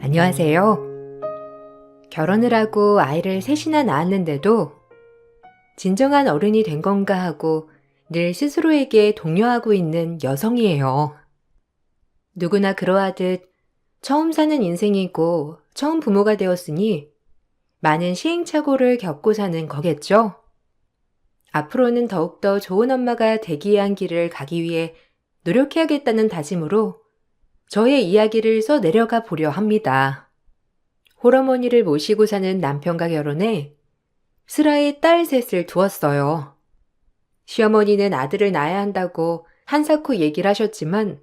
안녕하세요. 결혼을 하고 아이를 셋이나 낳았는데도 진정한 어른이 된 건가 하고 늘 스스로에게 독려하고 있는 여성이에요. 누구나 그러하듯 처음 사는 인생이고 처음 부모가 되었으니 많은 시행착오를 겪고 사는 거겠죠? 앞으로는 더욱더 좋은 엄마가 되기 위한 길을 가기 위해 노력해야겠다는 다짐으로 저의 이야기를 써 내려가 보려 합니다. 홀어머니를 모시고 사는 남편과 결혼해 슬아의 딸 셋을 두었어요. 시어머니는 아들을 낳아야 한다고 한사코 얘기를 하셨지만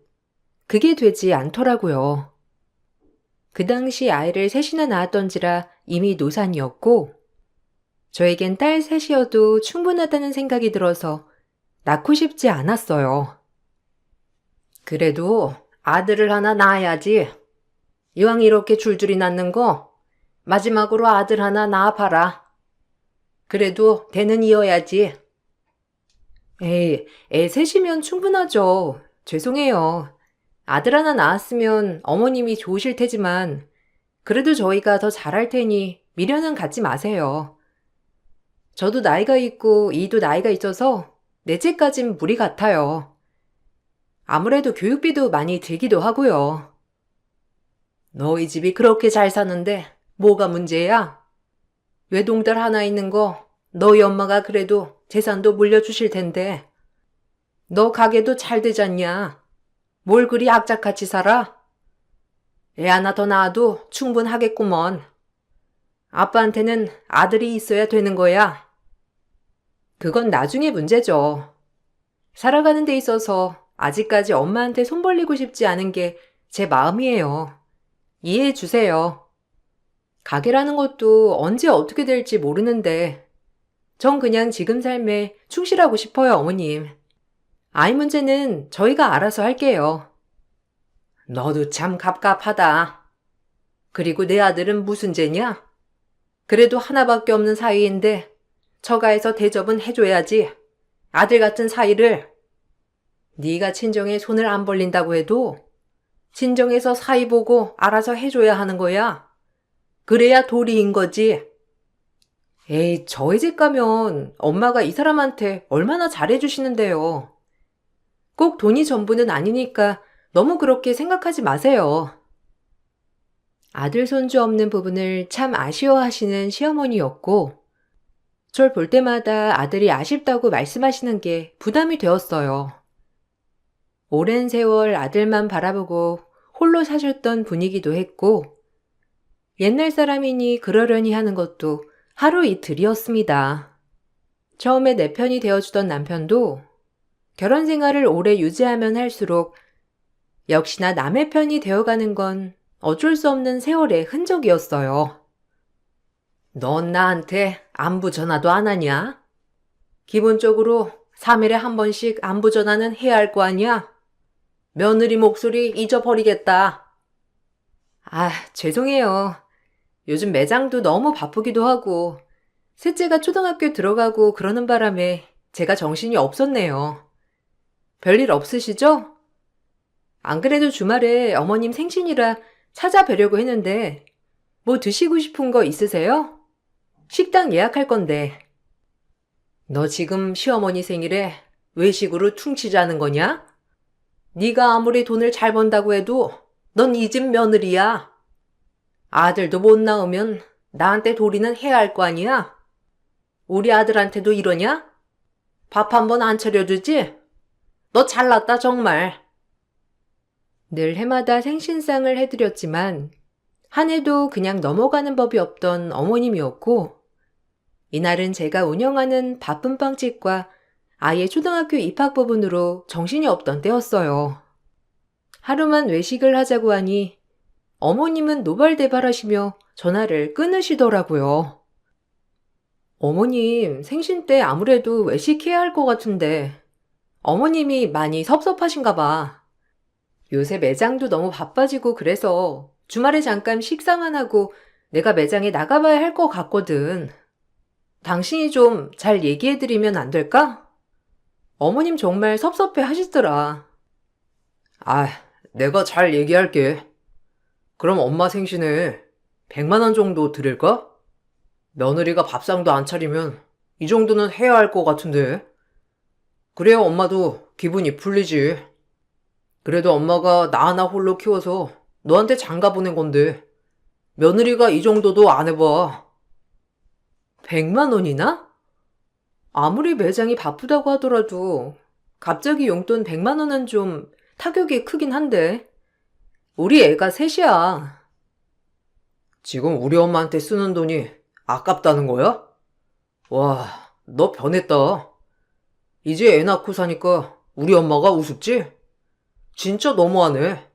그게 되지 않더라고요. 그 당시 아이를 셋이나 낳았던지라 이미 노산이었고 저에겐 딸 셋이어도 충분하다는 생각이 들어서 낳고 싶지 않았어요. 그래도 아들을 하나 낳아야지. 이왕 이렇게 줄줄이 낳는 거 마지막으로 아들 하나 낳아봐라. 그래도 대는 이어야지. 에이, 애 셋이면 충분하죠. 죄송해요. 아들 하나 낳았으면 어머님이 좋으실 테지만 그래도 저희가 더 잘할 테니 미련은 갖지 마세요. 저도 나이가 있고 이도 나이가 있어서 넷째까진 무리 같아요. 아무래도 교육비도 많이 들기도 하고요. 너희 집이 그렇게 잘 사는데 뭐가 문제야? 외동딸 하나 있는 거 너희 엄마가 그래도 재산도 물려주실 텐데 너 가게도 잘 되잖냐? 뭘 그리 악착같이 살아? 애 하나 더 낳아도 충분하겠구먼. 아빠한테는 아들이 있어야 되는 거야. 그건 나중에 문제죠. 살아가는 데 있어서 아직까지 엄마한테 손 벌리고 싶지 않은 게 제 마음이에요. 이해해 주세요. 가게라는 것도 언제 어떻게 될지 모르는데 전 그냥 지금 삶에 충실하고 싶어요, 어머님. 아이 문제는 저희가 알아서 할게요. 너도 참 갑갑하다. 그리고 내 아들은 무슨 죄냐? 그래도 하나밖에 없는 사이인데 처가에서 대접은 해줘야지. 아들 같은 사이를. 네가 친정에 손을 안 벌린다고 해도 친정에서 사이 보고 알아서 해줘야 하는 거야. 그래야 도리인 거지. 에이, 저희 집 가면 엄마가 이 사람한테 얼마나 잘해주시는데요. 꼭 돈이 전부는 아니니까 너무 그렇게 생각하지 마세요. 아들 손주 없는 부분을 참 아쉬워하시는 시어머니였고 절 볼 때마다 아들이 아쉽다고 말씀하시는 게 부담이 되었어요. 오랜 세월 아들만 바라보고 홀로 사셨던 분이기도 했고 옛날 사람이니 그러려니 하는 것도 하루 이틀이었습니다. 처음에 내 편이 되어주던 남편도 결혼 생활을 오래 유지하면 할수록 역시나 남의 편이 되어가는 건 어쩔 수 없는 세월의 흔적이었어요. 넌 나한테 안부 전화도 안 하냐? 기본적으로 3일에 한 번씩 안부 전화는 해야 할 거 아니야? 며느리 목소리 잊어버리겠다. 아, 죄송해요. 요즘 매장도 너무 바쁘기도 하고 셋째가 초등학교 들어가고 그러는 바람에 제가 정신이 없었네요. 별일 없으시죠? 안 그래도 주말에 어머님 생신이라 찾아뵈려고 했는데 뭐 드시고 싶은 거 있으세요? 식당 예약할 건데. 너 지금 시어머니 생일에 외식으로 퉁치자는 거냐? 네가 아무리 돈을 잘 번다고 해도 넌 이 집 며느리야. 아들도 못 낳으면 나한테 도리는 해야 할 거 아니야? 우리 아들한테도 이러냐? 밥 한 번 안 차려주지? 너 잘났다 정말. 늘 해마다 생신상을 해드렸지만 한 해도 그냥 넘어가는 법이 없던 어머님이었고 이날은 제가 운영하는 바쁜 빵집과 아이의 초등학교 입학 부분으로 정신이 없던 때였어요. 하루만 외식을 하자고 하니 어머님은 노발대발하시며 전화를 끊으시더라고요. 어머님, 생신 때 아무래도 외식해야 할 것 같은데 어머님이 많이 섭섭하신가 봐. 요새 매장도 너무 바빠지고 그래서 주말에 잠깐 식사만 하고 내가 매장에 나가봐야 할 것 같거든. 당신이 좀 잘 얘기해드리면 안 될까? 어머님 정말 섭섭해 하시더라. 아, 내가 잘 얘기할게. 그럼 엄마 생신에 100만 원 정도 드릴까? 며느리가 밥상도 안 차리면 이 정도는 해야 할 것 같은데. 그래야 엄마도 기분이 풀리지. 그래도 엄마가 나 하나 홀로 키워서 너한테 장가 보낸 건데 며느리가 이 정도도 안 해봐. 100만 원이나? 아무리 매장이 바쁘다고 하더라도 갑자기 용돈 100만 원은 좀 타격이 크긴 한데. 우리 애가 셋이야. 지금 우리 엄마한테 쓰는 돈이 아깝다는 거야? 와, 너 변했다. 이제 애 낳고 사니까 우리 엄마가 우습지? 진짜 너무하네.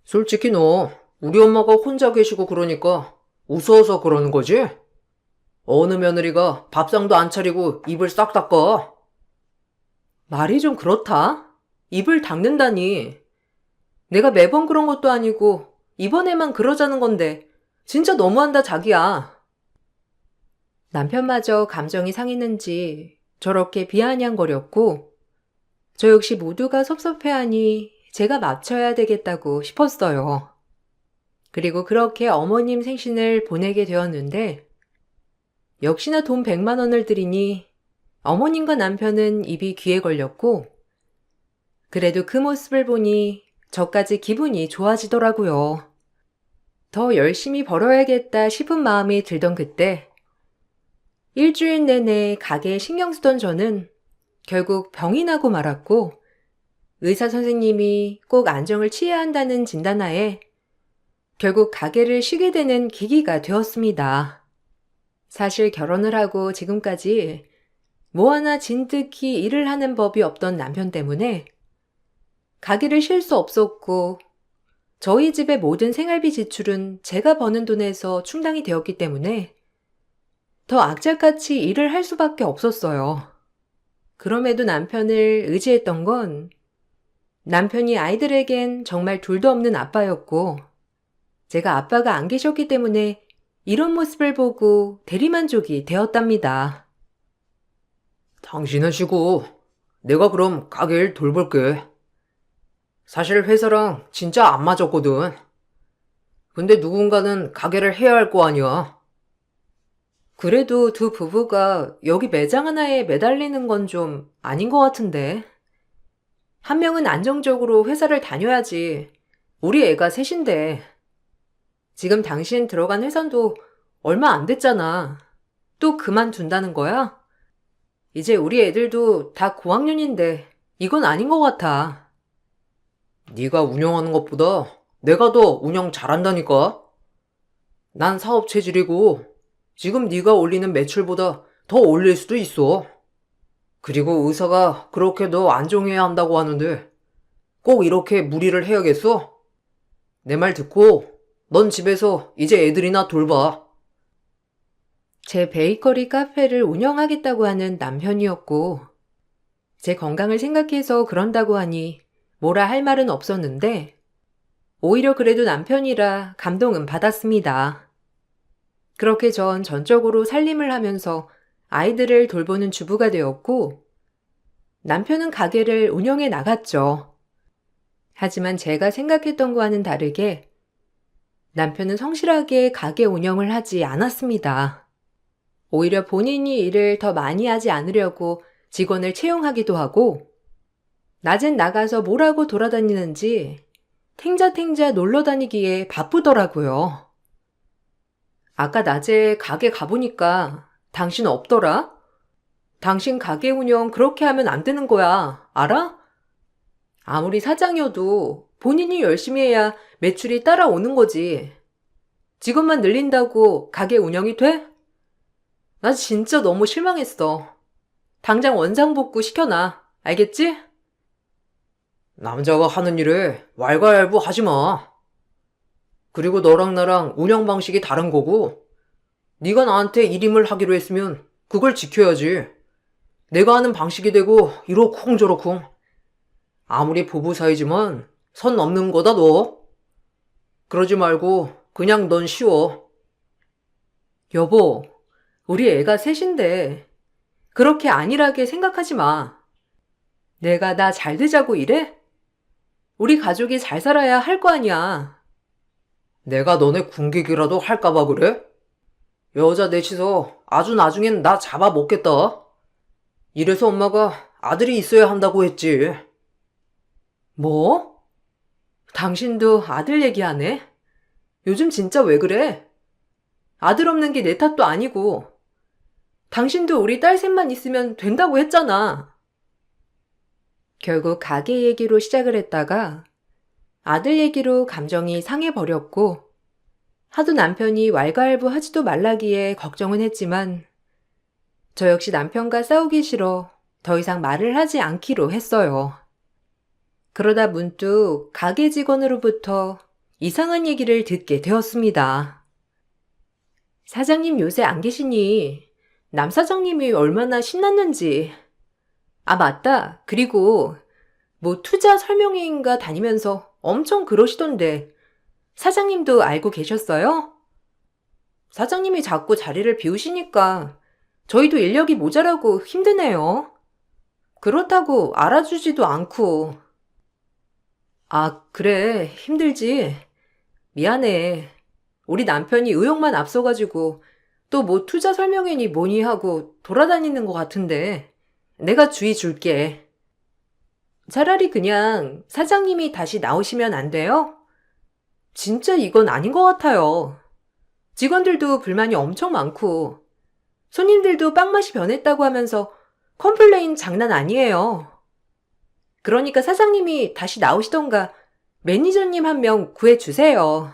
솔직히 너 우리 엄마가 혼자 계시고 그러니까 무서워서 그러는 거지? 어느 며느리가 밥상도 안 차리고 입을 싹 닦아. 말이 좀 그렇다. 입을 닦는다니. 내가 매번 그런 것도 아니고 이번에만 그러자는 건데 진짜 너무한다 자기야. 남편마저 감정이 상했는지 저렇게 비아냥거렸고 저 역시 모두가 섭섭해하니 제가 맞춰야 되겠다고 싶었어요. 그리고 그렇게 어머님 생신을 보내게 되었는데 역시나 돈 100만 원을 드리니 어머님과 남편은 입이 귀에 걸렸고 그래도 그 모습을 보니 저까지 기분이 좋아지더라고요. 더 열심히 벌어야겠다 싶은 마음이 들던 그때 일주일 내내 가게에 신경 쓰던 저는 결국 병이 나고 말았고 의사 선생님이 꼭 안정을 취해야 한다는 진단하에 결국 가게를 쉬게 되는 계기가 되었습니다. 사실 결혼을 하고 지금까지 뭐 하나 진득히 일을 하는 법이 없던 남편 때문에 가게를 쉴 수 없었고 저희 집의 모든 생활비 지출은 제가 버는 돈에서 충당이 되었기 때문에 더 악착같이 일을 할 수밖에 없었어요. 그럼에도 남편을 의지했던 건 남편이 아이들에겐 정말 둘도 없는 아빠였고 제가 아빠가 안 계셨기 때문에 이런 모습을 보고 대리만족이 되었답니다. 당신은 쉬고 내가 그럼 가게 일 돌볼게. 사실 회사랑 진짜 안 맞았거든. 근데 누군가는 가게를 해야 할 거 아니야. 그래도 두 부부가 여기 매장 하나에 매달리는 건 좀 아닌 것 같은데. 한 명은 안정적으로 회사를 다녀야지. 우리 애가 셋인데. 지금 당신 들어간 회사도 얼마 안 됐잖아. 또 그만둔다는 거야? 이제 우리 애들도 다 고학년인데 이건 아닌 것 같아. 네가 운영하는 것보다 내가 더 운영 잘한다니까. 난 사업 체질이고 지금 네가 올리는 매출보다 더 올릴 수도 있어. 그리고 의사가 그렇게 너 안정해야 한다고 하는데 꼭 이렇게 무리를 해야겠어? 내 말 듣고 넌 집에서 이제 애들이나 돌봐. 제 베이커리 카페를 운영하겠다고 하는 남편이었고 제 건강을 생각해서 그런다고 하니 뭐라 할 말은 없었는데 오히려 그래도 남편이라 감동은 받았습니다. 그렇게 전 전적으로 살림을 하면서 아이들을 돌보는 주부가 되었고 남편은 가게를 운영해 나갔죠. 하지만 제가 생각했던 거와는 다르게 남편은 성실하게 가게 운영을 하지 않았습니다. 오히려 본인이 일을 더 많이 하지 않으려고 직원을 채용하기도 하고 낮엔 나가서 뭘 하고 돌아다니는지 탱자탱자 놀러 다니기에 바쁘더라고요. 아까 낮에 가게 가보니까 당신 없더라? 당신 가게 운영 그렇게 하면 안 되는 거야. 알아? 아무리 사장이어도 본인이 열심히 해야 매출이 따라오는 거지. 직원만 늘린다고 가게 운영이 돼? 나 진짜 너무 실망했어. 당장 원상복구 시켜놔. 알겠지? 남자가 하는 일에 왈가왈부 하지 마. 그리고 너랑 나랑 운영 방식이 다른 거고 네가 나한테 일임을 하기로 했으면 그걸 지켜야지. 내가 하는 방식이 되고 이러쿵저러쿵. 아무리 부부 사이지만 선 넘는 거다 너. 그러지 말고 그냥 넌 쉬어. 여보, 우리 애가 셋인데 그렇게 안일하게 생각하지 마. 내가 나 잘 되자고 이래? 우리 가족이 잘 살아야 할 거 아니야. 내가 너네 궁객이라도 할까봐 그래? 여자 넷이서 아주 나중엔 나 잡아먹겠다. 이래서 엄마가 아들이 있어야 한다고 했지. 뭐? 당신도 아들 얘기하네? 요즘 진짜 왜 그래? 아들 없는 게 내 탓도 아니고. 당신도 우리 딸 셋만 있으면 된다고 했잖아. 결국 가게 얘기로 시작을 했다가 아들 얘기로 감정이 상해버렸고 하도 남편이 왈가왈부하지도 말라기에 걱정은 했지만 저 역시 남편과 싸우기 싫어 더 이상 말을 하지 않기로 했어요. 그러다 문득 가게 직원으로부터 이상한 얘기를 듣게 되었습니다. 사장님 요새 안 계시니 남 사장님이 얼마나 신났는지. 아 맞다. 그리고 뭐 투자 설명회인가 다니면서 엄청 그러시던데 사장님도 알고 계셨어요? 사장님이 자꾸 자리를 비우시니까 저희도 인력이 모자라고 힘드네요. 그렇다고 알아주지도 않고. 아, 그래. 힘들지. 미안해. 우리 남편이 의욕만 앞서가지고 또 뭐 투자 설명회니 뭐니 하고 돌아다니는 것 같은데 내가 주의 줄게. 차라리 그냥 사장님이 다시 나오시면 안 돼요? 진짜 이건 아닌 것 같아요. 직원들도 불만이 엄청 많고 손님들도 빵맛이 변했다고 하면서 컴플레인 장난 아니에요. 그러니까 사장님이 다시 나오시던가 매니저님 한 명 구해주세요.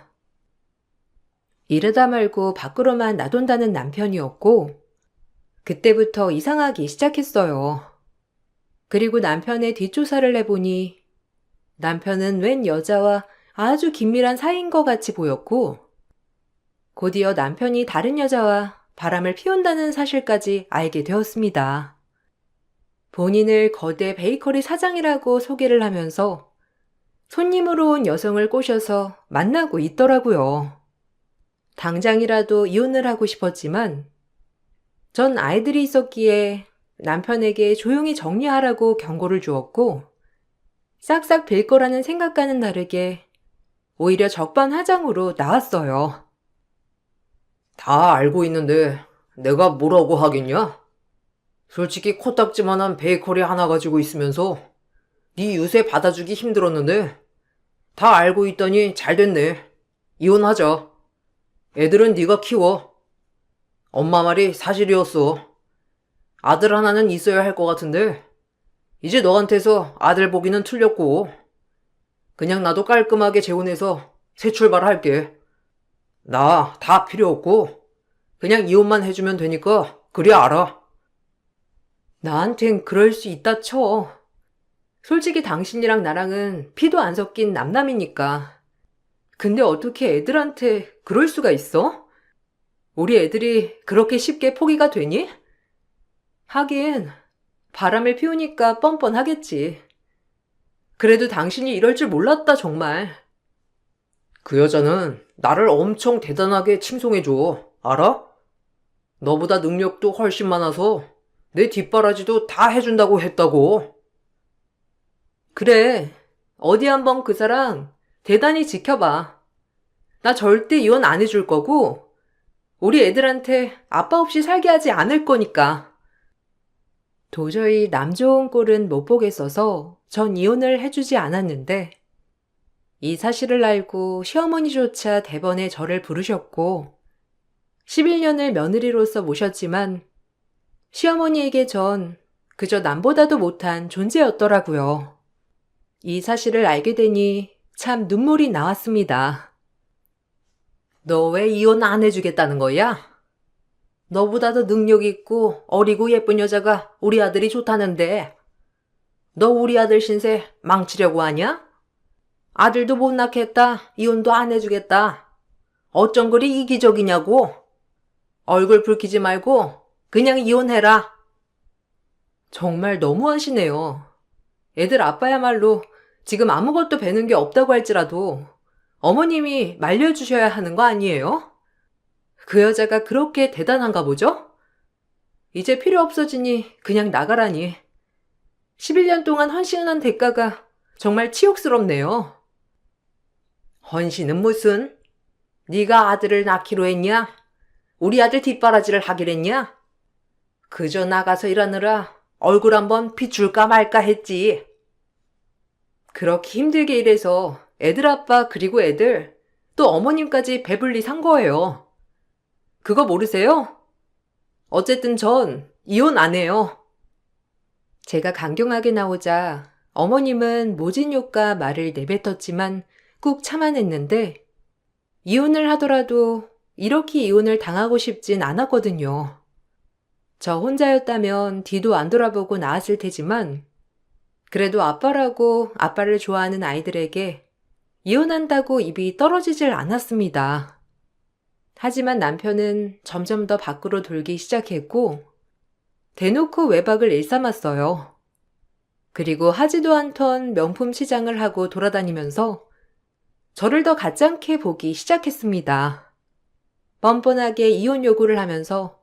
이러다 말고 밖으로만 나돈다는 남편이었고 그때부터 이상하기 시작했어요. 그리고 남편의 뒷조사를 해보니 남편은 웬 여자와 아주 긴밀한 사이인 것 같이 보였고 곧이어 남편이 다른 여자와 바람을 피운다는 사실까지 알게 되었습니다. 본인을 거대 베이커리 사장이라고 소개를 하면서 손님으로 온 여성을 꼬셔서 만나고 있더라고요. 당장이라도 이혼을 하고 싶었지만 전 아이들이 있었기에 남편에게 조용히 정리하라고 경고를 주었고 싹싹 빌 거라는 생각과는 다르게 오히려 적반하장으로 나왔어요. 다 알고 있는데 내가 뭐라고 하겠냐? 솔직히 코딱지만한 베이커리 하나 가지고 있으면서 네 유세 받아주기 힘들었는데 다 알고 있더니 잘 됐네. 이혼하자. 애들은 네가 키워. 엄마 말이 사실이었어. 아들 하나는 있어야 할 것 같은데 이제 너한테서 아들 보기는 틀렸고 그냥 나도 깔끔하게 재혼해서 새 출발할게. 나 다 필요 없고 그냥 이혼만 해주면 되니까 그리 알아. 나한텐 그럴 수 있다 쳐. 솔직히 당신이랑 나랑은 피도 안 섞인 남남이니까. 근데 어떻게 애들한테 그럴 수가 있어? 우리 애들이 그렇게 쉽게 포기가 되니? 하긴 바람을 피우니까 뻔뻔하겠지. 그래도 당신이 이럴 줄 몰랐다 정말. 그 여자는 나를 엄청 대단하게 칭송해줘. 알아? 너보다 능력도 훨씬 많아서 내 뒷바라지도 다 해준다고 했다고. 그래. 어디 한번 그 사람 대단히 지켜봐. 나 절대 이혼 안 해줄 거고 우리 애들한테 아빠 없이 살게 하지 않을 거니까. 도저히 남 좋은 꼴은 못 보겠어서 전 이혼을 해주지 않았는데 이 사실을 알고 시어머니조차 대번에 저를 부르셨고 11년을 며느리로서 모셨지만 시어머니에게 전 그저 남보다도 못한 존재였더라고요. 이 사실을 알게 되니 참 눈물이 나왔습니다. 너 왜 이혼 안 해주겠다는 거야? 너보다도 능력 있고 어리고 예쁜 여자가 우리 아들이 좋다는데 너 우리 아들 신세 망치려고 하냐? 아들도 못 낳겠다. 이혼도 안 해주겠다. 어쩜 그리 이기적이냐고. 얼굴 붉히지 말고 그냥 이혼해라. 정말 너무하시네요. 애들 아빠야말로 지금 아무것도 배는 게 없다고 할지라도 어머님이 말려주셔야 하는 거 아니에요? 그 여자가 그렇게 대단한가 보죠? 이제 필요 없어지니 그냥 나가라니. 11년 동안 헌신한 대가가 정말 치욕스럽네요. 헌신은 무슨? 네가 아들을 낳기로 했냐? 우리 아들 뒷바라지를 하기랬냐? 그저 나가서 일하느라 얼굴 한번 비출까 말까 했지. 그렇게 힘들게 일해서 애들 아빠 그리고 애들 또 어머님까지 배불리 산 거예요. 그거 모르세요? 어쨌든 전 이혼 안 해요. 제가 강경하게 나오자 어머님은 모진욕과 말을 내뱉었지만 꾹 참아냈는데 이혼을 하더라도 이렇게 이혼을 당하고 싶진 않았거든요. 저 혼자였다면 뒤도 안 돌아보고 나았을 테지만 그래도 아빠라고 아빠를 좋아하는 아이들에게 이혼한다고 입이 떨어지질 않았습니다. 하지만 남편은 점점 더 밖으로 돌기 시작했고 대놓고 외박을 일삼았어요. 그리고 하지도 않던 명품 시장을 하고 돌아다니면서 저를 더 가짱게 보기 시작했습니다. 뻔뻔하게 이혼 요구를 하면서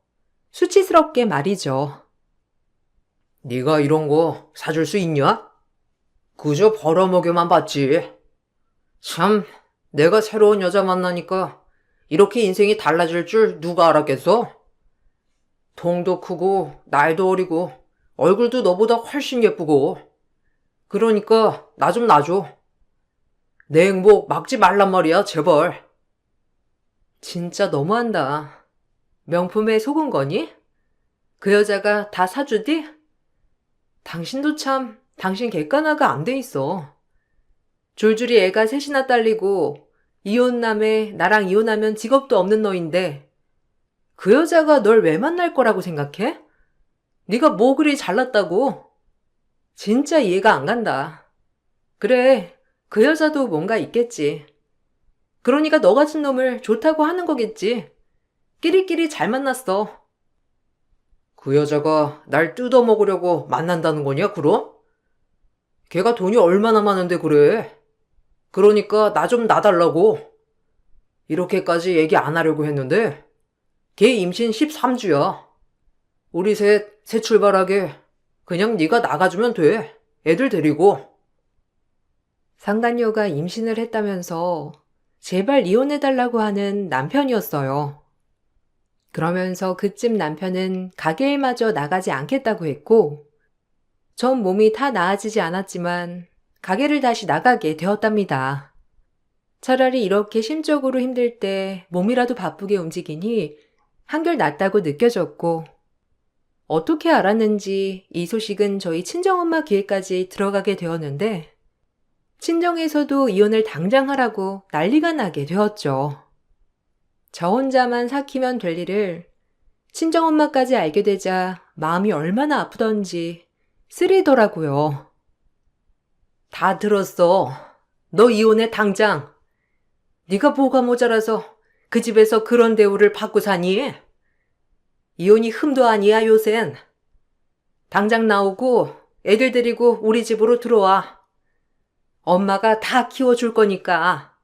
수치스럽게 말이죠. 네가 이런 거 사줄 수 있냐? 그저 벌어먹여만 봤지. 참, 내가 새로운 여자 만나니까 이렇게 인생이 달라질 줄 누가 알았겠어? 통도 크고 나이도 어리고 얼굴도 너보다 훨씬 예쁘고 그러니까 나 좀 놔줘. 내 행복 막지 말란 말이야, 제발. 진짜 너무한다. 명품에 속은 거니? 그 여자가 다 사주디? 당신도 참, 당신 객관화가 안 돼 있어. 줄줄이 애가 셋이나 딸리고 이혼남에 나랑 이혼하면 직업도 없는 너인데 그 여자가 널 왜 만날 거라고 생각해? 네가 뭐 그리 잘났다고? 진짜 이해가 안 간다. 그래, 그 여자도 뭔가 있겠지. 그러니까 너 같은 놈을 좋다고 하는 거겠지. 끼리끼리 잘 만났어. 그 여자가 날 뜯어먹으려고 만난다는 거냐, 그럼? 걔가 돈이 얼마나 많은데 그래. 그러니까 나 좀 놔달라고. 이렇게까지 얘기 안 하려고 했는데 걔 임신 13주야. 우리 새 출발하게 그냥 네가 나가주면 돼. 애들 데리고. 상간녀가 임신을 했다면서 제발 이혼해달라고 하는 남편이었어요. 그러면서 그쯤 남편은 가게일마저 나가지 않겠다고 했고 전 몸이 다 나아지지 않았지만 가게를 다시 나가게 되었답니다. 차라리 이렇게 심적으로 힘들 때 몸이라도 바쁘게 움직이니 한결 낫다고 느껴졌고 어떻게 알았는지 이 소식은 저희 친정엄마 귀에까지 들어가게 되었는데 친정에서도 이혼을 당장 하라고 난리가 나게 되었죠. 저 혼자만 삭히면 될 일을 친정엄마까지 알게 되자 마음이 얼마나 아프던지 쓰리더라고요. 다 들었어. 너 이혼해 당장. 네가 뭐가 모자라서 그 집에서 그런 대우를 받고 사니? 이혼이 흠도 아니야 요샌. 당장 나오고 애들 데리고 우리 집으로 들어와. 엄마가 다 키워줄 거니까.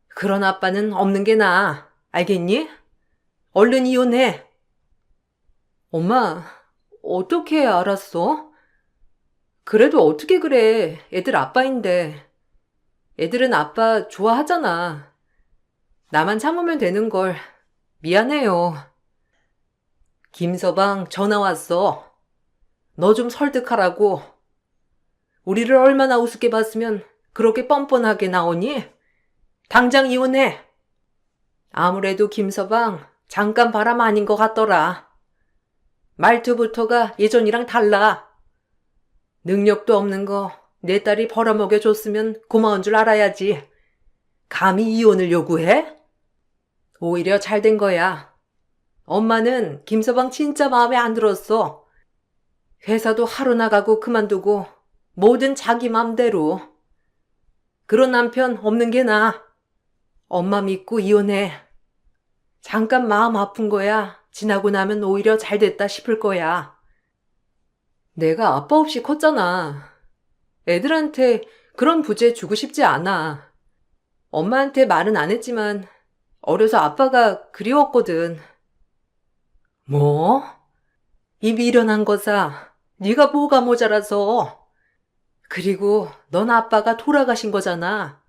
그런 아빠는 없는 게 나아. 알겠니? 얼른 이혼해. 엄마, 어떻게 알았어? 그래도 어떻게 그래. 애들 아빠인데. 애들은 아빠 좋아하잖아. 나만 참으면 되는 걸. 미안해요. 김서방 전화 왔어. 너 좀 설득하라고. 우리를 얼마나 우습게 봤으면 그렇게 뻔뻔하게 나오니? 당장 이혼해. 아무래도 김서방 잠깐 바람 아닌 것 같더라. 말투부터가 예전이랑 달라. 능력도 없는 거 내 딸이 벌어먹여줬으면 고마운 줄 알아야지. 감히 이혼을 요구해? 오히려 잘 된 거야. 엄마는 김서방 진짜 마음에 안 들었어. 회사도 하루 나가고 그만두고 뭐든 자기 맘대로. 그런 남편 없는 게 나아. 엄마 믿고 이혼해. 잠깐 마음 아픈 거야. 지나고 나면 오히려 잘 됐다 싶을 거야. 내가 아빠 없이 컸잖아. 애들한테 그런 부재 주고 싶지 않아. 엄마한테 말은 안 했지만 어려서 아빠가 그리웠거든. 뭐? 이 미련한 거사. 네가 뭐가 모자라서. 그리고 넌 아빠가 돌아가신 거잖아.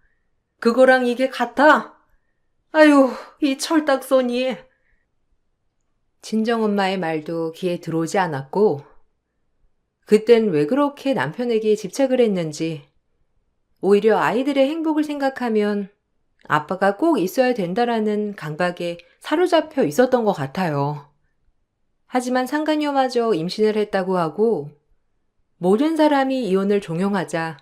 그거랑 이게 같아? 아유, 이 철딱서니. 친정엄마의 말도 귀에 들어오지 않았고, 그땐 왜 그렇게 남편에게 집착을 했는지, 오히려 아이들의 행복을 생각하면 아빠가 꼭 있어야 된다라는 강박에 사로잡혀 있었던 것 같아요. 하지만 상간녀마저 임신을 했다고 하고 모든 사람이 이혼을 종용하자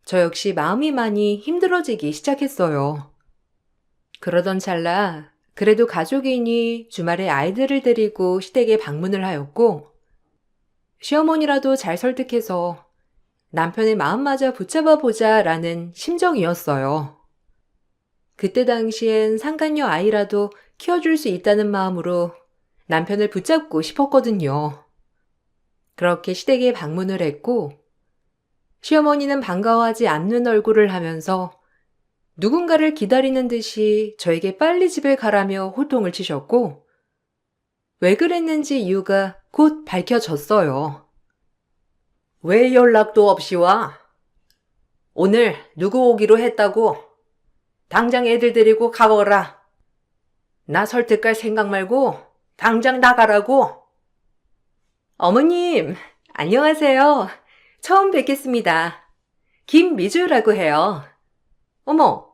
저 역시 마음이 많이 힘들어지기 시작했어요. 그러던 찰나 그래도 가족이니 주말에 아이들을 데리고 시댁에 방문을 하였고 시어머니라도 잘 설득해서 남편의 마음마저 붙잡아 보자라는 심정이었어요. 그때 당시엔 상간녀 아이라도 키워줄 수 있다는 마음으로 남편을 붙잡고 싶었거든요. 그렇게 시댁에 방문을 했고 시어머니는 반가워하지 않는 얼굴을 하면서 누군가를 기다리는 듯이 저에게 빨리 집에 가라며 호통을 치셨고 왜 그랬는지 이유가 곧 밝혀졌어요. 왜 연락도 없이 와? 오늘 누구 오기로 했다고? 당장 애들 데리고 가거라. 나 설득할 생각 말고 당장 나가라고. 어머님, 안녕하세요. 처음 뵙겠습니다. 김미주라고 해요. 어머,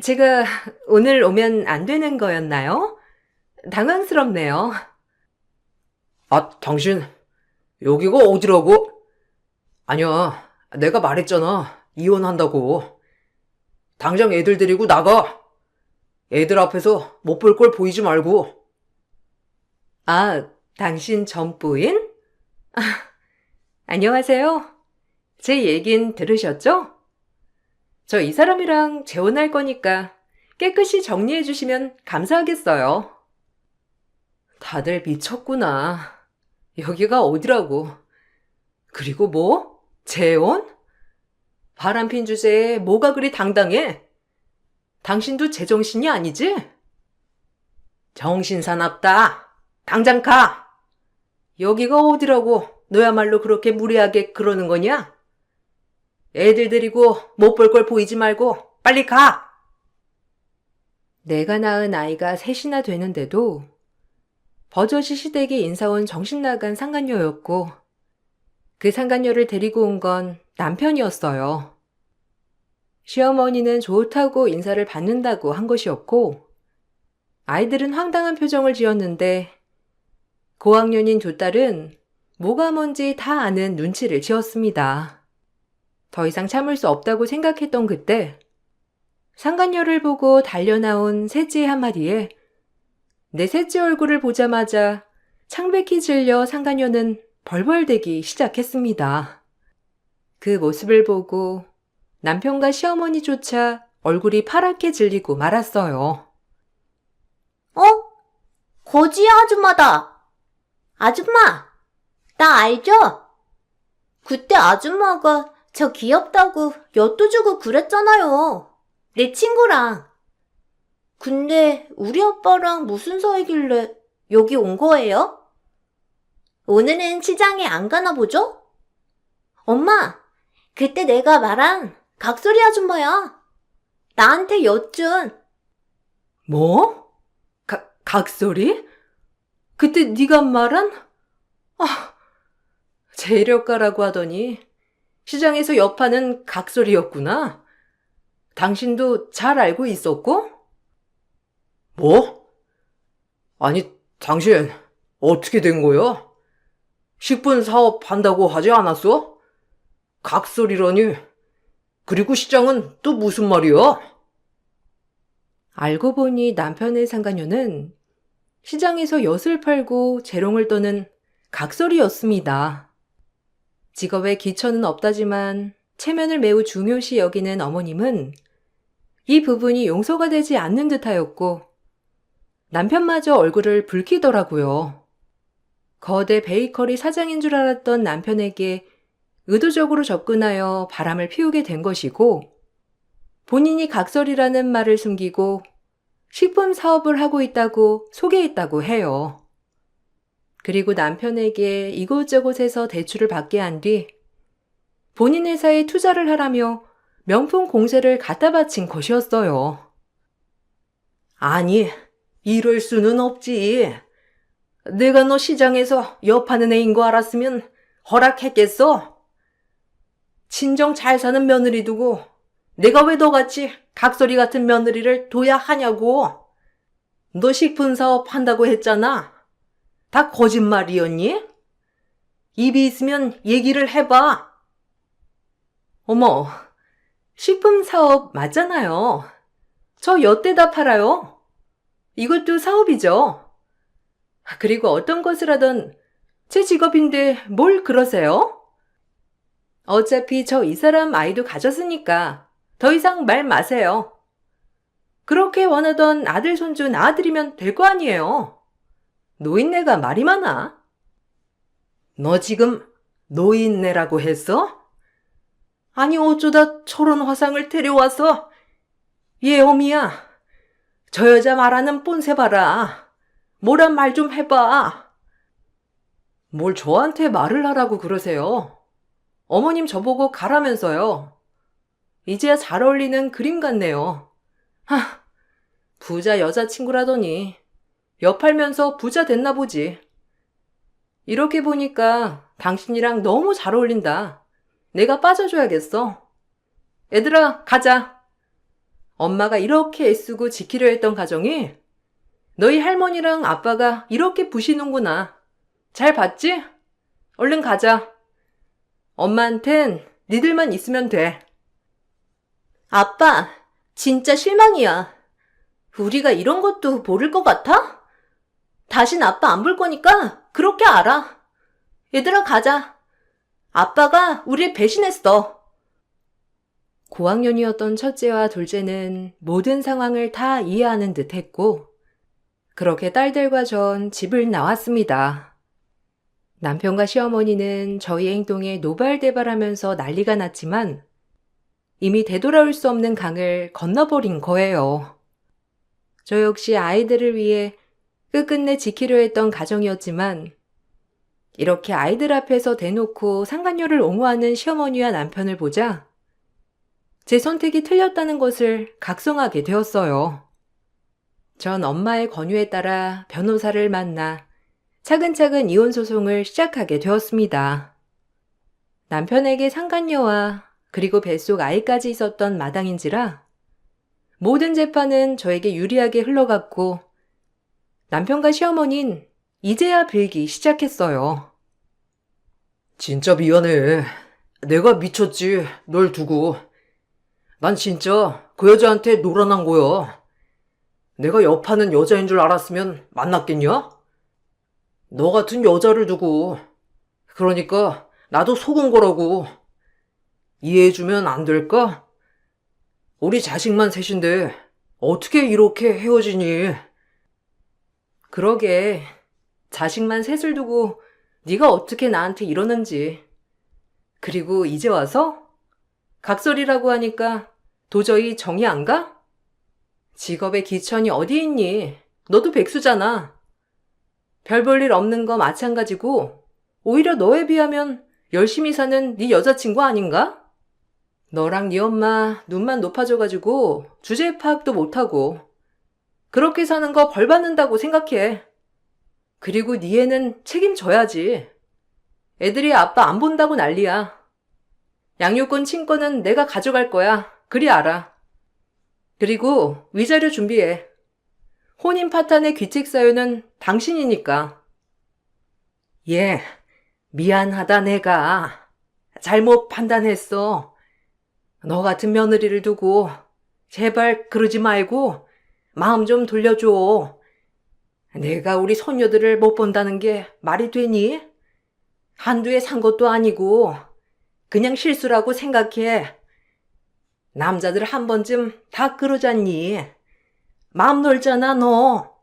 제가 오늘 오면 안 되는 거였나요? 당황스럽네요. 아, 당신, 여기가 어디라고? 아니야, 내가 말했잖아. 이혼한다고. 당장 애들 데리고 나가. 애들 앞에서 못 볼 걸 보이지 말고. 아, 당신 전 부인? 안녕하세요. 제 얘긴 들으셨죠? 저 이 사람이랑 재혼할 거니까 깨끗이 정리해 주시면 감사하겠어요. 다들 미쳤구나. 여기가 어디라고. 그리고 뭐? 재혼? 바람핀 주제에 뭐가 그리 당당해? 당신도 제정신이 아니지? 정신 사납다. 당장 가. 여기가 어디라고 너야말로 그렇게 무례하게 그러는 거냐? 애들 데리고 못 볼 걸 보이지 말고 빨리 가. 내가 낳은 아이가 셋이나 되는데도 버젓이 시댁에 인사온 정신나간 상간녀였고 그 상간녀를 데리고 온 건 남편이었어요. 시어머니는 좋다고 인사를 받는다고 한 것이었고 아이들은 황당한 표정을 지었는데 고학년인 두 딸은 뭐가 뭔지 다 아는 눈치를 지었습니다. 더 이상 참을 수 없다고 생각했던 그때 상간녀를 보고 달려나온 셋째 한마디에 내 셋째 얼굴을 보자마자 창백히 질려 상간녀는 벌벌대기 시작했습니다. 그 모습을 보고 남편과 시어머니조차 얼굴이 파랗게 질리고 말았어요. 어? 거지 아줌마다. 아줌마, 나 알죠? 그때 아줌마가 저 귀엽다고 엿도 주고 그랬잖아요. 내 친구랑. 근데 우리 아빠랑 무슨 사이길래 여기 온 거예요? 오늘은 시장에 안 가나 보죠? 엄마, 그때 내가 말한 각소리 아줌마야. 나한테 엿준. 뭐? 각소리? 그때 네가 말한? 재력가라고 하더니 시장에서 엿파는 각소리였구나. 당신도 잘 알고 있었고? 뭐? 아니, 당신, 어떻게 된 거야? 식분 사업 한다고 하지 않았어? 각설이라니. 그리고 시장은 또 무슨 말이야? 알고 보니 남편의 상간녀는 시장에서 엿을 팔고 재롱을 떠는 각설이였습니다. 직업에 기천은 없다지만 체면을 매우 중요시 여기는 어머님은 이 부분이 용서가 되지 않는 듯하였고 남편마저 얼굴을 붉히더라고요. 거대 베이커리 사장인 줄 알았던 남편에게 의도적으로 접근하여 바람을 피우게 된 것이고 본인이 각설이라는 말을 숨기고 식품 사업을 하고 있다고 소개했다고 해요. 그리고 남편에게 이곳저곳에서 대출을 받게 한 뒤 본인 회사에 투자를 하라며 명품 공세를 갖다 바친 것이었어요. 아니, 이럴 수는 없지. 내가 너 시장에서 엿파는 애인 거 알았으면 허락했겠어? 친정 잘 사는 며느리 두고 내가 왜 너같이 각설이 같은 며느리를 둬야 하냐고. 너 식품 사업 한다고 했잖아. 다 거짓말이었니? 입이 있으면 얘기를 해봐. 어머, 식품 사업 맞잖아요. 저 엿대다 팔아요. 이것도 사업이죠. 그리고 어떤 것을 하든 제 직업인데 뭘 그러세요? 어차피 저 이 사람 아이도 가졌으니까 더 이상 말 마세요. 그렇게 원하던 아들 손주 낳아드리면 될 거 아니에요. 노인네가 말이 많아. 너 지금 노인네라고 했어? 아니 어쩌다 저런 화상을 데려와서. 얘 어미야, 저 여자 말하는 뽐새 봐라. 뭐란 말 좀 해봐. 뭘 저한테 말을 하라고 그러세요? 어머님 저보고 가라면서요. 이제야 잘 어울리는 그림 같네요. 하, 부자 여자친구라더니 엿 팔면서 부자 됐나 보지. 이렇게 보니까 당신이랑 너무 잘 어울린다. 내가 빠져줘야겠어. 얘들아, 가자. 엄마가 이렇게 애쓰고 지키려 했던 가정이 너희 할머니랑 아빠가 이렇게 부시는구나. 잘 봤지? 얼른 가자. 엄마한텐 니들만 있으면 돼. 아빠, 진짜 실망이야. 우리가 이런 것도 모를 것 같아? 다신 아빠 안 볼 거니까 그렇게 알아. 얘들아, 가자. 아빠가 우릴 배신했어. 고학년이었던 첫째와 둘째는 모든 상황을 다 이해하는 듯 했고, 그렇게 딸들과 전 집을 나왔습니다. 남편과 시어머니는 저희 행동에 노발대발하면서 난리가 났지만, 이미 되돌아올 수 없는 강을 건너버린 거예요. 저 역시 아이들을 위해 끝끝내 지키려 했던 가정이었지만, 이렇게 아이들 앞에서 대놓고 상간녀를 옹호하는 시어머니와 남편을 보자 제 선택이 틀렸다는 것을 각성하게 되었어요. 전 엄마의 권유에 따라 변호사를 만나 차근차근 이혼 소송을 시작하게 되었습니다. 남편에게 상간녀와 그리고 뱃속 아이까지 있었던 마당인지라 모든 재판은 저에게 유리하게 흘러갔고 남편과 시어머니는 이제야 빌기 시작했어요. 진짜 미안해. 내가 미쳤지, 널 두고. 난 진짜 그 여자한테 놀아난 거야. 내가 엿파는 여자인 줄 알았으면 만났겠냐? 너 같은 여자를 두고. 그러니까 나도 속은 거라고. 이해해주면 안 될까? 우리 자식만 셋인데 어떻게 이렇게 헤어지니? 그러게, 자식만 셋을 두고 네가 어떻게 나한테 이러는지. 그리고 이제 와서? 각설이라고 하니까 도저히 정이 안 가? 직업의 기천이 어디 있니? 너도 백수잖아. 별 볼 일 없는 거 마찬가지고 오히려 너에 비하면 열심히 사는 네 여자친구 아닌가? 너랑 네 엄마 눈만 높아져가지고 주제 파악도 못하고 그렇게 사는 거 벌 받는다고 생각해. 그리고 네 애는 책임져야지. 애들이 아빠 안 본다고 난리야. 양육권 친권은 내가 가져갈 거야. 그리 알아. 그리고 위자료 준비해. 혼인 파탄의 귀책 사유는 당신이니까. 예, 미안하다 내가. 잘못 판단했어. 너 같은 며느리를 두고 제발 그러지 말고 마음 좀 돌려줘. 내가 우리 손녀들을 못 본다는 게 말이 되니? 한두 해 산 것도 아니고 그냥 실수라고 생각해. 남자들 한 번쯤 다 그러잖니. 마음 넓잖아 너.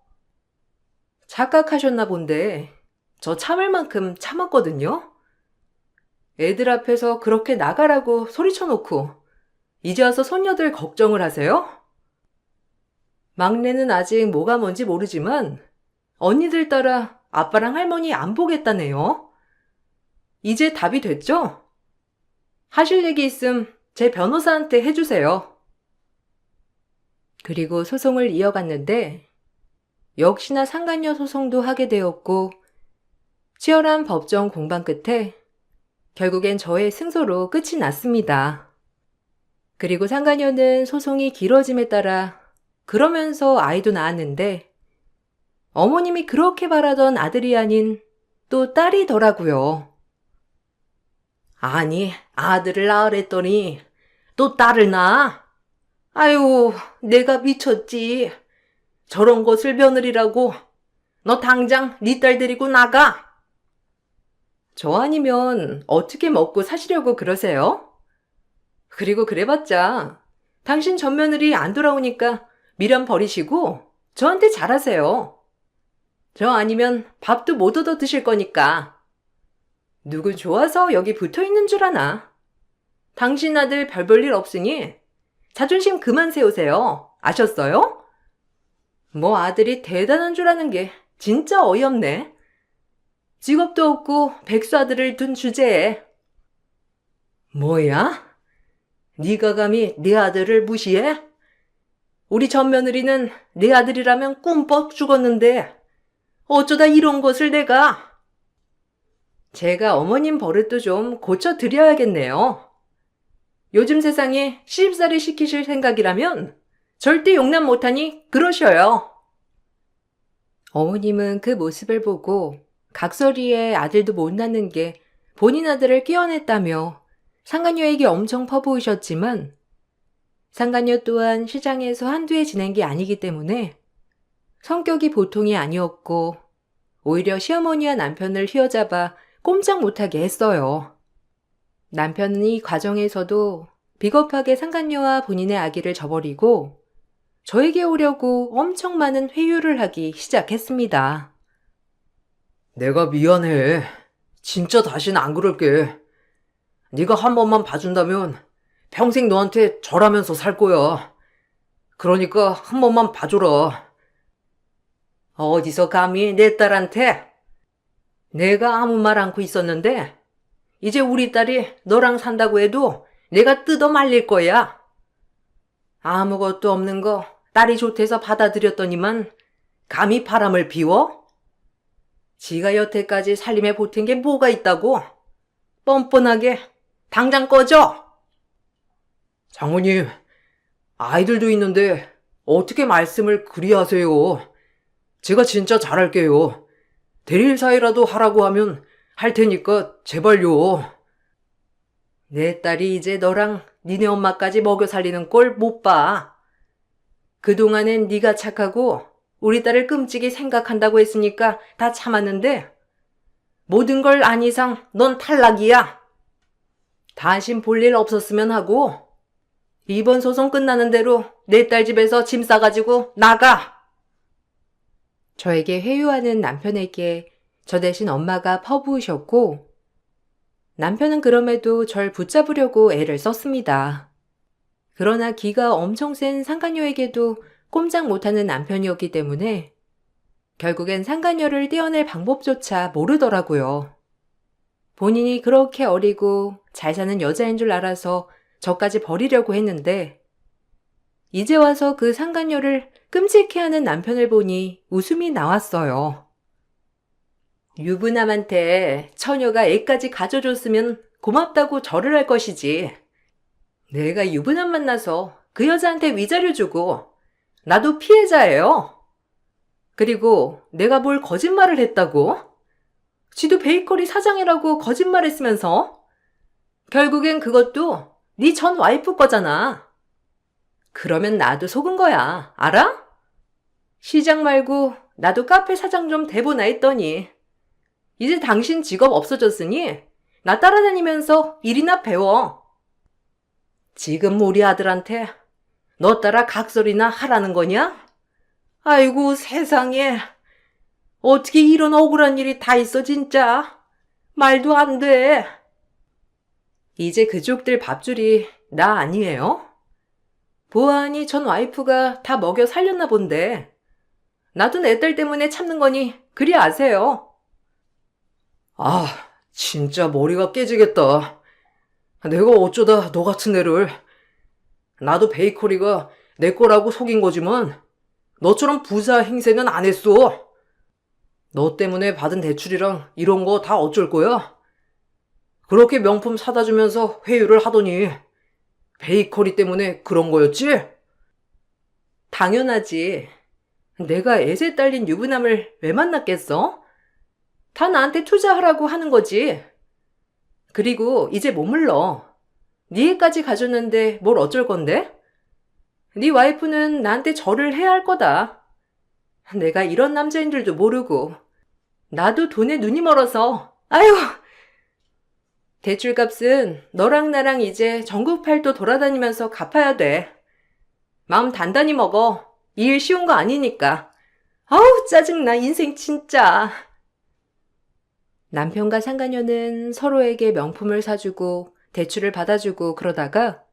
착각하셨나 본데 저 참을 만큼 참았거든요. 애들 앞에서 그렇게 나가라고 소리쳐놓고 이제 와서 손녀들 걱정을 하세요? 막내는 아직 뭐가 뭔지 모르지만 언니들 따라 아빠랑 할머니 안 보겠다네요. 이제 답이 됐죠? 하실 얘기 있음 제 변호사한테 해주세요. 그리고 소송을 이어갔는데 역시나 상간녀 소송도 하게 되었고 치열한 법정 공방 끝에 결국엔 저의 승소로 끝이 났습니다. 그리고 상간녀는 소송이 길어짐에 따라 그러면서 아이도 낳았는데 어머님이 그렇게 바라던 아들이 아닌 또 딸이더라고요. 아니, 아들을 낳으랬더니 또 딸을 낳아? 아유, 내가 미쳤지. 저런 것을 며느리라고. 너 당장 네 딸 데리고 나가. 저 아니면 어떻게 먹고 사시려고 그러세요? 그리고 그래봤자 당신 전 며느리 안 돌아오니까 미련 버리시고 저한테 잘하세요. 저 아니면 밥도 못 얻어 드실 거니까. 누구 좋아서 여기 붙어 있는 줄 아나? 당신 아들 별 볼 일 없으니 자존심 그만 세우세요. 아셨어요? 뭐 아들이 대단한 줄 아는 게 진짜 어이없네. 직업도 없고 백수 아들을 둔 주제에. 뭐야? 네가 감히 네 아들을 무시해? 우리 전 며느리는 네 아들이라면 꿈뻑 죽었는데 어쩌다 이런 것을 내가. 제가 어머님 버릇도 좀 고쳐드려야겠네요. 요즘 세상에 시집살이 시키실 생각이라면 절대 용납 못하니 그러셔요. 어머님은 그 모습을 보고 각설이에 아들도 못 낳는 게 본인 아들을 끼워냈다며 상간녀에게 엄청 퍼부으셨지만 상간녀 또한 시장에서 한두 해 지낸 게 아니기 때문에 성격이 보통이 아니었고 오히려 시어머니와 남편을 휘어잡아 꼼짝 못하게 했어요. 남편은 이 과정에서도 비겁하게 상간녀와 본인의 아기를 저버리고 저에게 오려고 엄청 많은 회유를 하기 시작했습니다. 내가 미안해. 진짜 다시는 안 그럴게. 네가 한 번만 봐준다면 평생 너한테 절하면서 살 거야. 그러니까 한 번만 봐줘라. 어디서 감히 내 딸한테? 내가 아무 말 않고 있었는데 이제 우리 딸이 너랑 산다고 해도 내가 뜯어 말릴 거야. 아무것도 없는 거 딸이 좋대서 받아들였더니만 감히 바람을 피워? 지가 여태까지 살림에 보탠 게 뭐가 있다고? 뻔뻔하게 당장 꺼져! 장모님, 아이들도 있는데 어떻게 말씀을 그리 하세요? 제가 진짜 잘할게요. 대리일 사이라도 하라고 하면 할 테니까 제발요. 내 딸이 이제 너랑 니네 엄마까지 먹여 살리는 꼴 못 봐. 그동안엔 네가 착하고 우리 딸을 끔찍이 생각한다고 했으니까 다 참았는데 모든 걸 안 이상 넌 탈락이야. 다신 볼 일 없었으면 하고 이번 소송 끝나는 대로 내 딸 집에서 짐 싸가지고 나가. 저에게 회유하는 남편에게 저 대신 엄마가 퍼부으셨고 남편은 그럼에도 절 붙잡으려고 애를 썼습니다. 그러나 기가 엄청 센 상간녀에게도 꼼짝 못하는 남편이었기 때문에 결국엔 상간녀를 떼어낼 방법조차 모르더라고요. 본인이 그렇게 어리고 잘 사는 여자인 줄 알아서 저까지 버리려고 했는데 이제 와서 그 상간녀를 끔찍해하는 남편을 보니 웃음이 나왔어요. 유부남한테 처녀가 애까지 가져줬으면 고맙다고 절을 할 것이지. 내가 유부남 만나서 그 여자한테 위자료 주고 나도 피해자예요. 그리고 내가 뭘 거짓말을 했다고? 지도 베이커리 사장이라고 거짓말했으면서 결국엔 그것도 네 전 와이프 거잖아. 그러면 나도 속은 거야. 알아? 시장 말고 나도 카페 사장 좀 돼보나 했더니 이제 당신 직업 없어졌으니 나 따라다니면서 일이나 배워. 지금 우리 아들한테 너 따라 각설이나 하라는 거냐? 아이고 세상에. 어떻게 이런 억울한 일이 다 있어 진짜. 말도 안 돼. 이제 그쪽들 밥줄이 나 아니에요? 보아하니 전 와이프가 다 먹여 살렸나 본데 나도 내 딸 때문에 참는 거니 그리 아세요. 아, 진짜 머리가 깨지겠다. 내가 어쩌다 너 같은 애를. 나도 베이커리가 내 거라고 속인 거지만 너처럼 부자 행세는 안 했어. 너 때문에 받은 대출이랑 이런 거 다 어쩔 거야? 그렇게 명품 사다 주면서 회유를 하더니 베이커리 때문에 그런 거였지? 당연하지. 내가 애세 딸린 유부남을 왜 만났겠어? 다 나한테 투자하라고 하는 거지. 그리고 이제 머물러. 네 애까지 가졌는데 뭘 어쩔 건데? 네 와이프는 나한테 절을 해야 할 거다. 내가 이런 남자인 줄도 모르고. 나도 돈에 눈이 멀어서. 아휴! 대출값은 너랑 나랑 이제 전국 팔도 돌아다니면서 갚아야 돼. 마음 단단히 먹어. 이 일 쉬운 거 아니니까. 아우, 짜증나, 인생 진짜. 남편과 상간녀는 서로에게 명품을 사주고 대출을 받아주고 그러다가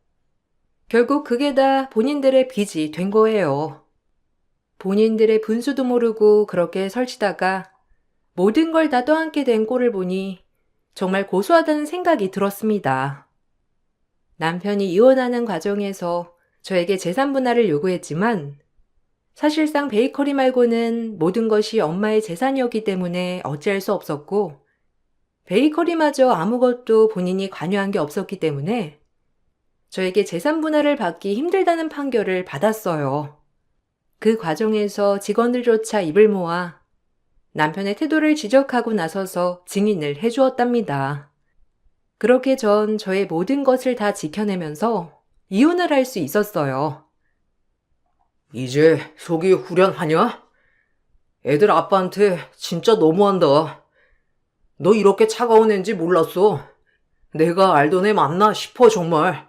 결국 그게 다 본인들의 빚이 된 거예요. 본인들의 분수도 모르고 그렇게 설치다가 모든 걸 다 떠안게 된 꼴을 보니 정말 고소하다는 생각이 들었습니다. 남편이 이혼하는 과정에서 저에게 재산 분할을 요구했지만 사실상 베이커리 말고는 모든 것이 엄마의 재산이었기 때문에 어찌할 수 없었고 베이커리마저 아무것도 본인이 관여한 게 없었기 때문에 저에게 재산 분할을 받기 힘들다는 판결을 받았어요. 그 과정에서 직원들조차 입을 모아 남편의 태도를 지적하고 나서서 증인을 해주었답니다. 그렇게 전 저의 모든 것을 다 지켜내면서 이혼을 할 수 있었어요. 이제 속이 후련하냐? 애들 아빠한테 진짜 너무한다. 너 이렇게 차가운 애인지 몰랐어. 내가 알던 애 맞나 싶어 정말.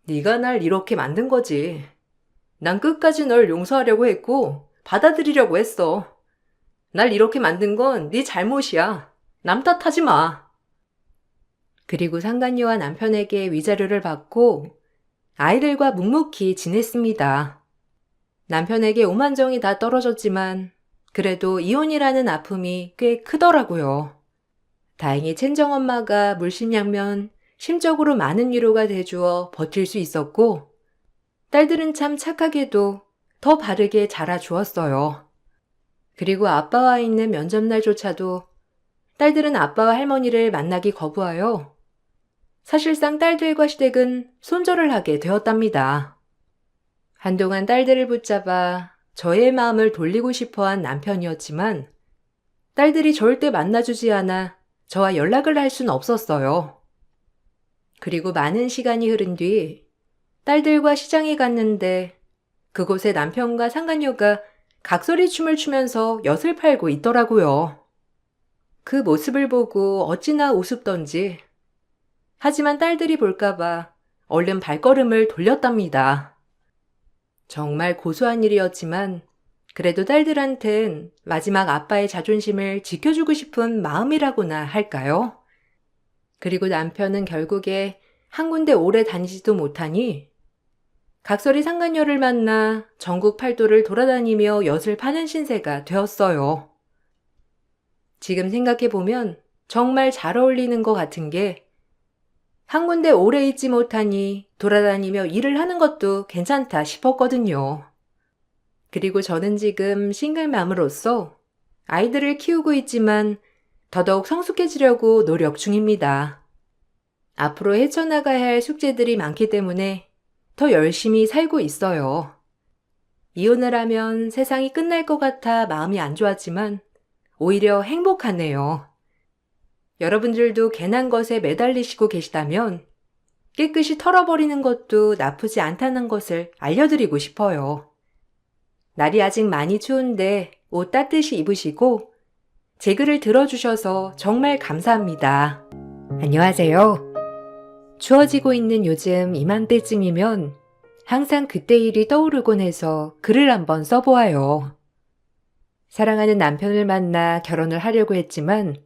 네가 날 이렇게 만든 거지. 난 끝까지 널 용서하려고 했고 받아들이려고 했어. 날 이렇게 만든 건 네 잘못이야. 남 탓하지 마. 그리고 상간녀와 남편에게 위자료를 받고 아이들과 묵묵히 지냈습니다. 남편에게 오만정이 다 떨어졌지만 그래도 이혼이라는 아픔이 꽤 크더라고요. 다행히 친정엄마가 물심양면 심적으로 많은 위로가 돼주어 버틸 수 있었고 딸들은 참 착하게도 더 바르게 자라주었어요. 그리고 아빠와 있는 면접날조차도 딸들은 아빠와 할머니를 만나기 거부하여 사실상 딸들과 시댁은 손절을 하게 되었답니다. 한동안 딸들을 붙잡아 저의 마음을 돌리고 싶어한 남편이었지만 딸들이 절대 만나주지 않아 저와 연락을 할 수는 없었어요. 그리고 많은 시간이 흐른 뒤 딸들과 시장에 갔는데 그곳에 남편과 상간녀가 각설이 춤을 추면서 엿을 팔고 있더라고요. 그 모습을 보고 어찌나 우습던지. 하지만 딸들이 볼까봐 얼른 발걸음을 돌렸답니다. 정말 고소한 일이었지만 그래도 딸들한텐 마지막 아빠의 자존심을 지켜주고 싶은 마음이라고나 할까요? 그리고 남편은 결국에 한 군데 오래 다니지도 못하니 각설이 상간녀를 만나 전국 팔도를 돌아다니며 엿을 파는 신세가 되었어요. 지금 생각해보면 정말 잘 어울리는 것 같은 게 한 군데 오래 있지 못하니 돌아다니며 일을 하는 것도 괜찮다 싶었거든요. 그리고 저는 지금 싱글맘으로서 아이들을 키우고 있지만 더더욱 성숙해지려고 노력 중입니다. 앞으로 헤쳐나가야 할 숙제들이 많기 때문에 더 열심히 살고 있어요. 이혼을 하면 세상이 끝날 것 같아 마음이 안 좋았지만 오히려 행복하네요. 여러분들도 괜한 것에 매달리시고 계시다면 깨끗이 털어버리는 것도 나쁘지 않다는 것을 알려드리고 싶어요. 날이 아직 많이 추운데 옷 따뜻이 입으시고 제 글을 들어주셔서 정말 감사합니다. 안녕하세요. 추워지고 있는 요즘 이맘때쯤이면 항상 그때 일이 떠오르곤 해서 글을 한번 써보아요. 사랑하는 남편을 만나 결혼을 하려고 했지만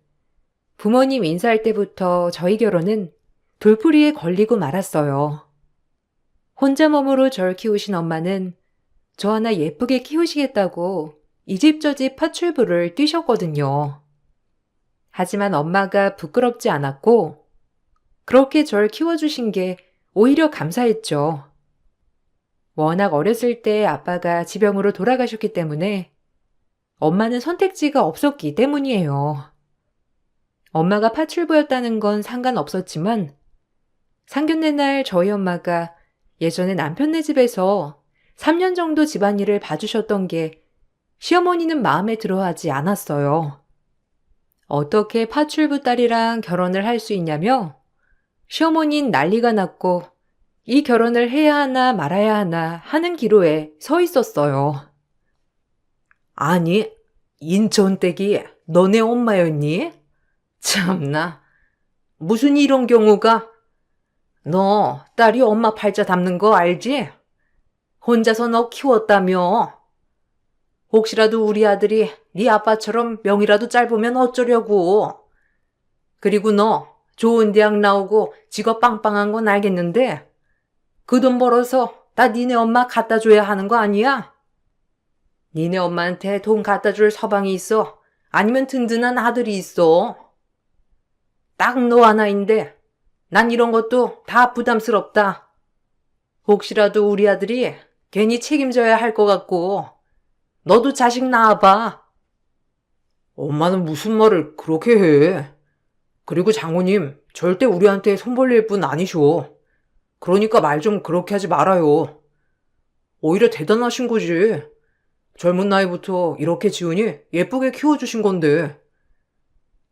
부모님 인사할 때부터 저희 결혼은 돌풀이에 걸리고 말았어요. 혼자 몸으로 절 키우신 엄마는 저 하나 예쁘게 키우시겠다고 이 집 저 집 파출부를 뛰셨거든요. 하지만 엄마가 부끄럽지 않았고 그렇게 절 키워주신 게 오히려 감사했죠. 워낙 어렸을 때 아빠가 지병으로 돌아가셨기 때문에 엄마는 선택지가 없었기 때문이에요. 엄마가 파출부였다는 건 상관없었지만 상견례 날 저희 엄마가 예전에 남편네 집에서 3년 정도 집안일을 봐주셨던 게 시어머니는 마음에 들어하지 않았어요. 어떻게 파출부 딸이랑 결혼을 할 수 있냐며 시어머니는 난리가 났고 이 결혼을 해야 하나 말아야 하나 하는 기로에 서 있었어요. 아니, 인천댁이 너네 엄마였니? 참나, 무슨 이런 경우가? 너 딸이 엄마 팔자 담는 거 알지? 혼자서 너 키웠다며? 혹시라도 우리 아들이 네 아빠처럼 명이라도 짧으면 어쩌려고? 그리고 너 좋은 대학 나오고 직업 빵빵한 건 알겠는데 그 돈 벌어서 다 니네 엄마 갖다 줘야 하는 거 아니야? 니네 엄마한테 돈 갖다 줄 서방이 있어? 아니면 든든한 아들이 있어? 딱 너 하나인데 난 이런 것도 다 부담스럽다. 혹시라도 우리 아들이 괜히 책임져야 할 것 같고 너도 자식 낳아봐. 엄마는 무슨 말을 그렇게 해. 그리고 장모님 절대 우리한테 손 벌릴 분 아니셔. 그러니까 말 좀 그렇게 하지 말아요. 오히려 대단하신 거지. 젊은 나이부터 이렇게 지훈이 예쁘게 키워주신 건데.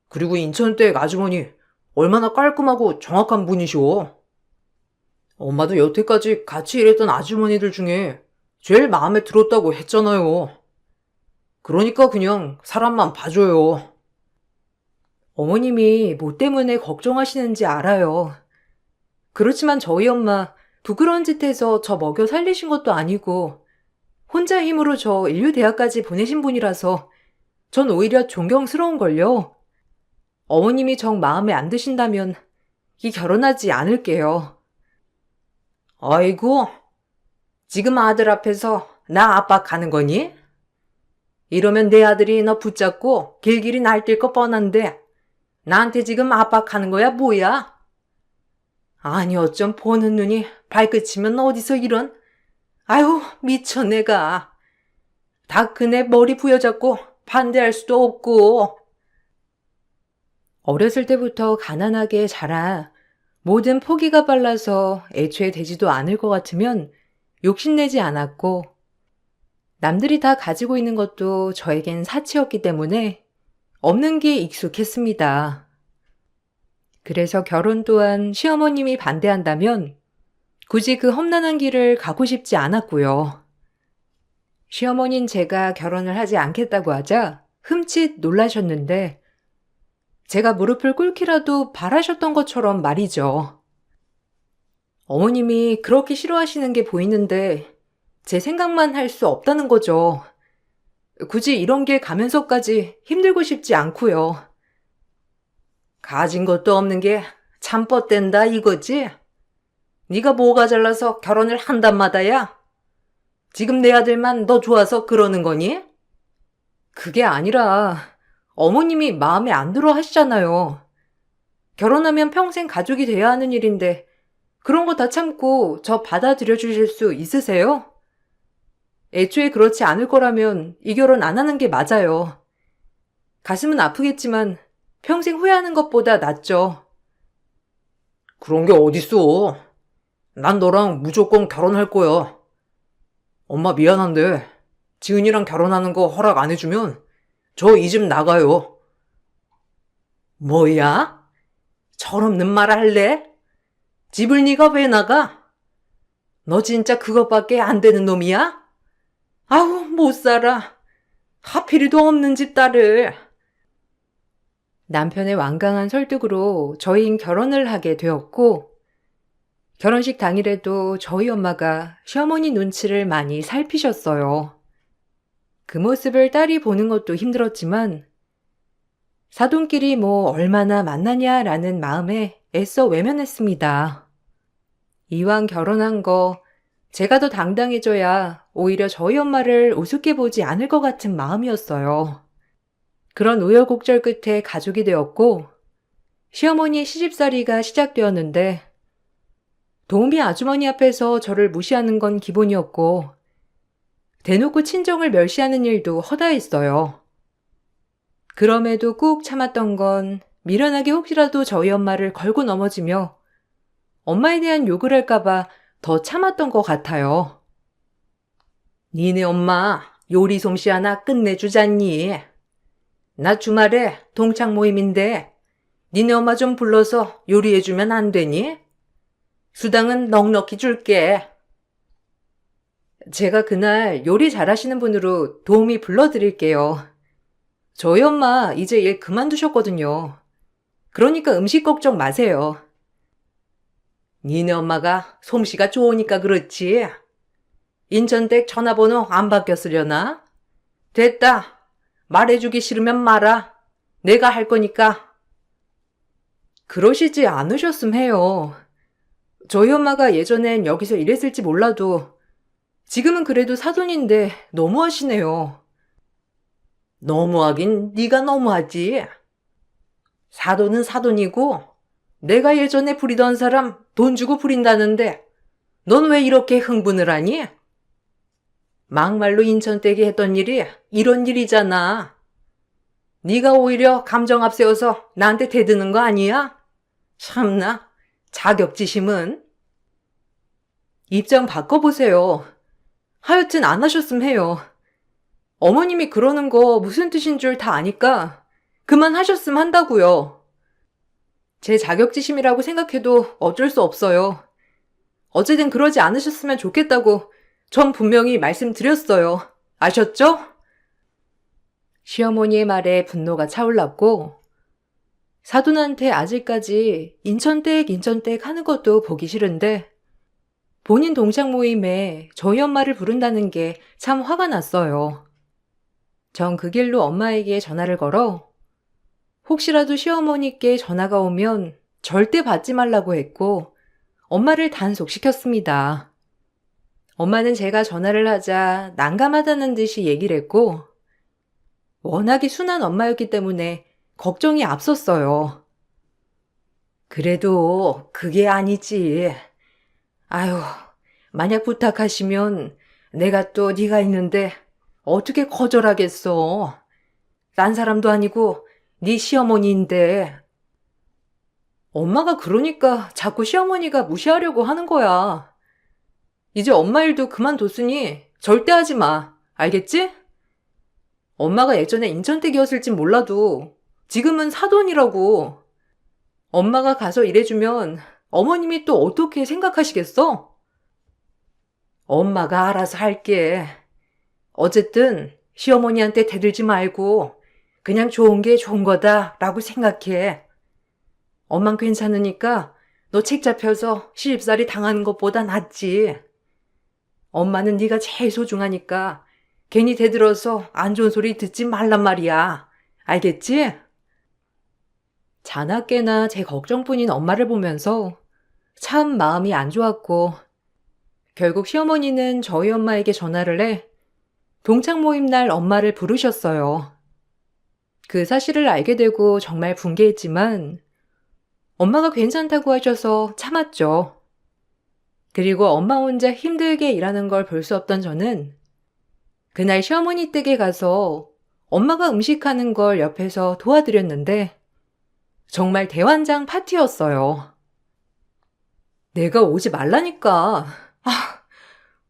그리고 인천댁 아주머니 얼마나 깔끔하고 정확한 분이셔. 엄마도 여태까지 같이 일했던 아주머니들 중에 제일 마음에 들었다고 했잖아요. 그러니까 그냥 사람만 봐줘요. 어머님이 뭐 때문에 걱정하시는지 알아요. 그렇지만 저희 엄마 부끄러운 짓 해서 저 먹여 살리신 것도 아니고 혼자 힘으로 저 인류대학까지 보내신 분이라서 전 오히려 존경스러운걸요. 어머님이 정 마음에 안 드신다면 이 결혼하지 않을게요. 아이고, 지금 아들 앞에서 나 압박하는 거니? 이러면 내 아들이 너 붙잡고 길길이 날뛸 거 뻔한데 나한테 지금 압박하는 거야 뭐야? 아니 어쩜 보는 눈이 발끝이면 어디서 이런? 아유 미쳐 내가. 다 그네 머리 부여잡고 반대할 수도 없고. 어렸을 때부터 가난하게 자라 모든 포기가 빨라서 애초에 되지도 않을 것 같으면 욕심내지 않았고 남들이 다 가지고 있는 것도 저에겐 사치였기 때문에 없는 게 익숙했습니다. 그래서 결혼 또한 시어머님이 반대한다면 굳이 그 험난한 길을 가고 싶지 않았고요. 시어머니는 제가 결혼을 하지 않겠다고 하자 흠칫 놀라셨는데 제가 무릎을 꿇기라도 바라셨던 것처럼 말이죠. 어머님이 그렇게 싫어하시는 게 보이는데 제 생각만 할 수 없다는 거죠. 굳이 이런 길 가면서까지 힘들고 싶지 않고요. 가진 것도 없는 게 참 뻗댄다 이거지? 네가 뭐가 잘나서 결혼을 한단 마다야? 지금 내 아들만 너 좋아서 그러는 거니? 그게 아니라 어머님이 마음에 안 들어 하시잖아요. 결혼하면 평생 가족이 돼야 하는 일인데 그런 거 다 참고 저 받아들여 주실 수 있으세요? 애초에 그렇지 않을 거라면 이 결혼 안 하는 게 맞아요. 가슴은 아프겠지만 평생 후회하는 것보다 낫죠. 그런 게 어딨어. 난 너랑 무조건 결혼할 거야. 엄마 미안한데 지은이랑 결혼하는 거 허락 안 해주면 저 이 집 나가요. 뭐야? 철없는 말 할래? 집을 네가 왜 나가? 너 진짜 그것밖에 안 되는 놈이야? 아우 못 살아. 하필이도 없는 집 딸을. 남편의 완강한 설득으로 저희는 결혼을 하게 되었고 결혼식 당일에도 저희 엄마가 시어머니 눈치를 많이 살피셨어요. 그 모습을 딸이 보는 것도 힘들었지만 사돈끼리 뭐 얼마나 만나냐라는 마음에 애써 외면했습니다. 이왕 결혼한 거 제가 더 당당해져야 오히려 저희 엄마를 우습게 보지 않을 것 같은 마음이었어요. 그런 우여곡절 끝에 가족이 되었고 시어머니의 시집살이가 시작되었는데 도우미 아주머니 앞에서 저를 무시하는 건 기본이었고, 대놓고 친정을 멸시하는 일도 허다했어요. 그럼에도 꾹 참았던 건 미련하게 혹시라도 저희 엄마를 걸고 넘어지며 엄마에 대한 욕을 할까봐 더 참았던 것 같아요. 니네 엄마 요리 솜씨 하나 끝내주잖니. 나 주말에 동창 모임인데 니네 엄마 좀 불러서 요리해주면 안 되니? 수당은 넉넉히 줄게. 제가 그날 요리 잘하시는 분으로 도우미 불러드릴게요. 저희 엄마 이제 일 그만두셨거든요. 그러니까 음식 걱정 마세요. 니네 엄마가 솜씨가 좋으니까 그렇지. 인천댁 전화번호 안 바뀌었으려나? 됐다. 말해주기 싫으면 말아. 내가 할 거니까. 그러시지 않으셨음 해요. 저희 엄마가 예전엔 여기서 일했을지 몰라도 지금은 그래도 사돈인데 너무하시네요. 너무하긴 네가 너무하지. 사돈은 사돈이고 내가 예전에 부리던 사람 돈 주고 부린다는데 넌 왜 이렇게 흥분을 하니? 막말로 인천댁에 했던 일이 이런 일이잖아. 네가 오히려 감정 앞세워서 나한테 대드는 거 아니야? 참나, 자격지심은. 입장 바꿔보세요. 하여튼 안 하셨음 해요. 어머님이 그러는 거 무슨 뜻인 줄 다 아니까 그만하셨음 한다고요. 제 자격지심이라고 생각해도 어쩔 수 없어요. 어쨌든 그러지 않으셨으면 좋겠다고 전 분명히 말씀드렸어요. 아셨죠? 시어머니의 말에 분노가 차올랐고 사돈한테 아직까지 인천댁 하는 것도 보기 싫은데 본인 동창 모임에 저희 엄마를 부른다는 게 참 화가 났어요. 전 그 길로 엄마에게 전화를 걸어 혹시라도 시어머니께 전화가 오면 절대 받지 말라고 했고 엄마를 단속시켰습니다. 엄마는 제가 전화를 하자 난감하다는 듯이 얘기를 했고 워낙에 순한 엄마였기 때문에 걱정이 앞섰어요. 그래도 그게 아니지. 아유, 만약 부탁하시면 내가 또 네가 있는데 어떻게 거절하겠어. 딴 사람도 아니고 네 시어머니인데. 엄마가 그러니까 자꾸 시어머니가 무시하려고 하는 거야. 이제 엄마 일도 그만뒀으니 절대 하지 마. 알겠지? 엄마가 예전에 인천댁이었을진 몰라도 지금은 사돈이라고. 엄마가 가서 일해주면 어머님이 또 어떻게 생각하시겠어? 엄마가 알아서 할게. 어쨌든 시어머니한테 대들지 말고 그냥 좋은 게 좋은 거다라고 생각해. 엄만 괜찮으니까 너 책 잡혀서 시집살이 당하는 것보다 낫지. 엄마는 네가 제일 소중하니까 괜히 대들어서 안 좋은 소리 듣지 말란 말이야. 알겠지? 자나깨나 제 걱정뿐인 엄마를 보면서 참 마음이 안 좋았고 결국 시어머니는 저희 엄마에게 전화를 해 동창 모임 날 엄마를 부르셨어요. 그 사실을 알게 되고 정말 분개했지만 엄마가 괜찮다고 하셔서 참았죠. 그리고 엄마 혼자 힘들게 일하는 걸 볼 수 없던 저는 그날 시어머니 댁에 가서 엄마가 음식하는 걸 옆에서 도와드렸는데 정말 대환장 파티였어요. 내가 오지 말라니까.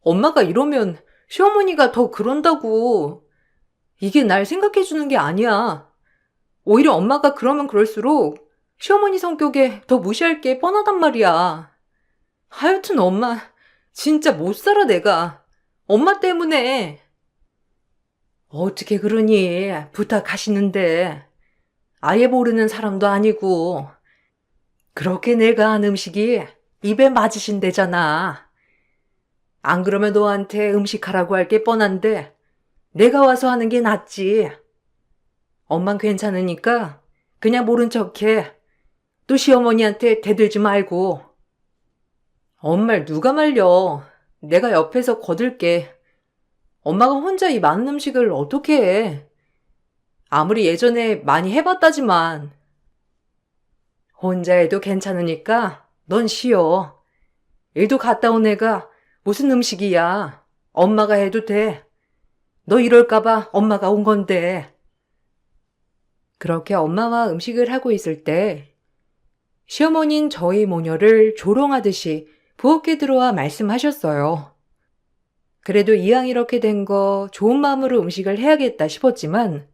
엄마가 이러면 시어머니가 더 그런다고. 이게 날 생각해주는 게 아니야. 오히려 엄마가 그러면 그럴수록 시어머니 성격에 더 무시할 게 뻔하단 말이야. 하여튼 엄마 진짜 못 살아 내가. 엄마 때문에. 어떻게 그러니 부탁하시는데. 아예 모르는 사람도 아니고. 그렇게 내가 한 음식이 입에 맞으신대잖아. 안 그러면 너한테 음식하라고 할 게 뻔한데 내가 와서 하는 게 낫지. 엄만 괜찮으니까 그냥 모른 척해. 또 시어머니한테 대들지 말고. 엄마를 누가 말려. 내가 옆에서 거들게. 엄마가 혼자 이 많은 음식을 어떻게 해. 아무리 예전에 많이 해봤다지만. 혼자 해도 괜찮으니까 넌 쉬어. 일도 갔다 온 애가 무슨 음식이야. 엄마가 해도 돼. 너 이럴까봐 엄마가 온 건데. 그렇게 엄마와 음식을 하고 있을 때 시어머니는 저희 모녀를 조롱하듯이 부엌에 들어와 말씀하셨어요. 그래도 이왕 이렇게 된 거 좋은 마음으로 음식을 해야겠다 싶었지만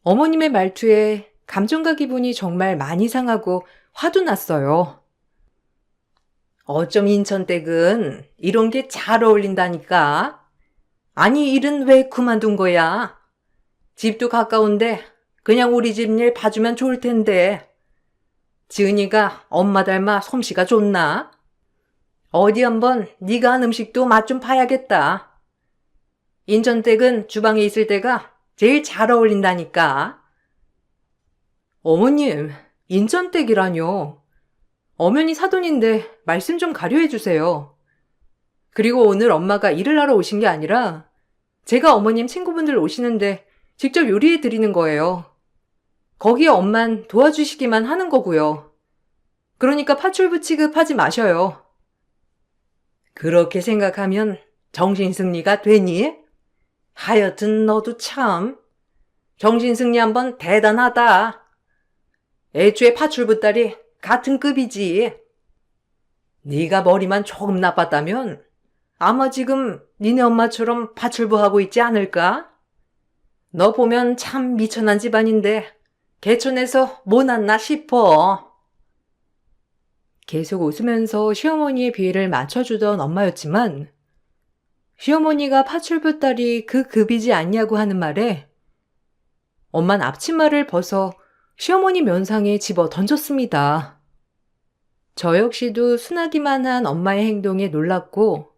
어머님의 말투에 감정과 기분이 정말 많이 상하고 화도 났어요. 어쩜 인천댁은 이런 게 잘 어울린다니까. 아니, 일은 왜 그만둔 거야? 집도 가까운데 그냥 우리 집 일 봐주면 좋을 텐데. 지은이가 엄마 닮아 솜씨가 좋나? 어디 한번 네가 한 음식도 맛 좀 봐야겠다. 인천댁은 주방에 있을 때가 제일 잘 어울린다니까. 어머님, 인천댁이라뇨. 엄연히 사돈인데 말씀 좀 가려해 주세요. 그리고 오늘 엄마가 일을 하러 오신 게 아니라 제가 어머님 친구분들 오시는데 직접 요리해 드리는 거예요. 거기에 엄만 도와주시기만 하는 거고요. 그러니까 파출부 취급하지 마셔요. 그렇게 생각하면 정신승리가 되니? 하여튼 너도 참 정신승리 한번 대단하다. 애초에 파출부 딸이 같은 급이지. 네가 머리만 조금 나빴다면 아마 지금 니네 엄마처럼 파출부 하고 있지 않을까? 너 보면 참 미천한 집안인데 개천에서 뭐 났나 싶어. 계속 웃으면서 시어머니의 비위를 맞춰주던 엄마였지만 시어머니가 파출부 딸이 그 급이지 않냐고 하는 말에 엄만 앞치마를 벗어 시어머니 면상에 집어 던졌습니다. 저 역시도 순하기만 한 엄마의 행동에 놀랐고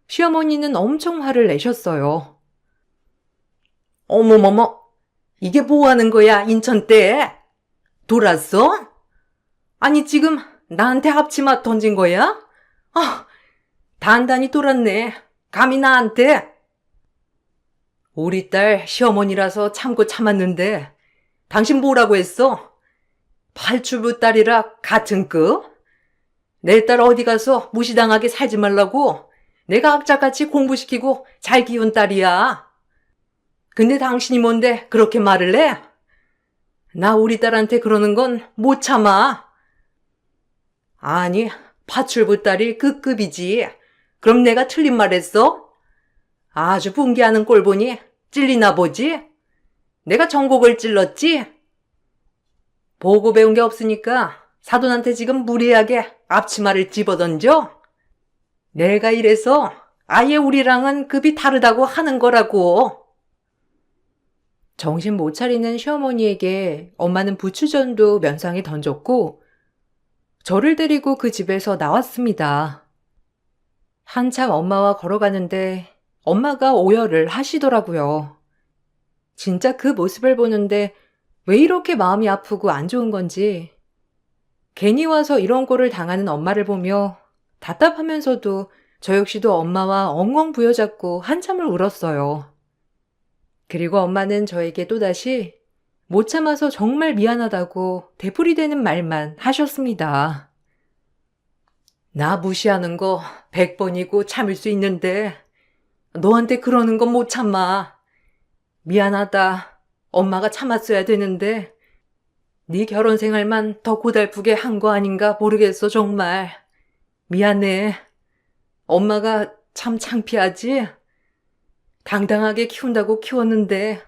시어머니는 엄청 화를 내셨어요. 어머머머, 이게 뭐 하는 거야, 인천댁? 돌았어? 아니, 지금 나한테 앞치마 던진 거야? 아, 단단히 돌았네. 감히 나한테. 우리 딸 시어머니라서 참고 참았는데 당신 뭐라고 했어? 팔출부 딸이라 같은 급? 내 딸 어디 가서 무시당하게 살지 말라고 내가 악착같이 공부시키고 잘 키운 딸이야. 근데 당신이 뭔데 그렇게 말을 해? 나 우리 딸한테 그러는 건 못 참아. 아니, 파출부 딸이 그 급이지. 그럼 내가 틀린 말 했어? 아주 분개하는 꼴 보니 찔리나 보지? 내가 전곡을 찔렀지? 보고 배운 게 없으니까 사돈한테 지금 무리하게 앞치마를 집어던져? 내가 이래서 아예 우리랑은 급이 다르다고 하는 거라고. 정신 못 차리는 시어머니에게 엄마는 부추전도 면상에 던졌고 저를 데리고 그 집에서 나왔습니다. 한참 엄마와 걸어가는데 엄마가 오열을 하시더라고요. 진짜 그 모습을 보는데 왜 이렇게 마음이 아프고 안 좋은 건지 괜히 와서 이런 꼴을 당하는 엄마를 보며 답답하면서도 저 역시도 엄마와 엉엉 부여잡고 한참을 울었어요. 그리고 엄마는 저에게 또다시 못 참아서 정말 미안하다고 되풀이되는 말만 하셨습니다. 나 무시하는 거 100번이고 참을 수 있는데 너한테 그러는 건 못 참아. 미안하다. 엄마가 참았어야 되는데 네 결혼 생활만 더 고달프게 한 거 아닌가 모르겠어 정말. 미안해. 엄마가 참 창피하지? 당당하게 키운다고 키웠는데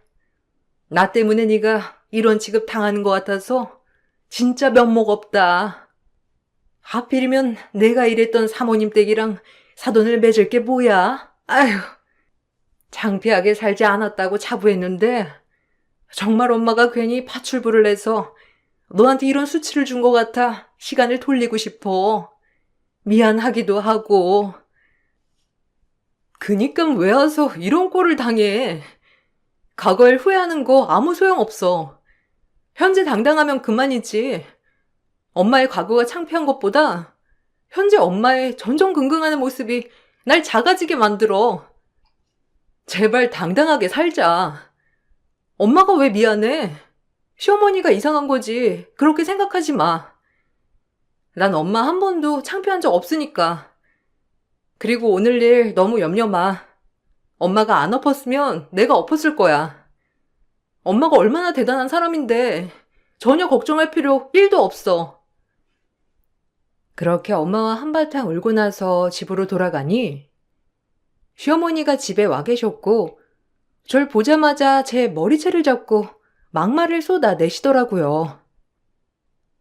나 때문에 네가 이런 취급 당하는 것 같아서 진짜 면목 없다. 하필이면 내가 일했던 사모님 댁이랑 사돈을 맺을 게 뭐야? 아휴, 창피하게 살지 않았다고 자부했는데 정말 엄마가 괜히 파출부를 내서 너한테 이런 수치를 준 것 같아 시간을 돌리고 싶어. 미안하기도 하고. 그니까 왜 와서 이런 꼴을 당해. 과거를 후회하는 거 아무 소용없어. 현재 당당하면 그만이지. 엄마의 과거가 창피한 것보다 현재 엄마의 전전긍긍하는 모습이 날 작아지게 만들어. 제발 당당하게 살자. 엄마가 왜 미안해? 시어머니가 이상한 거지. 그렇게 생각하지 마. 난 엄마 한 번도 창피한 적 없으니까. 그리고 오늘 일 너무 염려 마. 엄마가 안 엎었으면 내가 엎었을 거야. 엄마가 얼마나 대단한 사람인데 전혀 걱정할 필요 1도 없어. 그렇게 엄마와 한바탕 울고 나서 집으로 돌아가니 시어머니가 집에 와 계셨고 절 보자마자 제 머리채를 잡고 막말을 쏟아내시더라고요.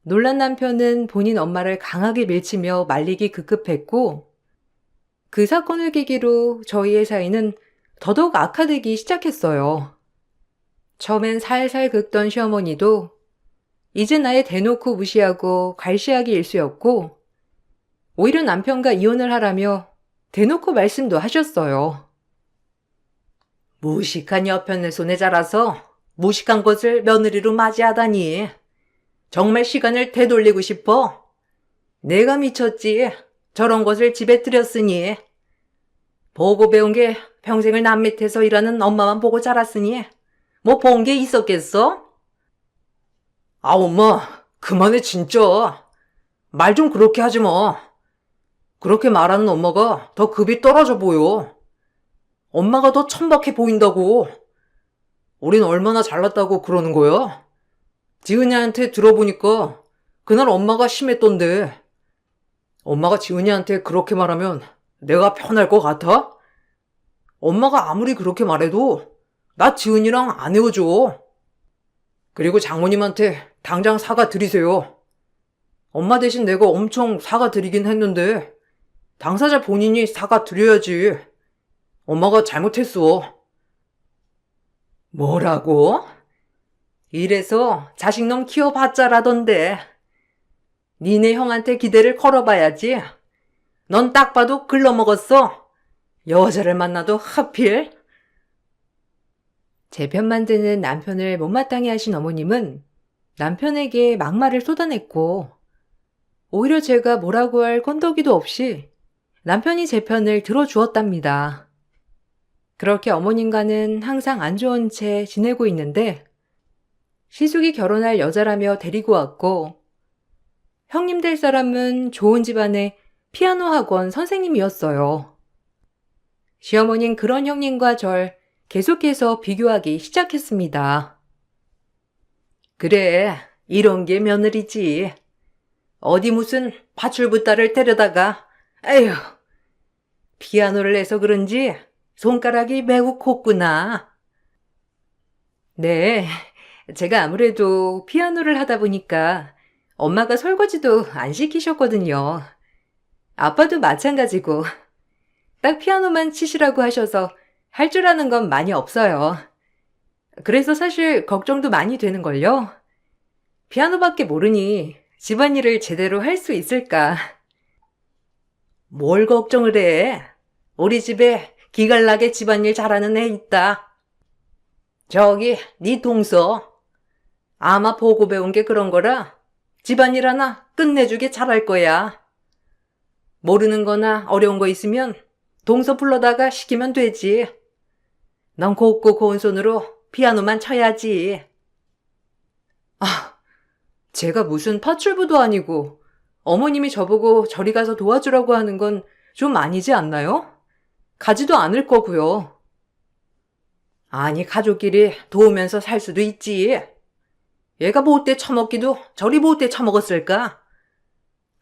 놀란 남편은 본인 엄마를 강하게 밀치며 말리기 급급했고 그 사건을 계기로 저희의 사이는 더더욱 악화되기 시작했어요. 처음엔 살살 긁던 시어머니도 이제 나의 대놓고 무시하고 괄시하기 일쑤였고 오히려 남편과 이혼을 하라며 대놓고 말씀도 하셨어요. 무식한 여편의 손에 자라서 무식한 것을 며느리로 맞이하다니. 정말 시간을 되돌리고 싶어. 내가 미쳤지. 저런 것을 집에 들였으니. 보고 배운 게 평생을 남 밑에서 일하는 엄마만 보고 자랐으니 뭐 본 게 있었겠어? 아, 엄마, 그만해 진짜. 말 좀 그렇게 하지 마. 그렇게 말하는 엄마가 더 급이 떨어져 보여. 엄마가 더 천박해 보인다고. 우린 얼마나 잘났다고 그러는 거야? 지은이한테 들어보니까 그날 엄마가 심했던데. 엄마가 지은이한테 그렇게 말하면 내가 편할 것 같아? 엄마가 아무리 그렇게 말해도 나 지은이랑 안 헤어져. 그리고 장모님한테 당장 사과 드리세요. 엄마 대신 내가 엄청 사과 드리긴 했는데 당사자 본인이 사과 드려야지. 엄마가 잘못했어. 뭐라고? 이래서 자식놈 키워봤자라던데. 니네 형한테 기대를 걸어봐야지. 넌 딱 봐도 글러먹었어. 여자를 만나도 하필. 제 편만 드는 남편을 못마땅해 하신 어머님은 남편에게 막말을 쏟아냈고 오히려 제가 뭐라고 할 건더기도 없이 남편이 제 편을 들어주었답니다. 그렇게 어머님과는 항상 안 좋은 채 지내고 있는데 시숙이 결혼할 여자라며 데리고 왔고 형님 될 사람은 좋은 집안의 피아노 학원 선생님이었어요. 시어머니는 그런 형님과 절 계속해서 비교하기 시작했습니다. 그래, 이런 게 며느리지. 어디 무슨 파출부 딸을 데려다가, 에휴, 피아노를 해서 그런지 손가락이 매우 곱구나. 네, 제가 아무래도 피아노를 하다 보니까 엄마가 설거지도 안 시키셨거든요. 아빠도 마찬가지고 딱 피아노만 치시라고 하셔서 할 줄 아는 건 많이 없어요. 그래서 사실 걱정도 많이 되는걸요. 피아노밖에 모르니 집안일을 제대로 할 수 있을까. 뭘 걱정을 해? 우리 집에 기갈나게 집안일 잘하는 애 있다. 저기 네 동서. 아마 보고 배운 게 그런 거라 집안일 하나 끝내주게 잘할 거야. 모르는 거나 어려운 거 있으면 동서 불러다가 시키면 되지. 넌 곱고 고운 손으로 피아노만 쳐야지. 아, 제가 무슨 파출부도 아니고 어머님이 저보고 저리 가서 도와주라고 하는 건 좀 아니지 않나요? 가지도 않을 거고요. 아니, 가족끼리 도우면서 살 수도 있지. 얘가 못돼 처먹기도 저리 못돼 처먹었을까?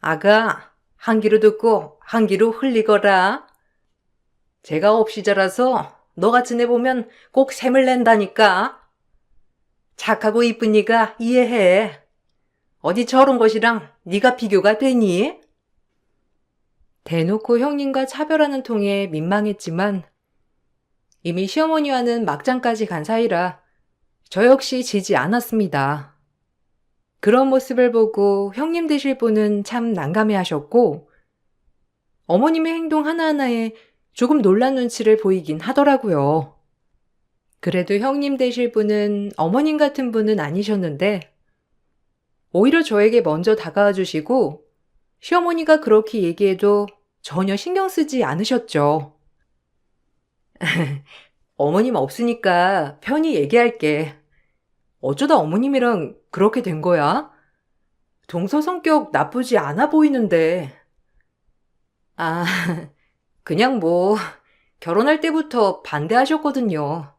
아가, 한 귀로 듣고 한 귀로 흘리거라. 제가 없이 자라서 너 같은 애 보면 꼭 샘을 낸다니까. 착하고 이쁜 니가 이해해. 어디 저런 것이랑 네가 비교가 되니? 대놓고 형님과 차별하는 통에 민망했지만 이미 시어머니와는 막장까지 간 사이라 저 역시 지지 않았습니다. 그런 모습을 보고 형님 되실 분은 참 난감해하셨고 어머님의 행동 하나하나에 조금 놀란 눈치를 보이긴 하더라고요. 그래도 형님 되실 분은 어머님 같은 분은 아니셨는데 오히려 저에게 먼저 다가와 주시고 시어머니가 그렇게 얘기해도 전혀 신경 쓰지 않으셨죠. 어머님 없으니까 편히 얘기할게. 어쩌다 어머님이랑 그렇게 된 거야? 동서 성격 나쁘지 않아 보이는데. 아, 그냥 뭐, 결혼할 때부터 반대하셨거든요.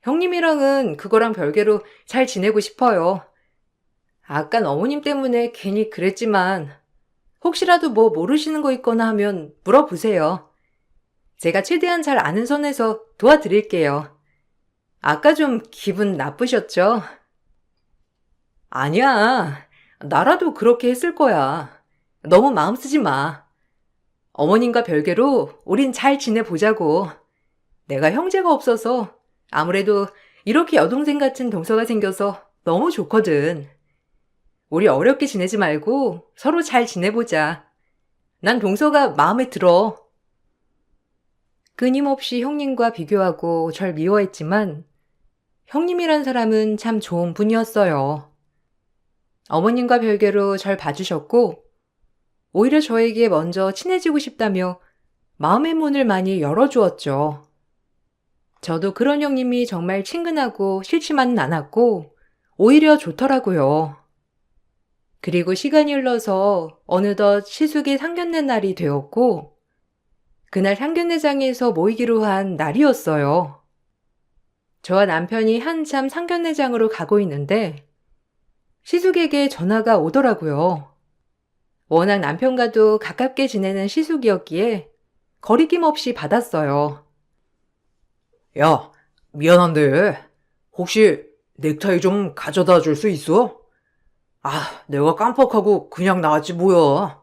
형님이랑은 그거랑 별개로 잘 지내고 싶어요. 아깐 어머님 때문에 괜히 그랬지만, 혹시라도 뭐 모르시는 거 있거나 하면 물어보세요. 제가 최대한 잘 아는 선에서 도와드릴게요. 아까 좀 기분 나쁘셨죠? 아니야. 나라도 그렇게 했을 거야. 너무 마음 쓰지 마. 어머님과 별개로 우린 잘 지내보자고. 내가 형제가 없어서 아무래도 이렇게 여동생 같은 동서가 생겨서 너무 좋거든. 우리 어렵게 지내지 말고 서로 잘 지내보자. 난 동서가 마음에 들어. 끊임없이 형님과 비교하고 절 미워했지만 형님이란 사람은 참 좋은 분이었어요. 어머님과 별개로 절 봐주셨고 오히려 저에게 먼저 친해지고 싶다며 마음의 문을 많이 열어주었죠. 저도 그런 형님이 정말 친근하고 싫지만은 않았고 오히려 좋더라고요. 그리고 시간이 흘러서 어느덧 시숙의 상견례 날이 되었고 그날 상견례장에서 모이기로 한 날이었어요. 저와 남편이 한참 상견례장으로 가고 있는데 시숙에게 전화가 오더라고요. 워낙 남편과도 가깝게 지내는 시숙이었기에 거리낌 없이 받았어요. 야, 미안한데, 혹시 넥타이 좀 가져다 줄 수 있어? 아, 내가 깜빡하고 그냥 나왔지 뭐야.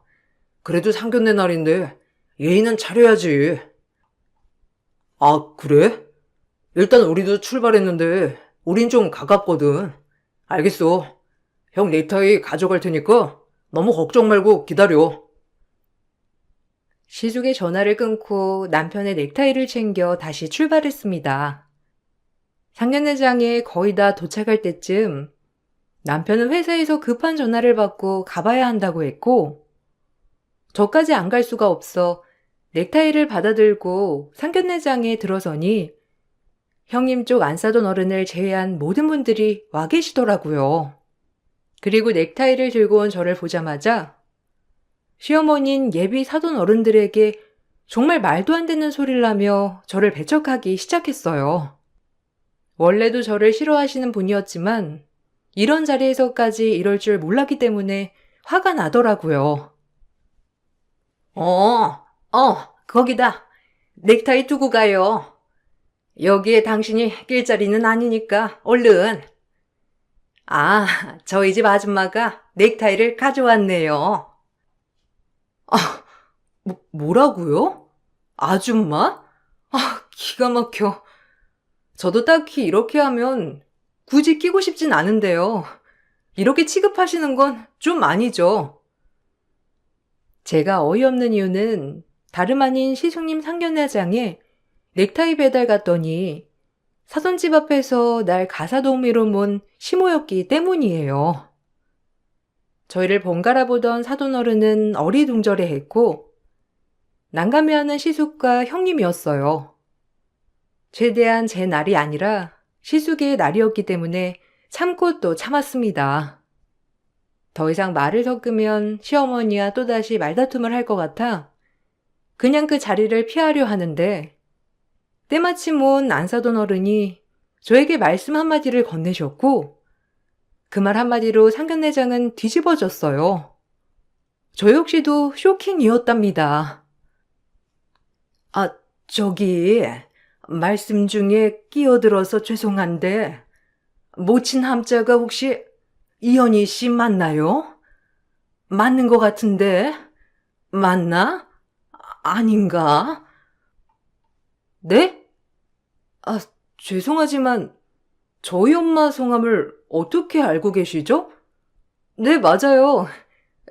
그래도 상견례 날인데 예의는 차려야지. 아, 그래? 일단 우리도 출발했는데 우린 좀 가깝거든. 알겠어. 형 넥타이 가져갈 테니까 너무 걱정 말고 기다려. 시숙의 전화를 끊고 남편의 넥타이를 챙겨 다시 출발했습니다. 상견례장에 거의 다 도착할 때쯤 남편은 회사에서 급한 전화를 받고 가봐야 한다고 했고 저까지 안 갈 수가 없어 넥타이를 받아들고 상견례장에 들어서니 형님 쪽 안 싸던 어른을 제외한 모든 분들이 와 계시더라고요. 그리고 넥타이를 들고 온 저를 보자마자 시어머니는 예비 사돈 어른들에게 정말 말도 안 되는 소리를 하며 저를 배척하기 시작했어요. 원래도 저를 싫어하시는 분이었지만 이런 자리에서까지 이럴 줄 몰랐기 때문에 화가 나더라고요. 거기다. 넥타이 두고 가요. 여기에 당신이 낄 자리는 아니니까 얼른. 아, 저희 집 아줌마가 넥타이를 가져왔네요. 뭐라고요? 아줌마? 기가 막혀. 저도 딱히 이렇게 하면 굳이 끼고 싶진 않은데요. 이렇게 취급하시는 건 좀 아니죠. 제가 어이없는 이유는 다름 아닌 시숙님 상견례장에 넥타이 배달 갔더니 사돈집 앞에서 날 가사동미로 몬 시모였기 때문이에요. 저희를 번갈아 보던 사돈어른은 어리둥절해했고 난감해하는 시숙과 형님이었어요. 최대한 제 날이 아니라 시숙의 날이었기 때문에 참고 또 참았습니다. 더 이상 말을 섞으면 시어머니와 또다시 말다툼을 할 것 같아 그냥 그 자리를 피하려 하는데 때마침 온 안사돈 어른이 저에게 말씀 한마디를 건네셨고 그 말 한마디로 상견례장은 뒤집어졌어요. 저 역시도 쇼킹이었답니다. 저기 말씀 중에 끼어들어서 죄송한데 모친 함자가 혹시 이현희 씨 맞나요? 맞는 것 같은데 맞나? 아닌가? 네? 죄송하지만 저희 엄마 성함을 어떻게 알고 계시죠? 네, 맞아요.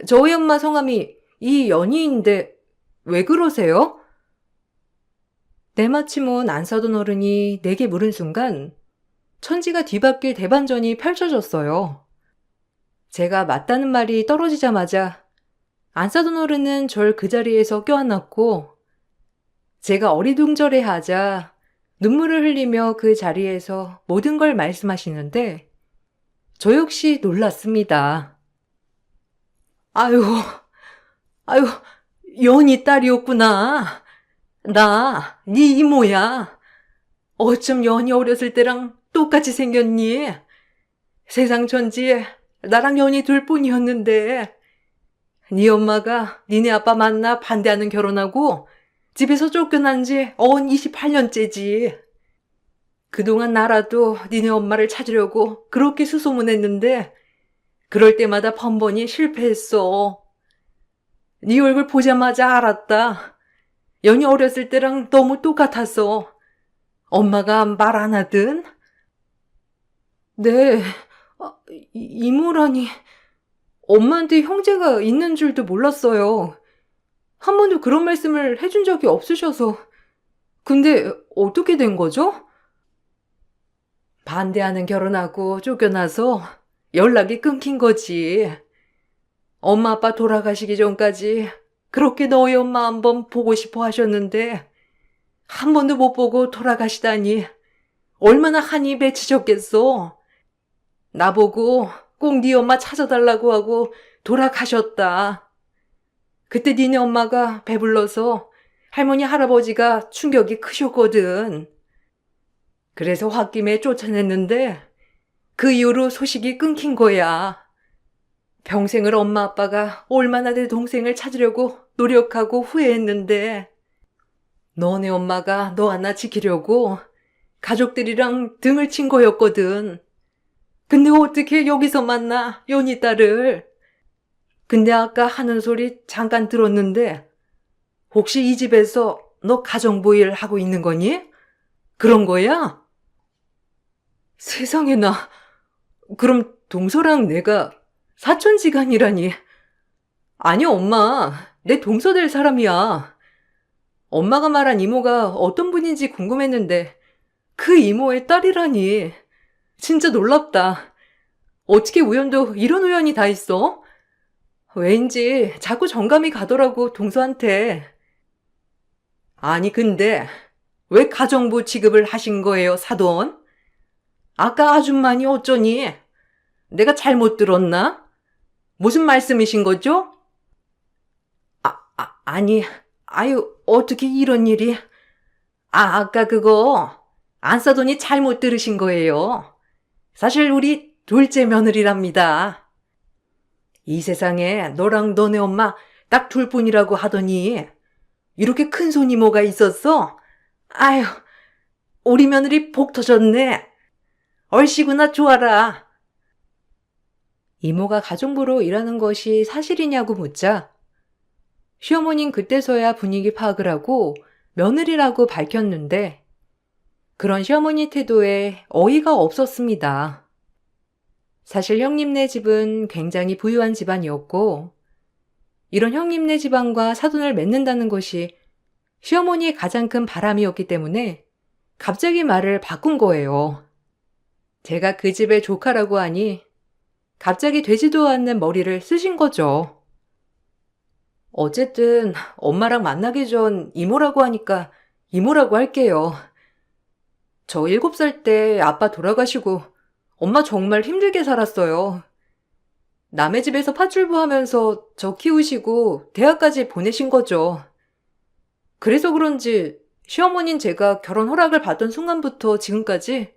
저희 엄마 성함이 이연희인데 왜 그러세요? 때마침 온 안사돈 어른이 내게 물은 순간 천지가 뒤바뀔 대반전이 펼쳐졌어요. 제가 맞다는 말이 떨어지자마자 안사돈 어른은 절 그 자리에서 껴안았고 제가 어리둥절해하자 눈물을 흘리며 그 자리에서 모든 걸 말씀하시는데 저 역시 놀랐습니다. 아유, 연희 딸이었구나. 나, 네 이모야. 어쩜 연이 어렸을 때랑 똑같이 생겼니? 세상 천지에 나랑 연이 둘 뿐이었는데, 네 엄마가 니네 아빠 만나 반대하는 결혼하고 집에서 쫓겨난 지 어언 28년째지. 그동안 나라도 니네 엄마를 찾으려고 그렇게 수소문했는데 그럴 때마다 번번이 실패했어. 네 얼굴 보자마자 알았다. 연이 어렸을 때랑 너무 똑같았어. 엄마가 말 안 하든? 네, 이모라니. 엄마한테 형제가 있는 줄도 몰랐어요. 한 번도 그런 말씀을 해준 적이 없으셔서. 근데 어떻게 된 거죠? 반대하는 결혼하고 쫓겨나서 연락이 끊긴 거지. 엄마 아빠 돌아가시기 전까지 그렇게 너희 엄마 한번 보고 싶어 하셨는데 한 번도 못 보고 돌아가시다니 얼마나 한이 맺히셨겠어. 나보고 꼭 네 엄마 찾아달라고 하고 돌아가셨다. 그때 니네 엄마가 배불러서 할머니 할아버지가 충격이 크셨거든. 그래서 홧김에 쫓아냈는데 그 이후로 소식이 끊긴 거야. 평생을 엄마 아빠가 얼마나 내 동생을 찾으려고 노력하고 후회했는데 너네 엄마가 너 하나 지키려고 가족들이랑 등을 친 거였거든. 근데 어떻게 여기서 만나, 연희 딸을. 근데 아까 하는 소리 잠깐 들었는데 혹시 이 집에서 너 가정부 일 하고 있는 거니? 그런 거야? 세상에나. 그럼 동서랑 내가 사촌지간이라니. 아니, 엄마. 내 동서 될 사람이야. 엄마가 말한 이모가 어떤 분인지 궁금했는데 그 이모의 딸이라니. 진짜 놀랍다. 어떻게 우연도 이런 우연이 다 있어? 왠지 자꾸 정감이 가더라고, 동서한테. 아니, 근데 왜 가정부 취급을 하신 거예요, 사돈? 아까 아줌마니 어쩌니? 내가 잘못 들었나? 무슨 말씀이신 거죠? 아니, 아유, 어떻게 이런 일이. 아까 그거 안사돈이 잘못 들으신 거예요. 사실 우리 둘째 며느리랍니다. 이 세상에 너랑 너네 엄마 딱 둘뿐이라고 하더니 이렇게 큰 손 이모가 있었어? 아유, 우리 며느리 복 터졌네. 얼씨구나 좋아라. 이모가 가정부로 일하는 것이 사실이냐고 묻자 시어머니는 그때서야 분위기 파악을 하고 며느리라고 밝혔는데 그런 시어머니 태도에 어이가 없었습니다. 사실 형님네 집은 굉장히 부유한 집안이었고 이런 형님네 집안과 사돈을 맺는다는 것이 시어머니의 가장 큰 바람이었기 때문에 갑자기 말을 바꾼 거예요. 제가 그 집의 조카라고 하니 갑자기 되지도 않는 머리를 쓰신 거죠. 어쨌든 엄마랑 만나기 전 이모라고 하니까 이모라고 할게요. 저 7살 때 아빠 돌아가시고 엄마 정말 힘들게 살았어요. 남의 집에서 파출부하면서 저 키우시고 대학까지 보내신 거죠. 그래서 그런지 시어머니는 제가 결혼 허락을 받던 순간부터 지금까지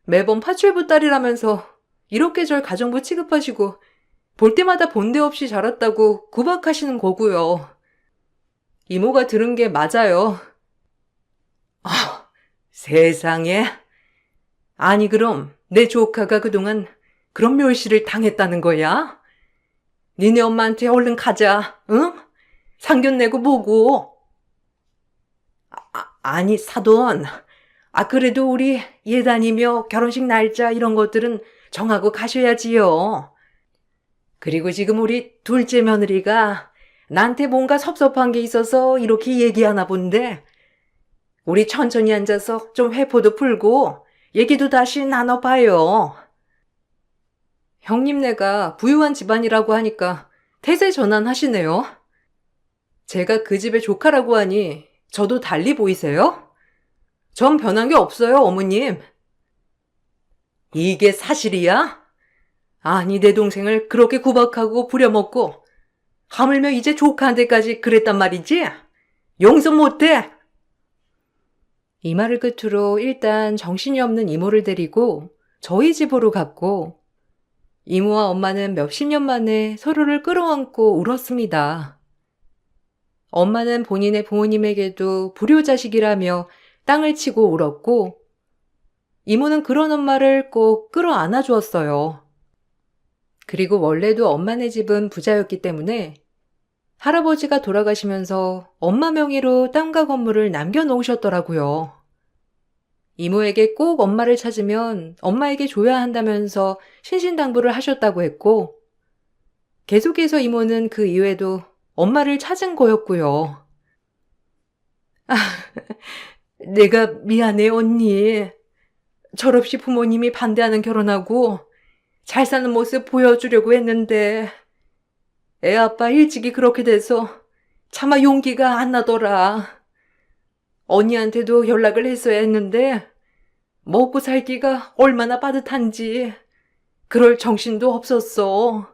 매번 파출부 딸이라면서 이렇게 절 가정부 취급하시고 볼 때마다 본데 없이 자랐다고 구박하시는 거고요. 이모가 들은 게 맞아요. 세상에. 아니 그럼 내 조카가 그동안 그런 멸시를 당했다는 거야? 니네 엄마한테 얼른 가자, 응? 상견례고 뭐고. 아니 사돈. 그래도 우리 예단이며 결혼식 날짜 이런 것들은 정하고 가셔야지요. 그리고 지금 우리 둘째 며느리가 나한테 뭔가 섭섭한 게 있어서 이렇게 얘기하나 본데 우리 천천히 앉아서 좀 회포도 풀고 얘기도 다시 나눠봐요. 형님네가 부유한 집안이라고 하니까 태세 전환하시네요. 제가 그 집의 조카라고 하니 저도 달리 보이세요? 전 변한 게 없어요, 어머님. 이게 사실이야? 아니, 내 동생을 그렇게 구박하고 부려먹고 하물며 이제 조카한테까지 그랬단 말이지? 용서 못해? 이 말을 끝으로 일단 정신이 없는 이모를 데리고 저희 집으로 갔고, 이모와 엄마는 몇십 년 만에 서로를 끌어안고 울었습니다. 엄마는 본인의 부모님에게도 불효자식이라며 땅을 치고 울었고, 이모는 그런 엄마를 꼭 끌어안아 주었어요. 그리고 원래도 엄마네 집은 부자였기 때문에 할아버지가 돌아가시면서 엄마 명의로 땅과 건물을 남겨놓으셨더라고요. 이모에게 꼭 엄마를 찾으면 엄마에게 줘야 한다면서 신신당부를 하셨다고 했고, 계속해서 이모는 그 이후에도 엄마를 찾은 거였고요. 내가 미안해, 언니. 철없이 부모님이 반대하는 결혼하고 잘 사는 모습 보여주려고 했는데 애 아빠 일찍이 그렇게 돼서 차마 용기가 안 나더라. 언니한테도 연락을 했어야 했는데 먹고 살기가 얼마나 빠듯한지 그럴 정신도 없었어.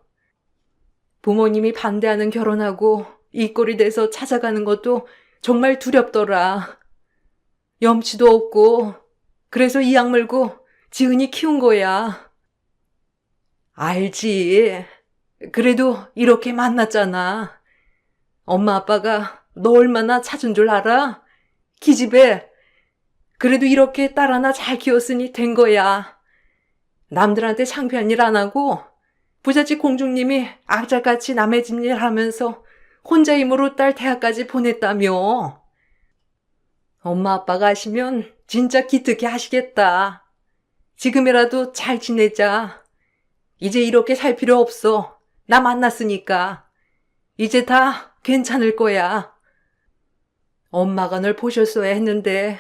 부모님이 반대하는 결혼하고 이 꼴이 돼서 찾아가는 것도 정말 두렵더라. 염치도 없고 그래서 이 약 물고 지은이 키운 거야. 알지. 그래도 이렇게 만났잖아. 엄마 아빠가 너 얼마나 찾은 줄 알아? 기집애. 그래도 이렇게 딸 하나 잘 키웠으니 된 거야. 남들한테 창피한 일 안 하고 부잣집 공주님이 악착같이 남의 집 일 하면서 혼자 힘으로 딸 대학까지 보냈다며. 엄마 아빠가 아시면 진짜 기특해 하시겠다. 지금이라도 잘 지내자. 이제 이렇게 살 필요 없어. 나 만났으니까. 이제 다 괜찮을 거야. 엄마가 널 보셨어야 했는데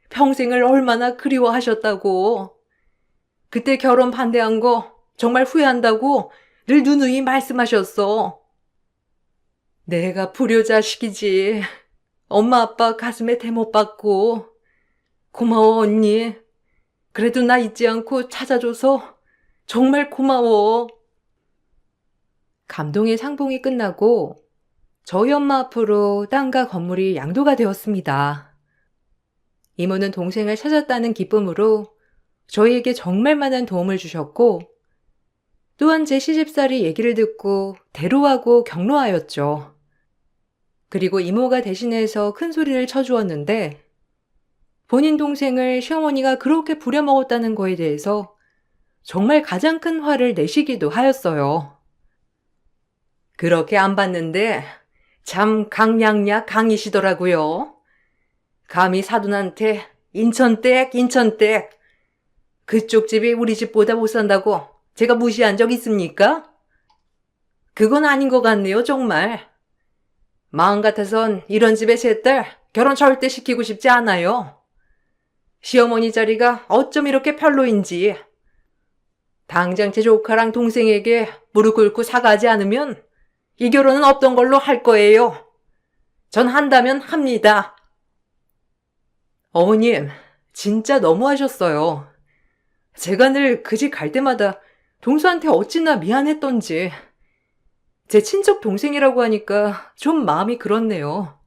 평생을 얼마나 그리워하셨다고. 그때 결혼 반대한 거 정말 후회한다고 늘 누누이 말씀하셨어. 내가 불효자식이지. 엄마 아빠 가슴에 대못 박고. 고마워, 언니. 그래도 나 잊지 않고 찾아줘서 정말 고마워. 감동의 상봉이 끝나고 저희 엄마 앞으로 땅과 건물이 양도가 되었습니다. 이모는 동생을 찾았다는 기쁨으로 저희에게 정말 많은 도움을 주셨고, 또한 제 시집살이 얘기를 듣고 대로하고 격려하였죠. 그리고 이모가 대신해서 큰 소리를 쳐주었는데, 본인 동생을 시어머니가 그렇게 부려먹었다는 거에 대해서 정말 가장 큰 화를 내시기도 하였어요. 그렇게 안 봤는데 참 강량약 강이시더라고요. 감히 사돈한테 인천댁 그쪽 집이 우리 집보다 못 산다고 제가 무시한 적 있습니까? 그건 아닌 것 같네요, 정말. 마음 같아선 이런 집에 제 딸 결혼 절대 시키고 싶지 않아요. 시어머니 자리가 어쩜 이렇게 별로인지. 당장 제 조카랑 동생에게 무릎 꿇고 사과하지 않으면 이 결혼은 없던 걸로 할 거예요. 전 한다면 합니다. 어머님, 진짜 너무하셨어요. 제가 늘 그 집 갈 때마다 동수한테 어찌나 미안했던지. 제 친척 동생이라고 하니까 좀 마음이 그렇네요.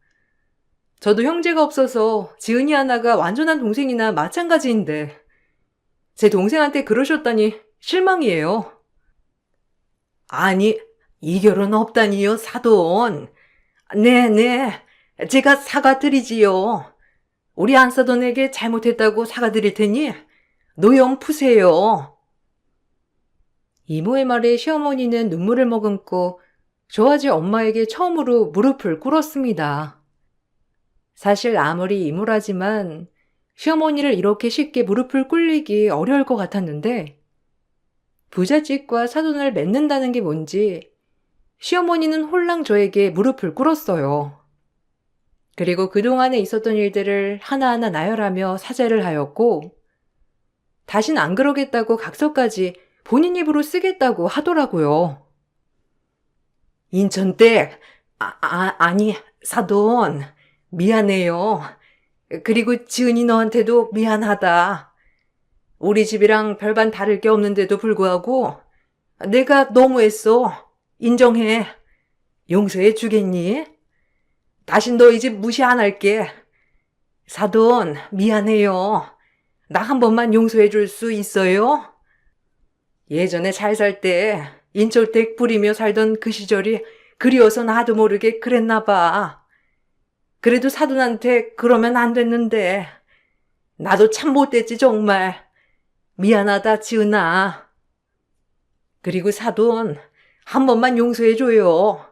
저도 형제가 없어서 지은이 하나가 완전한 동생이나 마찬가지인데 제 동생한테 그러셨다니 실망이에요. 아니, 이 결혼 없다니요, 사돈. 네네, 제가 사과드리지요. 우리 안사돈에게 잘못했다고 사과드릴 테니 노염 푸세요. 이모의 말에 시어머니는 눈물을 머금고 저와 제 엄마에게 처음으로 무릎을 꿇었습니다. 사실 아무리 이모라지만 시어머니를 이렇게 쉽게 무릎을 꿇리기 어려울 것 같았는데, 부잣집과 사돈을 맺는다는 게 뭔지 시어머니는 홀랑 저에게 무릎을 꿇었어요. 그리고 그동안에 있었던 일들을 하나하나 나열하며 사죄를 하였고, 다신 안 그러겠다고 각서까지 본인 입으로 쓰겠다고 하더라고요. 인천댁, 아니, 사돈, 미안해요. 그리고 지은이 너한테도 미안하다. 우리 집이랑 별반 다를 게 없는데도 불구하고 내가 너무했어. 인정해. 용서해 주겠니? 다신 너희 집 무시 안 할게. 사돈, 미안해요. 나 한 번만 용서해 줄 수 있어요? 예전에 잘 살 때 인철댁 부리며 살던 그 시절이 그리워서 나도 모르게 그랬나 봐. 그래도 사돈한테 그러면 안 됐는데 나도 참 못됐지 정말. 미안하다 지은아. 그리고 사돈, 한 번만 용서해 줘요.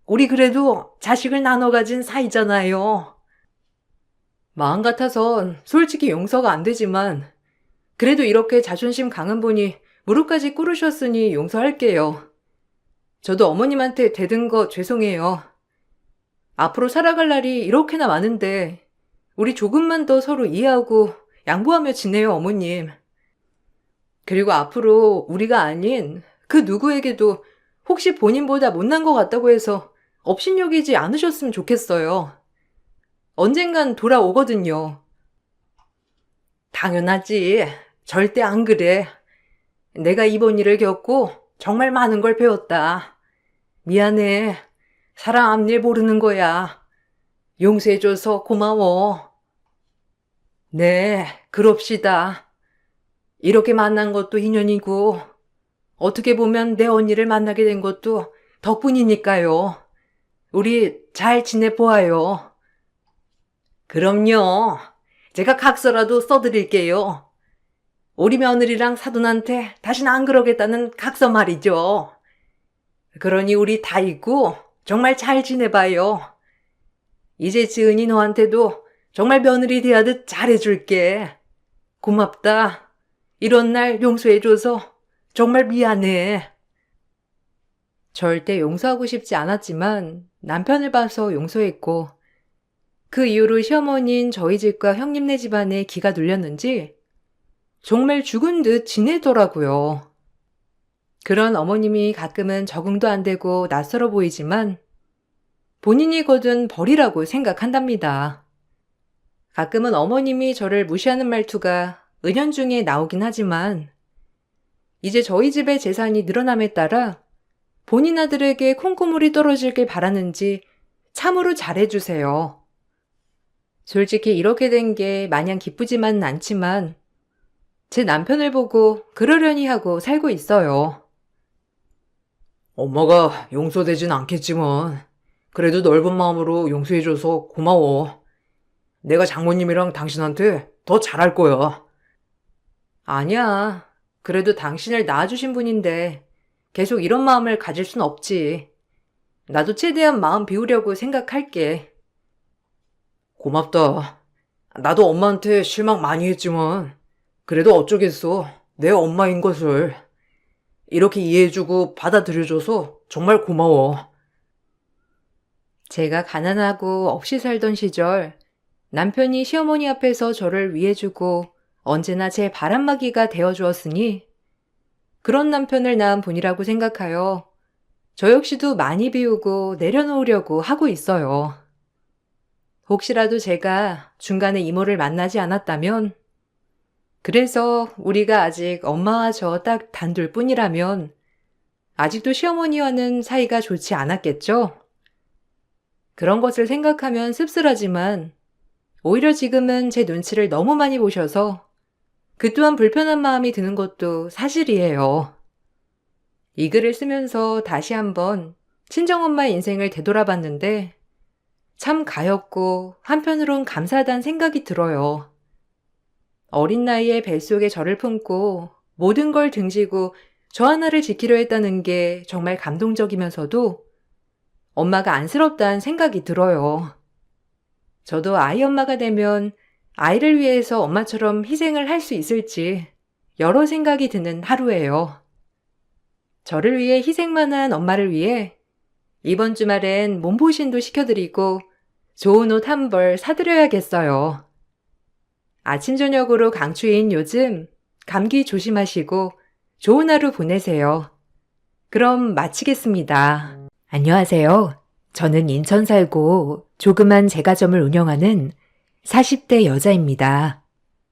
우리 그래도 자식을 나눠 가진 사이잖아요. 마음 같아선 솔직히 용서가 안 되지만 그래도 이렇게 자존심 강한 분이 무릎까지 꿇으셨으니 용서할게요. 저도 어머님한테 대든 거 죄송해요. 앞으로 살아갈 날이 이렇게나 많은데 우리 조금만 더 서로 이해하고 양보하며 지내요, 어머님. 그리고 앞으로 우리가 아닌 그 누구에게도 혹시 본인보다 못난 것 같다고 해서 업신여기지 않으셨으면 좋겠어요. 언젠간 돌아오거든요. 당연하지. 절대 안 그래. 내가 이번 일을 겪고 정말 많은 걸 배웠다. 미안해. 사람 앞일 모르는 거야. 용서해줘서 고마워. 네, 그럽시다. 이렇게 만난 것도 인연이고 어떻게 보면 내 언니를 만나게 된 것도 덕분이니까요. 우리 잘 지내보아요. 그럼요. 제가 각서라도 써드릴게요. 우리 며느리랑 사돈한테 다신 안 그러겠다는 각서 말이죠. 그러니 우리 다 있고 정말 잘 지내봐요. 이제 지은이 너한테도 정말 며느리 대하듯 잘해줄게. 고맙다. 이런 날 용서해줘서 정말 미안해. 절대 용서하고 싶지 않았지만 남편을 봐서 용서했고 그 이후로 시어머니인 저희 집과 형님네 집안에 기가 눌렸는지 정말 죽은 듯 지내더라고요. 그런 어머님이 가끔은 적응도 안 되고 낯설어 보이지만 본인이 거둔 벌이라고 생각한답니다. 가끔은 어머님이 저를 무시하는 말투가 은연중에 나오긴 하지만 이제 저희 집의 재산이 늘어남에 따라 본인 아들에게 콩고물이 떨어지길 바라는지 참으로 잘해주세요. 솔직히 이렇게 된 게 마냥 기쁘지만은 않지만 제 남편을 보고 그러려니 하고 살고 있어요. 엄마가 용서되진 않겠지만 그래도 넓은 마음으로 용서해줘서 고마워. 내가 장모님이랑 당신한테 더 잘할 거야. 아니야. 그래도 당신을 낳아주신 분인데 계속 이런 마음을 가질 순 없지. 나도 최대한 마음 비우려고 생각할게. 고맙다. 나도 엄마한테 실망 많이 했지만 그래도 어쩌겠어. 내 엄마인 것을. 이렇게 이해해주고 받아들여줘서 정말 고마워. 제가 가난하고 없이 살던 시절 남편이 시어머니 앞에서 저를 위해주고 언제나 제 바람막이가 되어주었으니 그런 남편을 낳은 분이라고 생각하여 저 역시도 많이 비우고 내려놓으려고 하고 있어요. 혹시라도 제가 중간에 이모를 만나지 않았다면 그래서 우리가 아직 엄마와 저 딱 단둘 뿐이라면 아직도 시어머니와는 사이가 좋지 않았겠죠? 그런 것을 생각하면 씁쓸하지만 오히려 지금은 제 눈치를 너무 많이 보셔서 그 또한 불편한 마음이 드는 것도 사실이에요. 이 글을 쓰면서 다시 한번 친정엄마의 인생을 되돌아봤는데 참 가엾고 한편으론 감사하다는 생각이 들어요. 어린 나이에 뱃속에 저를 품고 모든 걸 등지고 저 하나를 지키려 했다는 게 정말 감동적이면서도 엄마가 안쓰럽다는 생각이 들어요. 저도 아이 엄마가 되면 아이를 위해서 엄마처럼 희생을 할 수 있을지 여러 생각이 드는 하루예요. 저를 위해 희생만 한 엄마를 위해 이번 주말엔 몸보신도 시켜드리고 좋은 옷 한 벌 사드려야겠어요. 아침 저녁으로 강추위인 요즘 감기 조심하시고 좋은 하루 보내세요. 그럼 마치겠습니다. 안녕하세요. 저는 인천 살고 조그만 제과점을 운영하는 40대 여자입니다.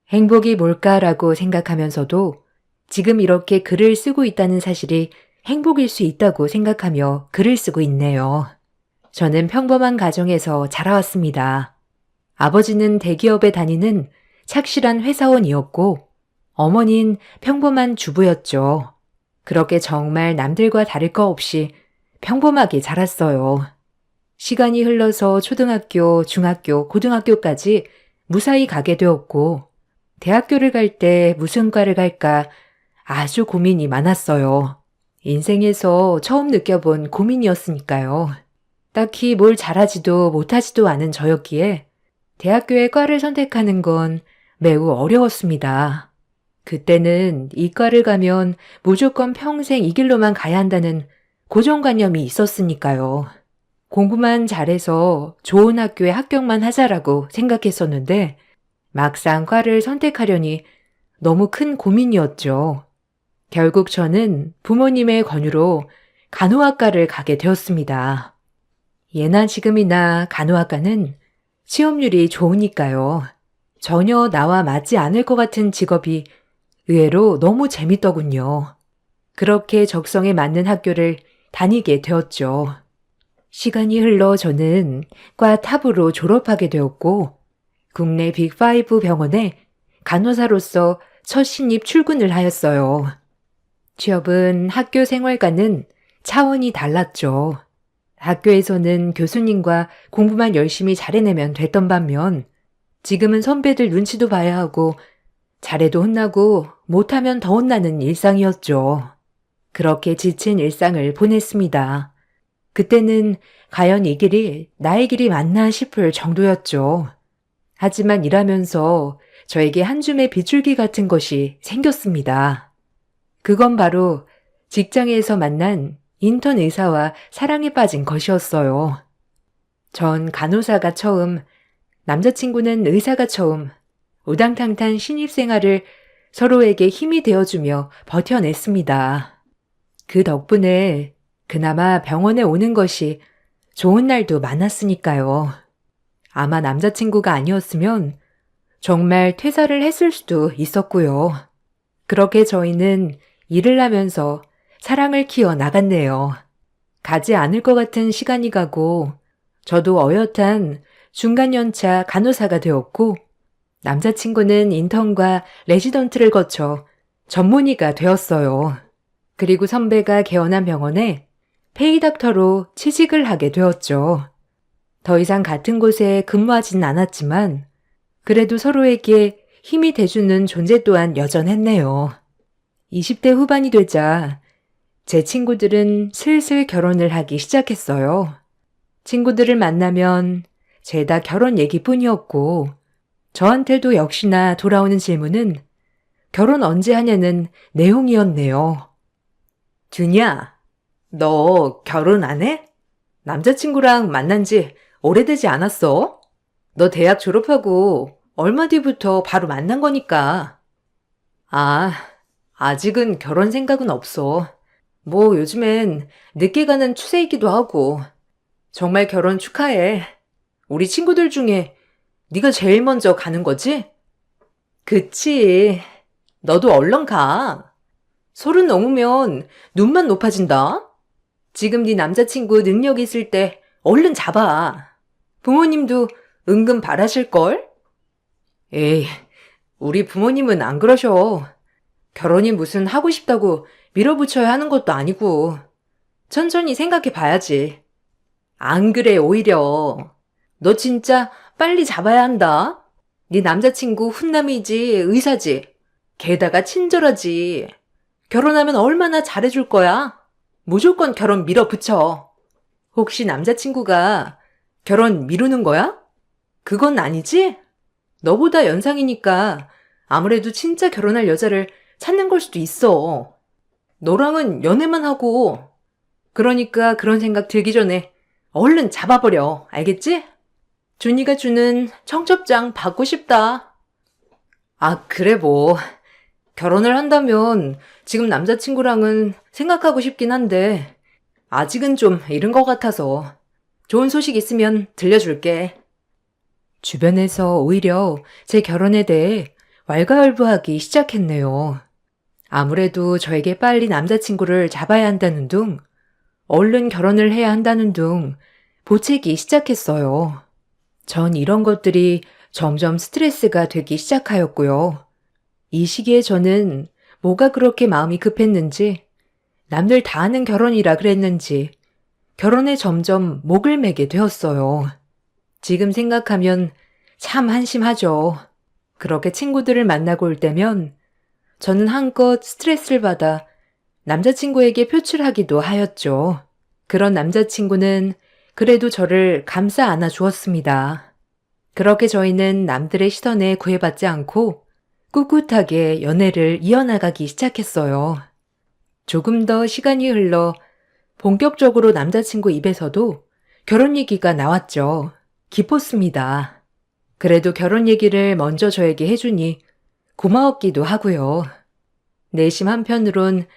행복이 뭘까라고 생각하면서도 지금 이렇게 글을 쓰고 있다는 사실이 행복일 수 있다고 생각하며 글을 쓰고 있네요. 저는 평범한 가정에서 자라왔습니다. 아버지는 대기업에 다니는 착실한 회사원이었고 어머니는 평범한 주부였죠. 그렇게 정말 남들과 다를 거 없이 평범하게 자랐어요. 시간이 흘러서 초등학교, 중학교, 고등학교까지 무사히 가게 되었고 대학교를 갈 때 무슨 과를 갈까 아주 고민이 많았어요. 인생에서 처음 느껴본 고민이었으니까요. 딱히 뭘 잘하지도 못하지도 않은 저였기에 대학교의 과를 선택하는 건 매우 어려웠습니다. 그때는 이 과를 가면 무조건 평생 이 길로만 가야 한다는 고정관념이 있었으니까요. 공부만 잘해서 좋은 학교에 합격만 하자라고 생각했었는데 막상 과를 선택하려니 너무 큰 고민이었죠. 결국 저는 부모님의 권유로 간호학과를 가게 되었습니다. 예나 지금이나 간호학과는 취업률이 좋으니까요. 전혀 나와 맞지 않을 것 같은 직업이 의외로 너무 재밌더군요. 그렇게 적성에 맞는 학교를 다니게 되었죠. 시간이 흘러 저는 과 탑으로 졸업하게 되었고 국내 빅5 병원에 간호사로서 첫 신입 출근을 하였어요. 취업은 학교 생활과는 차원이 달랐죠. 학교에서는 교수님과 공부만 열심히 잘해내면 됐던 반면 지금은 선배들 눈치도 봐야 하고 잘해도 혼나고 못하면 더 혼나는 일상이었죠. 그렇게 지친 일상을 보냈습니다. 그때는 과연 이 길이 나의 길이 맞나 싶을 정도였죠. 하지만 일하면서 저에게 한 줌의 빗줄기 같은 것이 생겼습니다. 그건 바로 직장에서 만난 인턴 의사와 사랑에 빠진 것이었어요. 전 간호사가 처음, 남자친구는 의사가 처음, 우당탕탕 신입생활을 서로에게 힘이 되어주며 버텨냈습니다. 그 덕분에 그나마 병원에 오는 것이 좋은 날도 많았으니까요. 아마 남자친구가 아니었으면 정말 퇴사를 했을 수도 있었고요. 그렇게 저희는 일을 하면서 사랑을 키워 나갔네요. 가지 않을 것 같은 시간이 가고 저도 어엿한 중간연차 간호사가 되었고 남자친구는 인턴과 레지던트를 거쳐 전문의가 되었어요. 그리고 선배가 개원한 병원에 페이닥터로 취직을 하게 되었죠. 더 이상 같은 곳에 근무하진 않았지만 그래도 서로에게 힘이 돼주는 존재 또한 여전했네요. 20대 후반이 되자 제 친구들은 슬슬 결혼을 하기 시작했어요. 친구들을 만나면 죄다 결혼 얘기뿐이었고 저한테도 역시나 돌아오는 질문은 결혼 언제 하냐는 내용이었네요. 준이야, 너 결혼 안 해? 남자친구랑 만난 지 오래되지 않았어? 너 대학 졸업하고 얼마 뒤부터 바로 만난 거니까. 아, 아직은 결혼 생각은 없어. 뭐 요즘엔 늦게 가는 추세이기도 하고. 정말 결혼 축하해. 우리 친구들 중에 네가 제일 먼저 가는 거지? 그치. 너도 얼른 가. 30 넘으면 눈만 높아진다. 지금 네 남자친구 능력 있을 때 얼른 잡아. 부모님도 은근 바라실걸? 에이, 우리 부모님은 안 그러셔. 결혼이 무슨 하고 싶다고 밀어붙여야 하는 것도 아니고. 천천히 생각해 봐야지. 안 그래, 오히려. 너 진짜 빨리 잡아야 한다. 네 남자친구 훈남이지, 의사지. 게다가 친절하지. 결혼하면 얼마나 잘해줄 거야. 무조건 결혼 밀어붙여. 혹시 남자친구가 결혼 미루는 거야? 그건 아니지? 너보다 연상이니까 아무래도 진짜 결혼할 여자를 찾는 걸 수도 있어. 너랑은 연애만 하고. 그러니까 그런 생각 들기 전에 얼른 잡아버려. 알겠지? 준이가 주는 청첩장 받고 싶다. 아, 그래 뭐. 결혼을 한다면 지금 남자친구랑은 생각하고 싶긴 한데 아직은 좀 이른 것 같아서 좋은 소식 있으면 들려줄게. 주변에서 오히려 제 결혼에 대해 왈가왈부하기 시작했네요. 아무래도 저에게 빨리 남자친구를 잡아야 한다는 둥, 얼른 결혼을 해야 한다는 둥 보채기 시작했어요. 전 이런 것들이 점점 스트레스가 되기 시작하였고요. 이 시기에 저는 뭐가 그렇게 마음이 급했는지, 남들 다 하는 결혼이라 그랬는지, 결혼에 점점 목을 매게 되었어요. 지금 생각하면 참 한심하죠. 그렇게 친구들을 만나고 올 때면 저는 한껏 스트레스를 받아 남자친구에게 표출하기도 하였죠. 그런 남자친구는 그래도 저를 감싸 안아 주었습니다. 그렇게 저희는 남들의 시선에 구애받지 않고 꿋꿋하게 연애를 이어나가기 시작했어요. 조금 더 시간이 흘러 본격적으로 남자친구 입에서도 결혼 얘기가 나왔죠. 기뻤습니다. 그래도 결혼 얘기를 먼저 저에게 해주니 고마웠기도 하고요. 내심 한편으론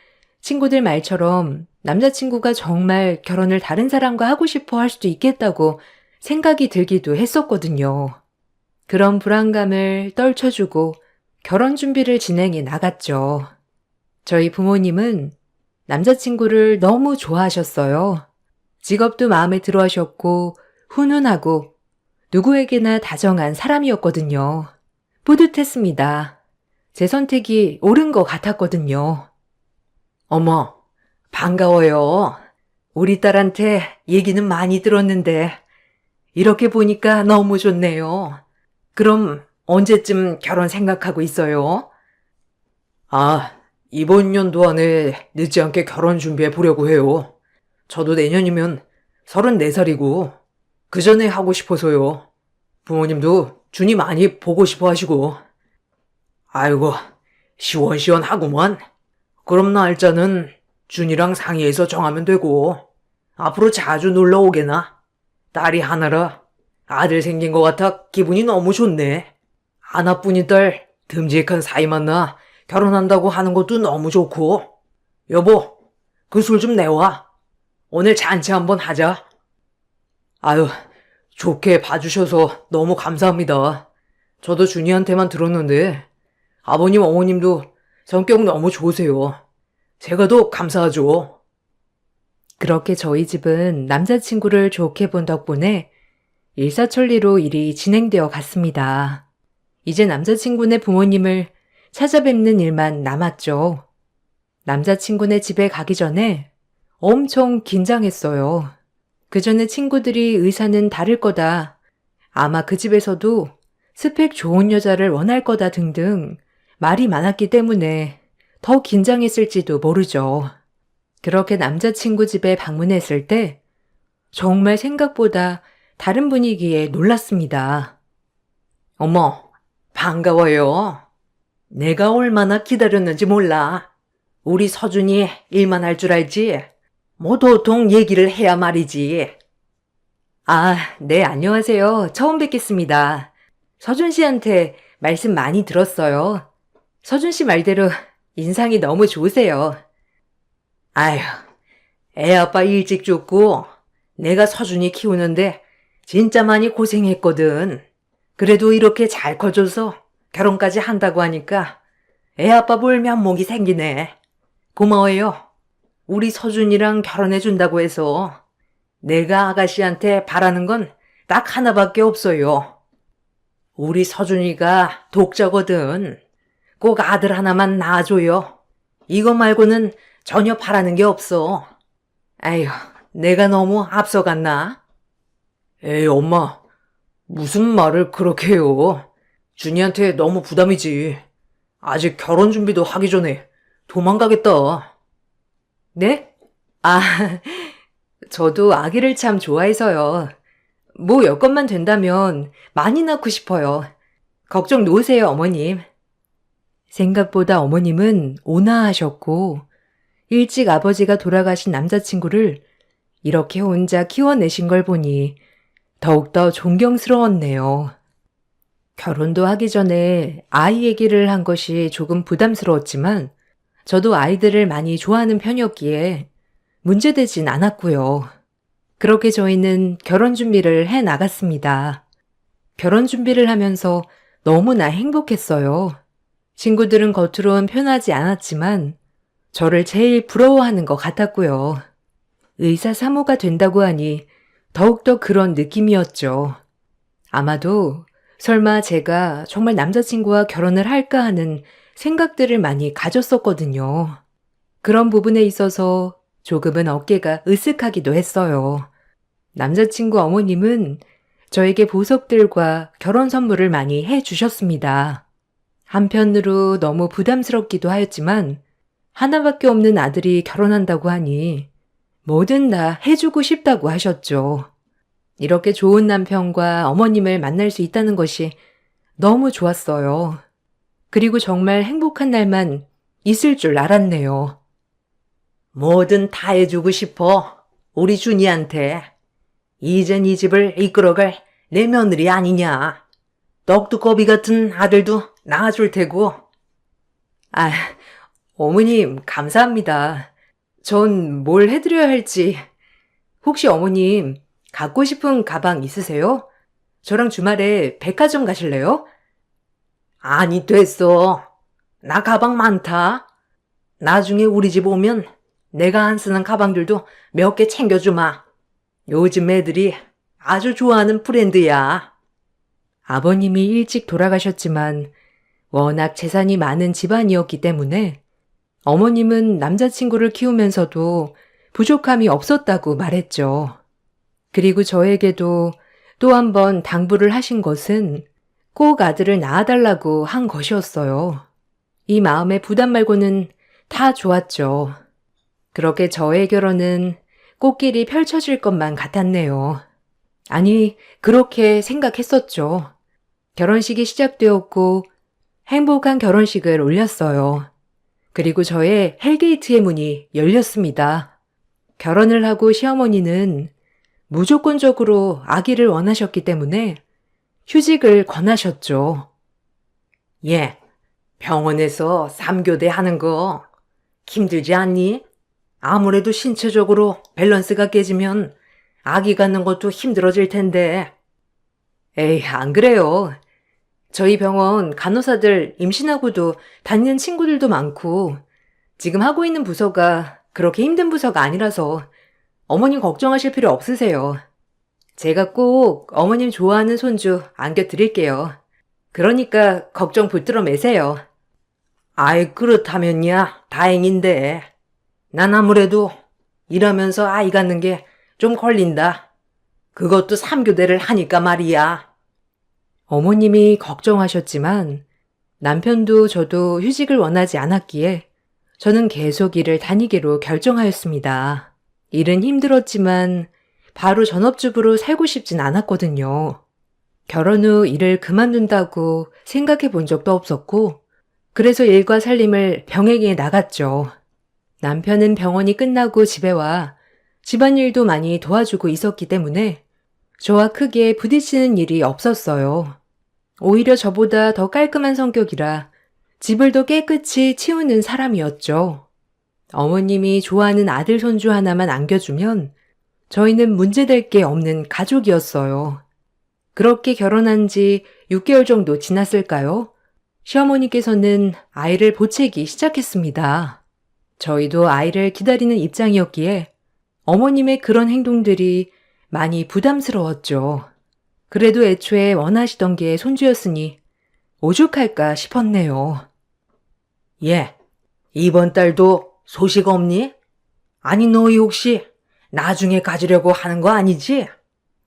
친구들 말처럼 남자친구가 정말 결혼을 다른 사람과 하고 싶어 할 수도 있겠다고 생각이 들기도 했었거든요. 그런 불안감을 떨쳐주고 결혼 준비를 진행해 나갔죠. 저희 부모님은 남자친구를 너무 좋아하셨어요. 직업도 마음에 들어 하셨고 훈훈하고 누구에게나 다정한 사람이었거든요. 뿌듯했습니다. 제 선택이 옳은 것 같았거든요. 어머, 반가워요. 우리 딸한테 얘기는 많이 들었는데 이렇게 보니까 너무 좋네요. 그럼 언제쯤 결혼 생각하고 있어요? 아, 이번 연도 안에 늦지 않게 결혼 준비해 보려고 해요. 저도 내년이면 34살이고 그 전에 하고 싶어서요. 부모님도 준이 많이 보고 싶어 하시고. 아이고, 시원시원하구만. 그럼 날짜는 준이랑 상의해서 정하면 되고 앞으로 자주 놀러 오게나. 딸이 하나라 아들 생긴 것 같아 기분이 너무 좋네. 하나뿐인 딸 듬직한 사이 만나 결혼한다고 하는 것도 너무 좋고. 여보, 그 술 좀 내와. 오늘 잔치 한번 하자. 아유, 좋게 봐주셔서 너무 감사합니다. 저도 준이한테만 들었는데 아버님 어머님도 성격 너무 좋으세요. 제가 더 감사하죠. 그렇게 저희 집은 남자친구를 좋게 본 덕분에 일사천리로 일이 진행되어 갔습니다. 이제 남자친구네 부모님을 찾아뵙는 일만 남았죠. 남자친구네 집에 가기 전에 엄청 긴장했어요. 그 전에 친구들이 의사는 다를 거다. 아마 그 집에서도 스펙 좋은 여자를 원할 거다 등등 말이 많았기 때문에 더 긴장했을지도 모르죠. 그렇게 남자친구 집에 방문했을 때 정말 생각보다 다른 분위기에 놀랐습니다. 어머, 반가워요. 내가 얼마나 기다렸는지 몰라. 우리 서준이 일만 할 줄 알지? 뭐 도통 얘기를 해야 말이지. 아, 네, 안녕하세요. 처음 뵙겠습니다. 서준 씨한테 말씀 많이 들었어요. 서준 씨 말대로 인상이 너무 좋으세요. 아휴, 애 아빠 일찍 죽고 내가 서준이 키우는데 진짜 많이 고생했거든. 그래도 이렇게 잘 커줘서 결혼까지 한다고 하니까 애 아빠 볼 면목이 생기네. 고마워요. 우리 서준이랑 결혼해준다고 해서 내가 아가씨한테 바라는 건 딱 하나밖에 없어요. 우리 서준이가 독자거든. 꼭 아들 하나만 낳아줘요. 이거 말고는 전혀 바라는 게 없어. 아휴, 내가 너무 앞서갔나? 에이, 엄마. 무슨 말을 그렇게 해요. 준이한테 너무 부담이지. 아직 결혼 준비도 하기 전에 도망가겠다. 네? 아, 저도 아기를 참 좋아해서요. 뭐 여건만 된다면 많이 낳고 싶어요. 걱정 놓으세요, 어머님. 생각보다 어머님은 온화하셨고 일찍 아버지가 돌아가신 남자친구를 이렇게 혼자 키워내신 걸 보니 더욱더 존경스러웠네요. 결혼도 하기 전에 아이 얘기를 한 것이 조금 부담스러웠지만 저도 아이들을 많이 좋아하는 편이었기에 문제되진 않았고요. 그렇게 저희는 결혼 준비를 해 나갔습니다. 결혼 준비를 하면서 너무나 행복했어요. 친구들은 겉으론 편하지 않았지만 저를 제일 부러워하는 것 같았고요. 의사 사모가 된다고 하니 더욱더 그런 느낌이었죠. 아마도 설마 제가 정말 남자친구와 결혼을 할까 하는 생각들을 많이 가졌었거든요. 그런 부분에 있어서 조금은 어깨가 으쓱하기도 했어요. 남자친구 어머님은 저에게 보석들과 결혼 선물을 많이 해주셨습니다. 한편으로 너무 부담스럽기도 하였지만 하나밖에 없는 아들이 결혼한다고 하니 뭐든 다 해주고 싶다고 하셨죠. 이렇게 좋은 남편과 어머님을 만날 수 있다는 것이 너무 좋았어요. 그리고 정말 행복한 날만 있을 줄 알았네요. 뭐든 다 해주고 싶어. 우리 준이한테. 이젠 이 집을 이끌어갈 내 며느리 아니냐. 떡두꺼비 같은 아들도 낳아줄 테고. 아, 어머님, 감사합니다. 전 뭘 해드려야 할지. 혹시 어머님, 갖고 싶은 가방 있으세요? 저랑 주말에 백화점 가실래요? 아니, 됐어. 나 가방 많다. 나중에 우리 집 오면 내가 안 쓰는 가방들도 몇 개 챙겨주마. 요즘 애들이 아주 좋아하는 브랜드야. 아버님이 일찍 돌아가셨지만 워낙 재산이 많은 집안이었기 때문에 어머님은 남자친구를 키우면서도 부족함이 없었다고 말했죠. 그리고 저에게도 또 한 번 당부를 하신 것은 꼭 아들을 낳아달라고 한 것이었어요. 이 마음의 부담 말고는 다 좋았죠. 그렇게 저의 결혼은 꽃길이 펼쳐질 것만 같았네요. 아니, 그렇게 생각했었죠. 결혼식이 시작되었고 행복한 결혼식을 올렸어요. 그리고 저의 헬게이트의 문이 열렸습니다. 결혼을 하고 시어머니는 무조건적으로 아기를 원하셨기 때문에 휴직을 권하셨죠. 예, 병원에서 3교대 하는 거 힘들지 않니? 아무래도 신체적으로 밸런스가 깨지면 아기 갖는 것도 힘들어질 텐데. 에이, 안 그래요. 저희 병원 간호사들 임신하고도 다니는 친구들도 많고 지금 하고 있는 부서가 그렇게 힘든 부서가 아니라서 어머님 걱정하실 필요 없으세요. 제가 꼭 어머님 좋아하는 손주 안겨드릴게요. 그러니까 걱정 붙들어 매세요. 아이, 그렇다면야 다행인데. 난 아무래도 일하면서 아이 갖는 게 좀 걸린다. 그것도 3교대를 하니까 말이야. 어머님이 걱정하셨지만 남편도 저도 휴직을 원하지 않았기에 저는 계속 일을 다니기로 결정하였습니다. 일은 힘들었지만 바로 전업주부로 살고 싶진 않았거든요. 결혼 후 일을 그만둔다고 생각해 본 적도 없었고 그래서 일과 살림을 병행해 나갔죠. 남편은 병원이 끝나고 집에 와 집안일도 많이 도와주고 있었기 때문에 저와 크게 부딪히는 일이 없었어요. 오히려 저보다 더 깔끔한 성격이라 집을 더 깨끗이 치우는 사람이었죠. 어머님이 좋아하는 아들 손주 하나만 안겨주면 저희는 문제될 게 없는 가족이었어요. 그렇게 결혼한 지 6개월 정도 지났을까요? 시어머니께서는 아이를 보채기 시작했습니다. 저희도 아이를 기다리는 입장이었기에 어머님의 그런 행동들이 많이 부담스러웠죠. 그래도 애초에 원하시던 게 손주였으니 오죽할까 싶었네요. 예, 이번 달도 소식 없니? 아니, 너희 혹시 나중에 가지려고 하는 거 아니지?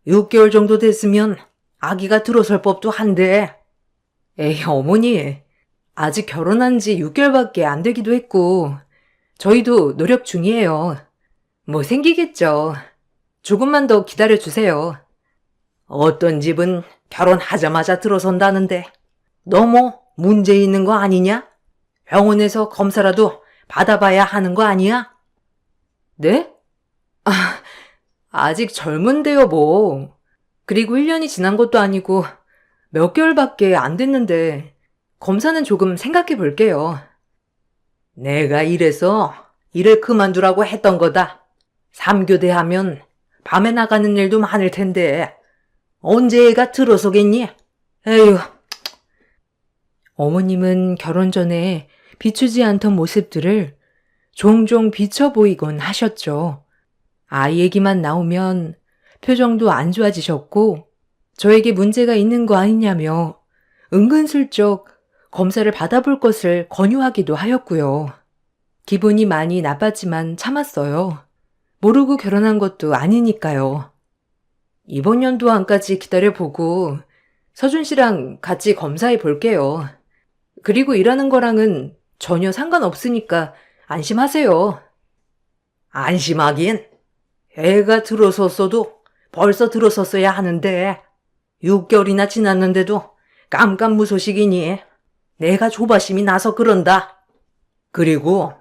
6개월 정도 됐으면 아기가 들어설 법도 한데. 에이, 어머니. 아직 결혼한 지 6개월밖에 안 되기도 했고 저희도 노력 중이에요. 뭐 생기겠죠. 조금만 더 기다려주세요. 어떤 집은 결혼하자마자 들어선다는데 너무 문제 있는 거 아니냐? 병원에서 검사라도 받아봐야 하는 거 아니야? 네? 아직 젊은데요, 뭐. 그리고 1년이 지난 것도 아니고 몇 개월밖에 안 됐는데 검사는 조금 생각해 볼게요. 내가 이래서 일을 그만두라고 했던 거다. 3교대 하면 밤에 나가는 일도 많을 텐데 언제 애가 들어서겠니? 에휴. 어머님은 결혼 전에 비추지 않던 모습들을 종종 비춰 보이곤 하셨죠. 아이 얘기만 나오면 표정도 안 좋아지셨고 저에게 문제가 있는 거 아니냐며 은근슬쩍 검사를 받아볼 것을 권유하기도 하였고요. 기분이 많이 나빴지만 참았어요. 모르고 결혼한 것도 아니니까요. 이번 연도 안까지 기다려보고 서준 씨랑 같이 검사해 볼게요. 그리고 일하는 거랑은 전혀 상관없으니까 안심하세요. 안심하긴. 애가 들어섰어도 벌써 들어섰어야 하는데 6개월이나 지났는데도 깜깜무소식이니 내가 조바심이 나서 그런다. 그리고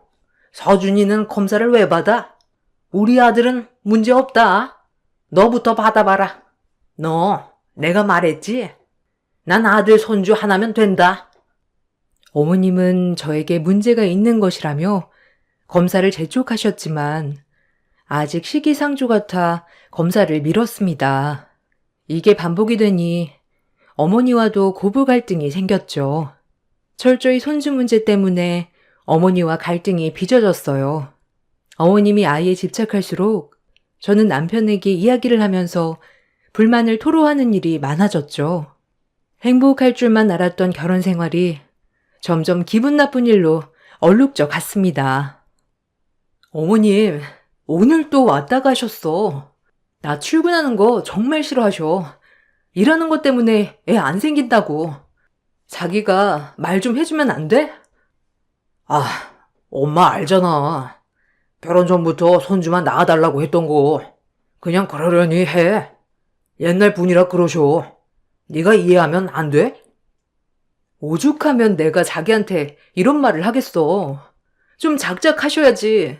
서준이는 검사를 왜 받아? 우리 아들은 문제 없다. 너부터 받아봐라. 너 내가 말했지? 난 아들 손주 하나면 된다. 어머님은 저에게 문제가 있는 것이라며 검사를 재촉하셨지만 아직 시기상조 같아 검사를 미뤘습니다. 이게 반복이 되니 어머니와도 고부 갈등이 생겼죠. 철저히 손주 문제 때문에 어머니와 갈등이 빚어졌어요. 어머님이 아이에 집착할수록 저는 남편에게 이야기를 하면서 불만을 토로하는 일이 많아졌죠. 행복할 줄만 알았던 결혼 생활이 점점 기분 나쁜 일로 얼룩져 갔습니다. 어머님, 오늘 또 왔다 가셨어. 나 출근하는 거 정말 싫어하셔. 일하는 것 때문에 애 안 생긴다고. 자기가 말 좀 해주면 안 돼? 아, 엄마 알잖아. 결혼 전부터 손주만 낳아달라고 했던 거. 그냥 그러려니 해. 옛날 분이라 그러셔. 네가 이해하면 안 돼? 오죽하면 내가 자기한테 이런 말을 하겠어. 좀 작작하셔야지.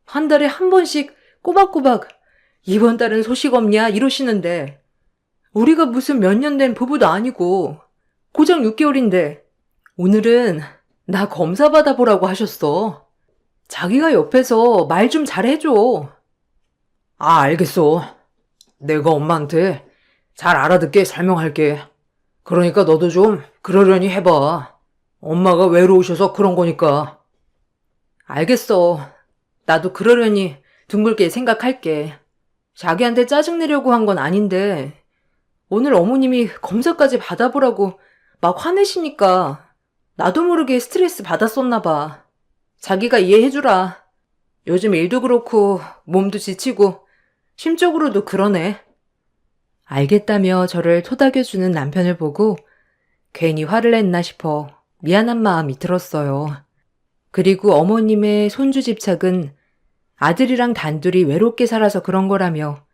한 달에 한 번씩 꼬박꼬박 이번 달은 소식 없냐 이러시는데 우리가 무슨 몇 년 된 부부도 아니고 고작 6개월인데 오늘은 나 검사 받아보라고 하셨어. 자기가 옆에서 말 좀 잘해줘. 아, 알겠어. 내가 엄마한테 잘 알아듣게 설명할게. 그러니까 너도 좀 그러려니 해봐. 엄마가 외로우셔서 그런 거니까. 알겠어. 나도 그러려니 둥글게 생각할게. 자기한테 짜증내려고 한 건 아닌데 오늘 어머님이 검사까지 받아보라고 막 화내시니까 나도 모르게 스트레스 받았었나 봐. 자기가 이해해주라. 요즘 일도 그렇고 몸도 지치고 심적으로도 그러네. 알겠다며 저를 토닥여주는 남편을 보고 괜히 화를 냈나 싶어 미안한 마음이 들었어요. 그리고 어머님의 손주 집착은 아들이랑 단둘이 외롭게 살아서 그런 거라며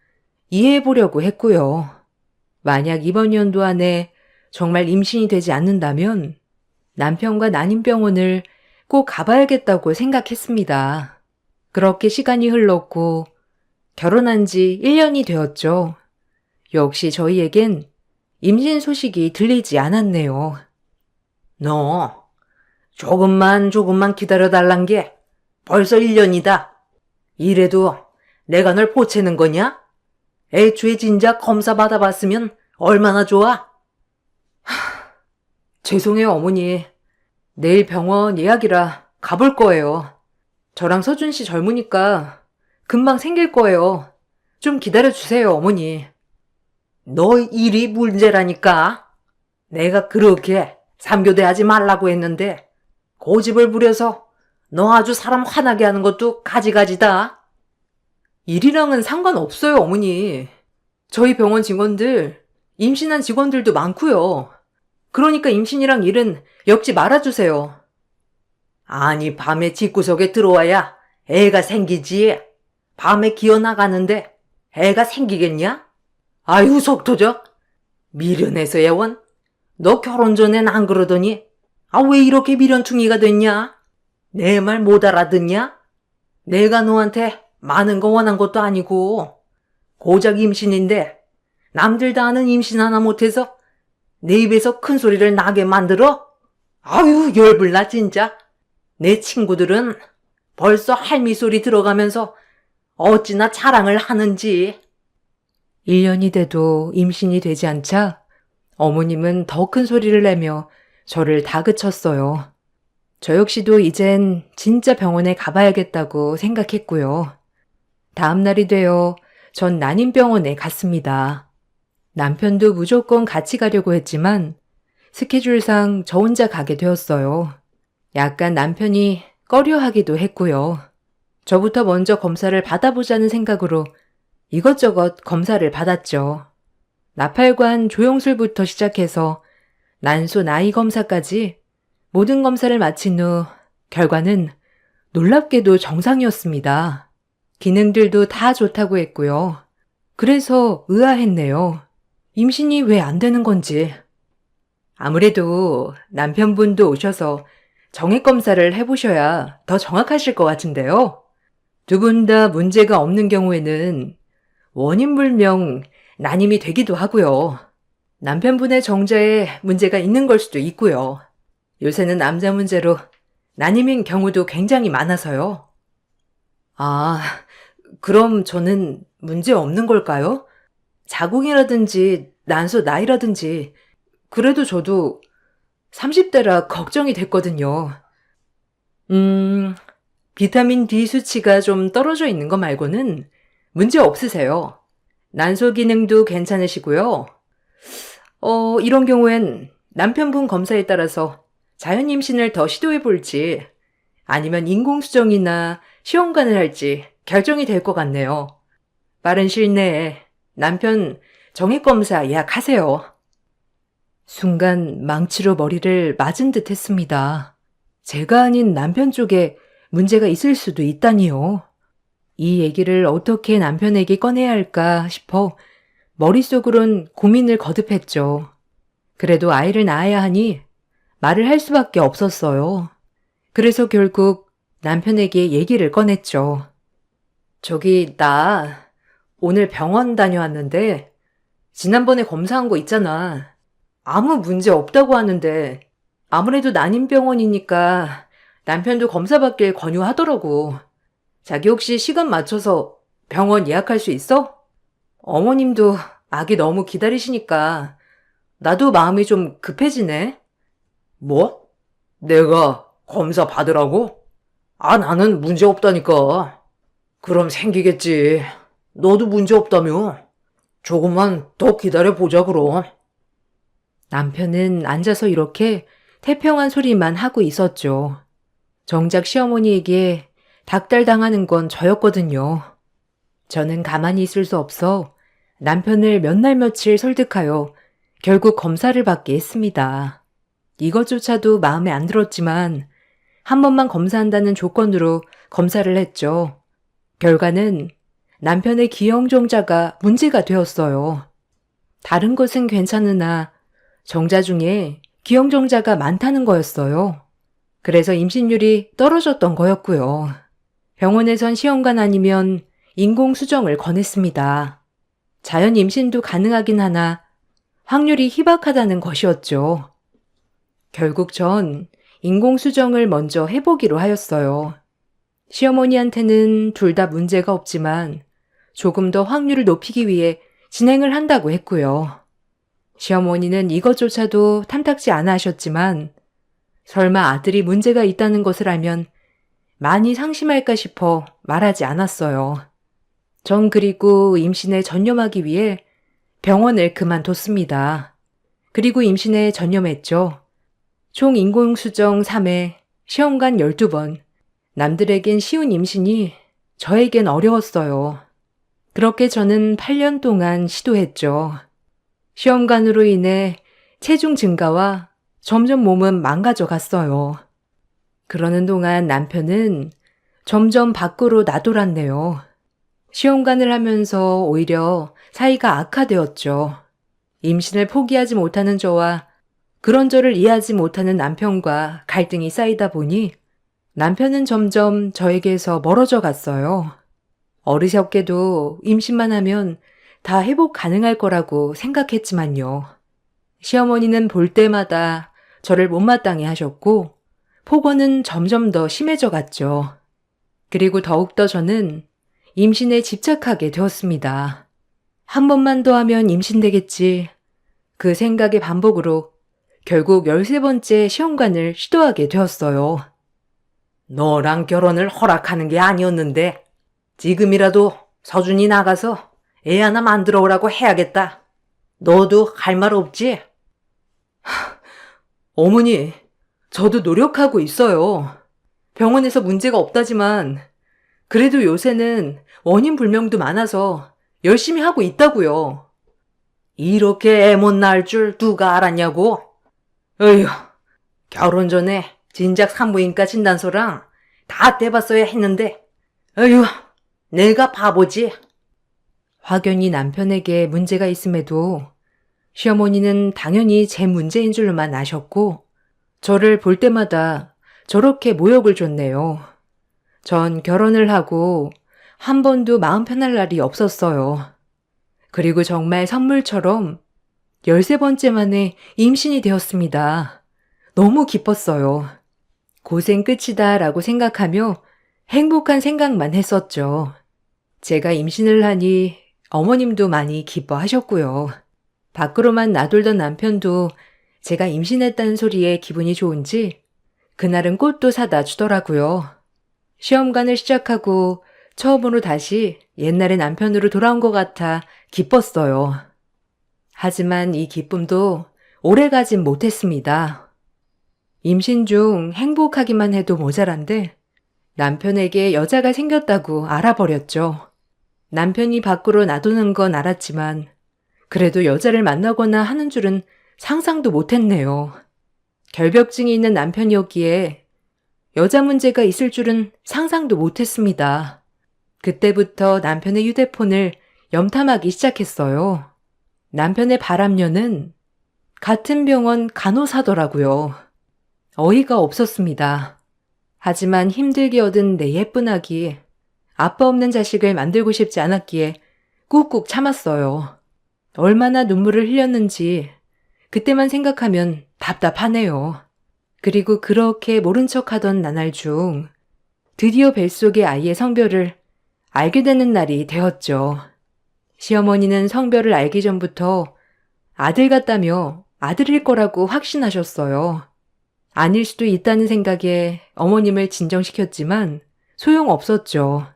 이해해보려고 했고요. 만약 이번 연도 안에 정말 임신이 되지 않는다면 남편과 난임병원을 꼭 가봐야겠다고 생각했습니다. 그렇게 시간이 흘렀고 결혼한 지 1년이 되었죠. 역시 저희에겐 임신 소식이 들리지 않았네요. 너 조금만 기다려달란 게 벌써 1년이다. 이래도 내가 널 보채는 거냐? 애초에 진작 검사 받아봤으면 얼마나 좋아? 죄송해요, 어머니. 내일 병원 예약이라 가볼 거예요. 저랑 서준 씨 젊으니까 금방 생길 거예요. 좀 기다려주세요, 어머니. 너 일이 문제라니까. 내가 그렇게 삼교대하지 말라고 했는데 고집을 부려서 너 아주 사람 화나게 하는 것도 가지가지다. 일이랑은 상관없어요, 어머니. 저희 병원 직원들, 임신한 직원들도 많고요. 그러니까 임신이랑 일은 엮지 말아주세요. 아니, 밤에 집구석에 들어와야 애가 생기지. 밤에 기어나가는데 애가 생기겠냐? 아유, 속 터져. 미련해서 애원. 너 결혼 전엔 안 그러더니 왜 이렇게 미련충이가 됐냐? 내 말 못 알아듣냐? 내가 너한테 많은 거 원한 것도 아니고 고작 임신인데 남들 다 아는 임신 하나 못해서 내 입에서 큰 소리를 나게 만들어? 아유, 열불나 진짜. 내 친구들은 벌써 할미 소리 들어가면서 어찌나 자랑을 하는지. 1년이 돼도 임신이 되지 않자 어머님은 더 큰 소리를 내며 저를 다그쳤어요. 저 역시도 이젠 진짜 병원에 가봐야겠다고 생각했고요. 다음 날이 되어 전 난임병원에 갔습니다. 남편도 무조건 같이 가려고 했지만 스케줄상 저 혼자 가게 되었어요. 약간 남편이 꺼려하기도 했고요. 저부터 먼저 검사를 받아보자는 생각으로 이것저것 검사를 받았죠. 나팔관 조영술부터 시작해서 난소 나이 검사까지 모든 검사를 마친 후 결과는 놀랍게도 정상이었습니다. 기능들도 다 좋다고 했고요. 그래서 의아했네요. 임신이 왜 안 되는 건지. 아무래도 남편분도 오셔서 정액 검사를 해보셔야 더 정확하실 것 같은데요. 두 분 다 문제가 없는 경우에는 원인불명 난임이 되기도 하고요. 남편분의 정자에 문제가 있는 걸 수도 있고요. 요새는 남자 문제로 난임인 경우도 굉장히 많아서요. 아, 그럼 저는 문제 없는 걸까요? 자궁이라든지 난소 나이라든지 그래도 저도 30대라 걱정이 됐거든요. 비타민 D 수치가 좀 떨어져 있는 거 말고는 문제 없으세요. 난소 기능도 괜찮으시고요. 이런 경우엔 남편분 검사에 따라서 자연 임신을 더 시도해 볼지 아니면 인공수정이나 시험관을 할지 결정이 될 것 같네요. 빠른 시일 내에 남편 정액검사 예약하세요. 순간 망치로 머리를 맞은 듯 했습니다. 제가 아닌 남편 쪽에 문제가 있을 수도 있다니요. 이 얘기를 어떻게 남편에게 꺼내야 할까 싶어 머릿속으론 고민을 거듭했죠. 그래도 아이를 낳아야 하니 말을 할 수밖에 없었어요. 그래서 결국 남편에게 얘기를 꺼냈죠. 저기, 나 오늘 병원 다녀왔는데 지난번에 검사한 거 있잖아. 아무 문제 없다고 하는데 아무래도 난임병원이니까 남편도 검사 받길 권유하더라고. 자기 혹시 시간 맞춰서 병원 예약할 수 있어? 어머님도 아기 너무 기다리시니까 나도 마음이 좀 급해지네. 뭐? 내가 검사 받으라고? 나는 문제 없다니까. 그럼 생기겠지. 너도 문제 없다며. 조금만 더 기다려보자 그럼. 남편은 앉아서 이렇게 태평한 소리만 하고 있었죠. 정작 시어머니에게 닥달당하는 건 저였거든요. 저는 가만히 있을 수 없어 남편을 몇 날 며칠 설득하여 결국 검사를 받게 했습니다. 이것조차도 마음에 안 들었지만 한 번만 검사한다는 조건으로 검사를 했죠. 결과는 남편의 기형정자가 문제가 되었어요. 다른 것은 괜찮으나 정자 중에 기형정자가 많다는 거였어요. 그래서 임신율이 떨어졌던 거였고요. 병원에선 시험관 아니면 인공수정을 권했습니다. 자연 임신도 가능하긴 하나 확률이 희박하다는 것이었죠. 결국 전 인공수정을 먼저 해보기로 하였어요. 시어머니한테는 둘 다 문제가 없지만 조금 더 확률을 높이기 위해 진행을 한다고 했고요. 시어머니는 이것조차도 탐탁지 않아 하셨지만 설마 아들이 문제가 있다는 것을 알면 많이 상심할까 싶어 말하지 않았어요. 전 그리고 임신에 전념하기 위해 병원을 그만뒀습니다. 그리고 임신에 전념했죠. 총 인공수정 3회, 시험관 12번. 남들에겐 쉬운 임신이 저에겐 어려웠어요. 그렇게 저는 8년 동안 시도했죠. 시험관으로 인해 체중 증가와 점점 몸은 망가져 갔어요. 그러는 동안 남편은 점점 밖으로 나돌았네요. 시험관을 하면서 오히려 사이가 악화되었죠. 임신을 포기하지 못하는 저와 그런 저를 이해하지 못하는 남편과 갈등이 쌓이다 보니 남편은 점점 저에게서 멀어져 갔어요. 어리석게도 임신만 하면 다 회복 가능할 거라고 생각했지만요. 시어머니는 볼 때마다 저를 못마땅해 하셨고 폭언은 점점 더 심해져 갔죠. 그리고 더욱더 저는 임신에 집착하게 되었습니다. 한 번만 더 하면 임신되겠지. 그 생각의 반복으로 결국 13번째 시험관을 시도하게 되었어요. 너랑 결혼을 허락하는 게 아니었는데 지금이라도 서준이 나가서 애 하나 만들어 오라고 해야겠다. 너도 할 말 없지? 어머니, 저도 노력하고 있어요. 병원에서 문제가 없다지만, 그래도 요새는 원인 불명도 많아서 열심히 하고 있다고요. 이렇게 애 못 낳을 줄 누가 알았냐고? 어휴, 결혼 전에 진작 산부인과 진단서랑 다 떼봤어야 했는데, 어휴, 내가 바보지. 확연히 남편에게 문제가 있음에도 시어머니는 당연히 제 문제인 줄로만 아셨고 저를 볼 때마다 저렇게 모욕을 줬네요. 전 결혼을 하고 한 번도 마음 편할 날이 없었어요. 그리고 정말 선물처럼 13번째 만에 임신이 되었습니다. 너무 기뻤어요. 고생 끝이다 라고 생각하며 행복한 생각만 했었죠. 제가 임신을 하니 어머님도 많이 기뻐하셨고요. 밖으로만 나돌던 남편도 제가 임신했다는 소리에 기분이 좋은지 그날은 꽃도 사다 주더라고요. 시험관을 시작하고 처음으로 다시 옛날의 남편으로 돌아온 것 같아 기뻤어요. 하지만 이 기쁨도 오래 가진 못했습니다. 임신 중 행복하기만 해도 모자란데 남편에게 여자가 생겼다고 알아버렸죠. 남편이 밖으로 나도는 건 알았지만 그래도 여자를 만나거나 하는 줄은 상상도 못했네요. 결벽증이 있는 남편이었기에 여자 문제가 있을 줄은 상상도 못했습니다. 그때부터 남편의 휴대폰을 염탐하기 시작했어요. 남편의 바람녀는 같은 병원 간호사더라고요. 어이가 없었습니다. 하지만 힘들게 얻은 내 예쁜 아기, 아빠 없는 자식을 만들고 싶지 않았기에 꾹꾹 참았어요. 얼마나 눈물을 흘렸는지 그때만 생각하면 답답하네요. 그리고 그렇게 모른 척하던 나날 중 드디어 뱃속의 아이의 성별을 알게 되는 날이 되었죠. 시어머니는 성별을 알기 전부터 아들 같다며 아들일 거라고 확신하셨어요. 아닐 수도 있다는 생각에 어머님을 진정시켰지만 소용없었죠.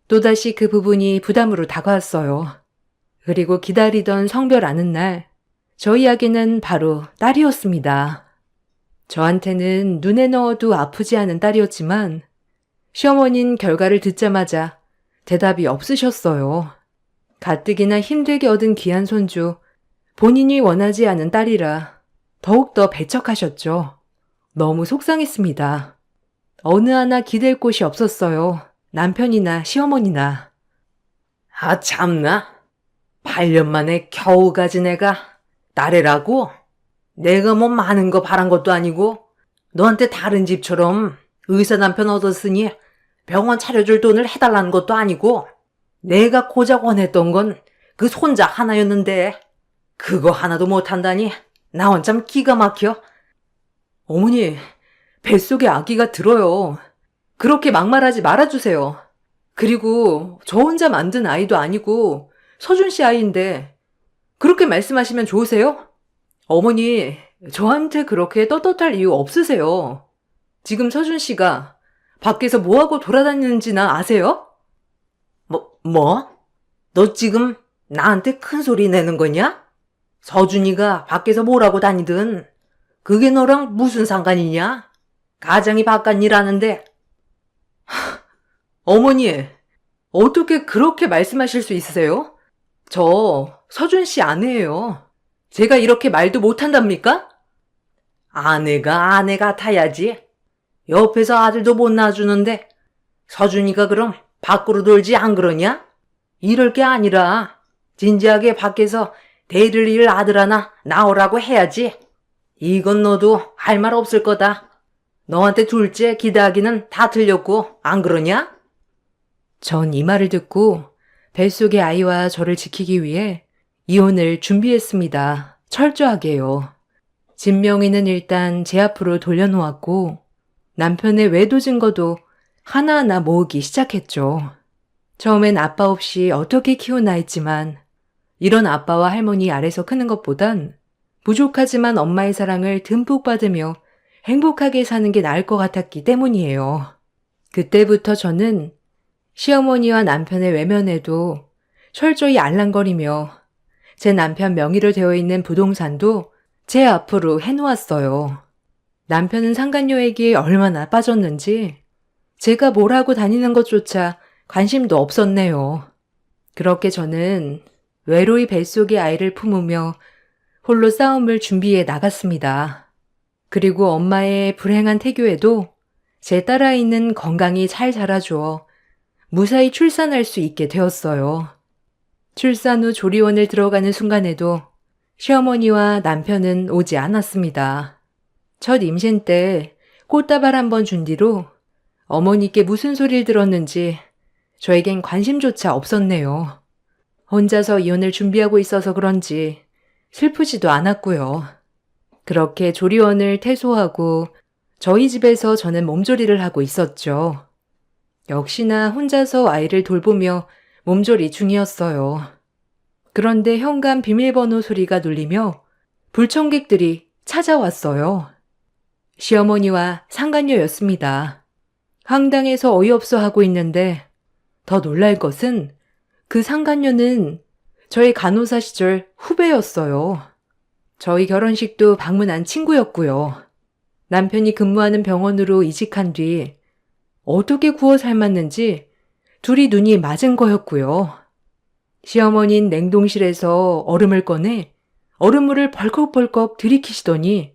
또다시 그 부분이 부담으로 다가왔어요. 그리고 기다리던 성별 아는 날, 저희 아기는 바로 딸이었습니다. 저한테는 눈에 넣어도 아프지 않은 딸이었지만 시어머니는 결과를 듣자마자 대답이 없으셨어요. 가뜩이나 힘들게 얻은 귀한 손주, 본인이 원하지 않은 딸이라 더욱더 배척하셨죠. 너무 속상했습니다. 어느 하나 기댈 곳이 없었어요. 남편이나 시어머니나. 아, 참나. 8년 만에 겨우 가진 애가 딸애라고? 내가 뭐 많은 거 바란 것도 아니고 너한테 다른 집처럼 의사 남편 얻었으니 병원 차려줄 돈을 해달라는 것도 아니고 내가 고작 원했던 건 그 손자 하나였는데 그거 하나도 못한다니 나 혼참 기가 막혀. 어머니, 뱃속에 아기가 들어요. 그렇게 막말하지 말아주세요. 그리고 저 혼자 만든 아이도 아니고 서준 씨 아이인데 그렇게 말씀하시면 좋으세요? 어머니, 저한테 그렇게 떳떳할 이유 없으세요. 지금 서준 씨가 밖에서 뭐하고 돌아다니는지나 아세요? 뭐? 너 지금 나한테 큰 소리 내는 거냐? 서준이가 밖에서 뭐라고 다니든 그게 너랑 무슨 상관이냐? 가장이 바깥 일하는데. 어머니, 어떻게 그렇게 말씀하실 수 있으세요? 저 서준 씨 아내예요. 제가 이렇게 말도 못한답니까? 아내가 아내 같아야지. 옆에서 아들도 못 낳아주는데 서준이가 그럼 밖으로 돌지 안 그러냐? 이럴 게 아니라 진지하게 밖에서 데리를 일 아들 하나 나오라고 해야지. 이건 너도 할 말 없을 거다. 너한테 둘째 기대하기는 다 틀렸고 안 그러냐? 전 이 말을 듣고 뱃속의 아이와 저를 지키기 위해 이혼을 준비했습니다. 철저하게요. 진명이는 일단 제 앞으로 돌려놓았고 남편의 외도 증거도 하나하나 모으기 시작했죠. 처음엔 아빠 없이 어떻게 키우나 했지만 이런 아빠와 할머니 아래서 크는 것보단 부족하지만 엄마의 사랑을 듬뿍 받으며 행복하게 사는 게 나을 것 같았기 때문이에요. 그때부터 저는 시어머니와 남편의 외면에도 철저히 알랑거리며 제 남편 명의로 되어 있는 부동산도 제 앞으로 해놓았어요. 남편은 상간녀에게 얼마나 빠졌는지 제가 뭘 하고 다니는 것조차 관심도 없었네요. 그렇게 저는 외로이 뱃속에 아이를 품으며 홀로 싸움을 준비해 나갔습니다. 그리고 엄마의 불행한 태교에도 제 딸아이는 건강히 잘 자라주어 무사히 출산할 수 있게 되었어요. 출산 후 조리원을 들어가는 순간에도 시어머니와 남편은 오지 않았습니다. 첫 임신 때 꽃다발 한 번 준 뒤로 어머니께 무슨 소리를 들었는지 저에겐 관심조차 없었네요. 혼자서 이혼을 준비하고 있어서 그런지 슬프지도 않았고요. 그렇게 조리원을 퇴소하고 저희 집에서 저는 몸조리를 하고 있었죠. 역시나 혼자서 아이를 돌보며 몸조리 중이었어요. 그런데 현관 비밀번호 소리가 눌리며 불청객들이 찾아왔어요. 시어머니와 상간녀였습니다. 황당해서 어이없어 하고 있는데 더 놀랄 것은 그 상간녀는 저의 간호사 시절 후배였어요. 저희 결혼식도 방문한 친구였고요. 남편이 근무하는 병원으로 이직한 뒤 어떻게 구워 삶았는지 둘이 눈이 맞은 거였고요. 시어머니는 냉동실에서 얼음을 꺼내 얼음물을 벌컥벌컥 들이키시더니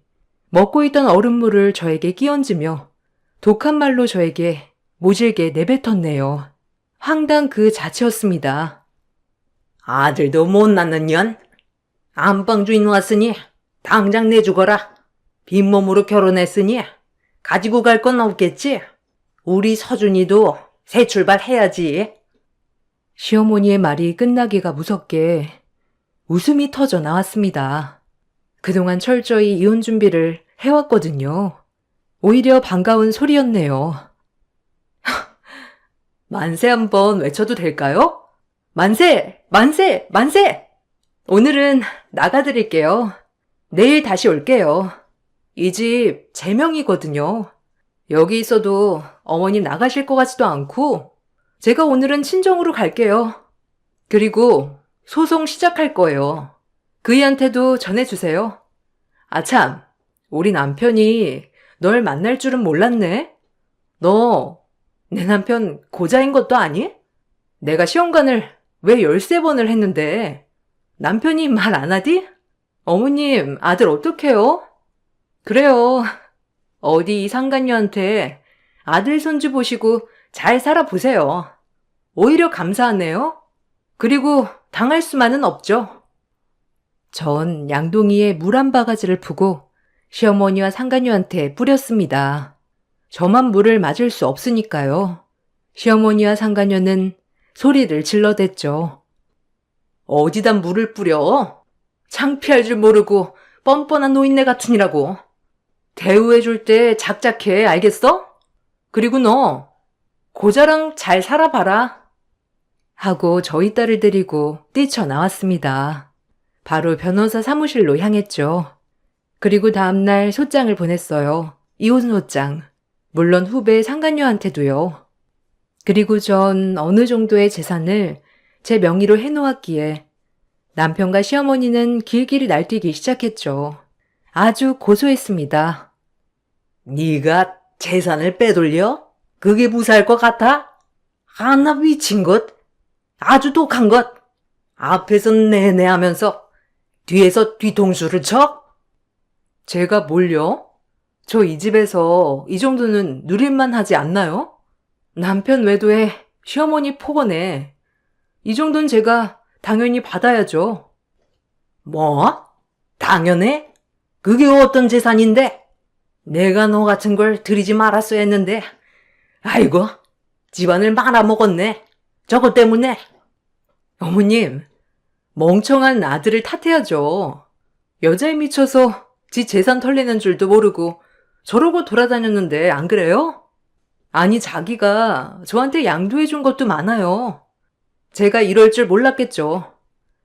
먹고 있던 얼음물을 저에게 끼얹으며 독한 말로 저에게 모질게 내뱉었네요. 황당 그 자체였습니다. 아들도 못 낳는 년? 안방 주인 왔으니 당장 내주거라. 빈몸으로 결혼했으니 가지고 갈 건 없겠지? 우리 서준이도 새 출발해야지. 시어머니의 말이 끝나기가 무섭게 웃음이 터져 나왔습니다. 그동안 철저히 이혼 준비를 해왔거든요. 오히려 반가운 소리였네요. 만세 한번 외쳐도 될까요? 만세! 만세! 만세! 오늘은 나가드릴게요. 내일 다시 올게요. 이 집 제 명이거든요. 여기 있어도 어머님 나가실 것 같지도 않고 제가 오늘은 친정으로 갈게요. 그리고 소송 시작할 거예요. 그이한테도 전해주세요. 아참, 우리 남편이 널 만날 줄은 몰랐네. 너 내 남편 고자인 것도 아니? 내가 시험관을 왜 13번을 했는데 남편이 말 안 하디? 어머님, 아들 어떡해요? 그래요. 어디 이 상간녀한테 아들 손주 보시고 잘 살아보세요. 오히려 감사하네요. 그리고 당할 수만은 없죠. 전 양동이에 물 한 바가지를 푸고 시어머니와 상간녀한테 뿌렸습니다. 저만 물을 맞을 수 없으니까요. 시어머니와 상간녀는 소리를 질러댔죠. 어디다 물을 뿌려? 창피할 줄 모르고 뻔뻔한 노인네 같으니라고. 대우해줄 때 작작해, 알겠어? 그리고 너 고자랑 잘 살아봐라. 하고 저희 딸을 데리고 뛰쳐나왔습니다. 바로 변호사 사무실로 향했죠. 그리고 다음날 소장을 보냈어요. 이혼 소장. 물론 후배 상간녀한테도요. 그리고 전 어느 정도의 재산을 제 명의로 해놓았기에 남편과 시어머니는 길길이 날뛰기 시작했죠. 아주 고소했습니다. 네가 재산을 빼돌려? 그게 무사할 것 같아? 하나 미친 것? 아주 독한 것? 앞에서 내내 하면서 뒤에서 뒤통수를 쳐? 제가 뭘요? 저 이 집에서 이 정도는 누릴만 하지 않나요? 남편 외도에 시어머니 폭언에 이 정도는 제가 당연히 받아야죠. 뭐? 당연해? 그게 어떤 재산인데? 내가 너 같은 걸 들이지 말았어야 했는데. 아이고, 집안을 말아먹었네. 저것 때문에. 어머님, 멍청한 아들을 탓해야죠. 여자에 미쳐서 지 재산 털리는 줄도 모르고 저러고 돌아다녔는데 안 그래요? 아니 자기가 저한테 양도해준 것도 많아요. 제가 이럴 줄 몰랐겠죠.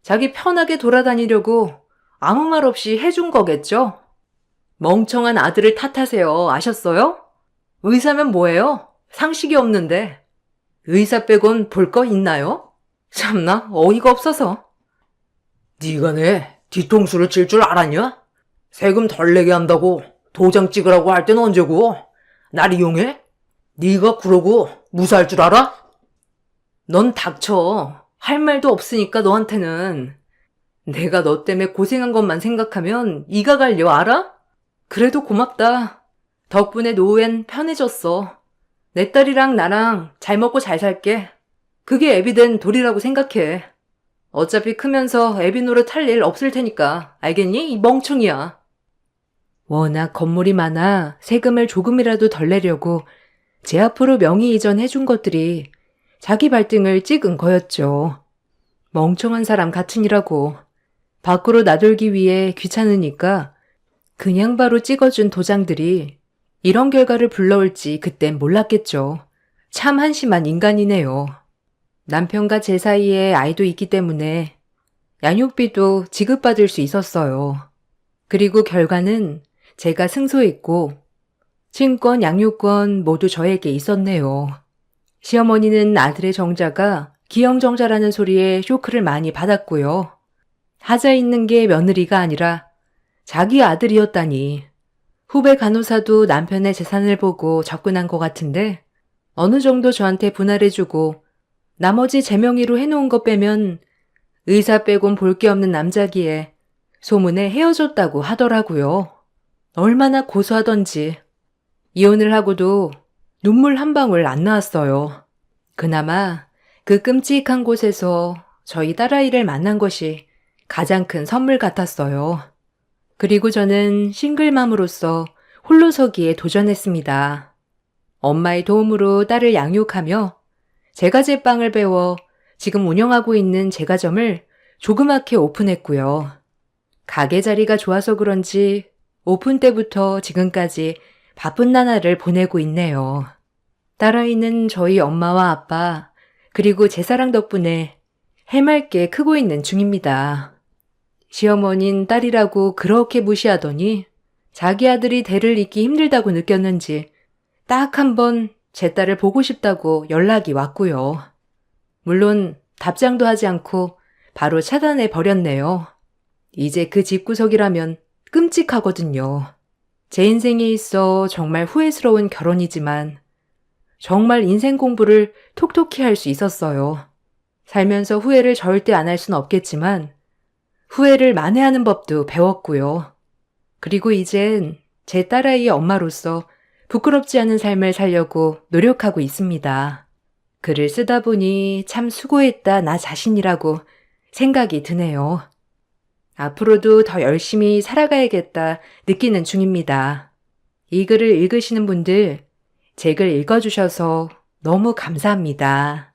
자기 편하게 돌아다니려고 아무 말 없이 해준 거겠죠? 멍청한 아들을 탓하세요. 아셨어요? 의사면 뭐예요? 상식이 없는데. 의사 빼곤 볼 거 있나요? 참나 어이가 없어서. 네가 내 뒤통수를 칠 줄 알았냐? 세금 덜 내게 한다고 도장 찍으라고 할 땐 언제고? 날 이용해? 네가 그러고 무사할 줄 알아? 넌 닥쳐. 할 말도 없으니까 너한테는. 내가 너 때문에 고생한 것만 생각하면 이가 갈려, 알아? 그래도 고맙다. 덕분에 노후엔 편해졌어. 내 딸이랑 나랑 잘 먹고 잘 살게. 그게 애비 된 도리라고 생각해. 어차피 크면서 애비 노릇 할 일 없을 테니까. 알겠니? 이 멍청이야. 워낙 건물이 많아 세금을 조금이라도 덜 내려고 제 앞으로 명의 이전해준 것들이 자기 발등을 찍은 거였죠. 멍청한 사람 같으니라고. 밖으로 나돌기 위해 귀찮으니까 그냥 바로 찍어준 도장들이 이런 결과를 불러올지 그땐 몰랐겠죠. 참 한심한 인간이네요. 남편과 제 사이에 아이도 있기 때문에 양육비도 지급받을 수 있었어요. 그리고 결과는 제가 승소했고 친권, 양육권 모두 저에게 있었네요. 시어머니는 아들의 정자가 기형정자라는 소리에 쇼크를 많이 받았고요. 하자 있는 게 며느리가 아니라 자기 아들이었다니. 후배 간호사도 남편의 재산을 보고 접근한 것 같은데 어느 정도 저한테 분할해주고 나머지 제 명의로 해놓은 것 빼면 의사 빼곤 볼 게 없는 남자기에 소문에 헤어졌다고 하더라고요. 얼마나 고소하던지. 이혼을 하고도 눈물 한 방울 안 나왔어요. 그나마 그 끔찍한 곳에서 저희 딸아이를 만난 것이 가장 큰 선물 같았어요. 그리고 저는 싱글맘으로서 홀로서기에 도전했습니다. 엄마의 도움으로 딸을 양육하며 제과 제빵을 배워 지금 운영하고 있는 제과점을 조그맣게 오픈했고요. 가게 자리가 좋아서 그런지 오픈 때부터 지금까지 바쁜 나날을 보내고 있네요. 딸아이는 저희 엄마와 아빠 그리고 제 사랑 덕분에 해맑게 크고 있는 중입니다. 시어머니는 딸이라고 그렇게 무시하더니 자기 아들이 대를 잇기 힘들다고 느꼈는지 딱 한 번 제 딸을 보고 싶다고 연락이 왔고요. 물론 답장도 하지 않고 바로 차단해 버렸네요. 이제 그 집구석이라면 끔찍하거든요. 제 인생에 있어 정말 후회스러운 결혼이지만 정말 인생 공부를 톡톡히 할 수 있었어요. 살면서 후회를 절대 안 할 순 없겠지만 후회를 만회하는 법도 배웠고요. 그리고 이젠 제 딸아이의 엄마로서 부끄럽지 않은 삶을 살려고 노력하고 있습니다. 글을 쓰다 보니 참 수고했다 나 자신이라고 생각이 드네요. 앞으로도 더 열심히 살아가야겠다 느끼는 중입니다. 이 글을 읽으시는 분들, 제 글 읽어주셔서 너무 감사합니다.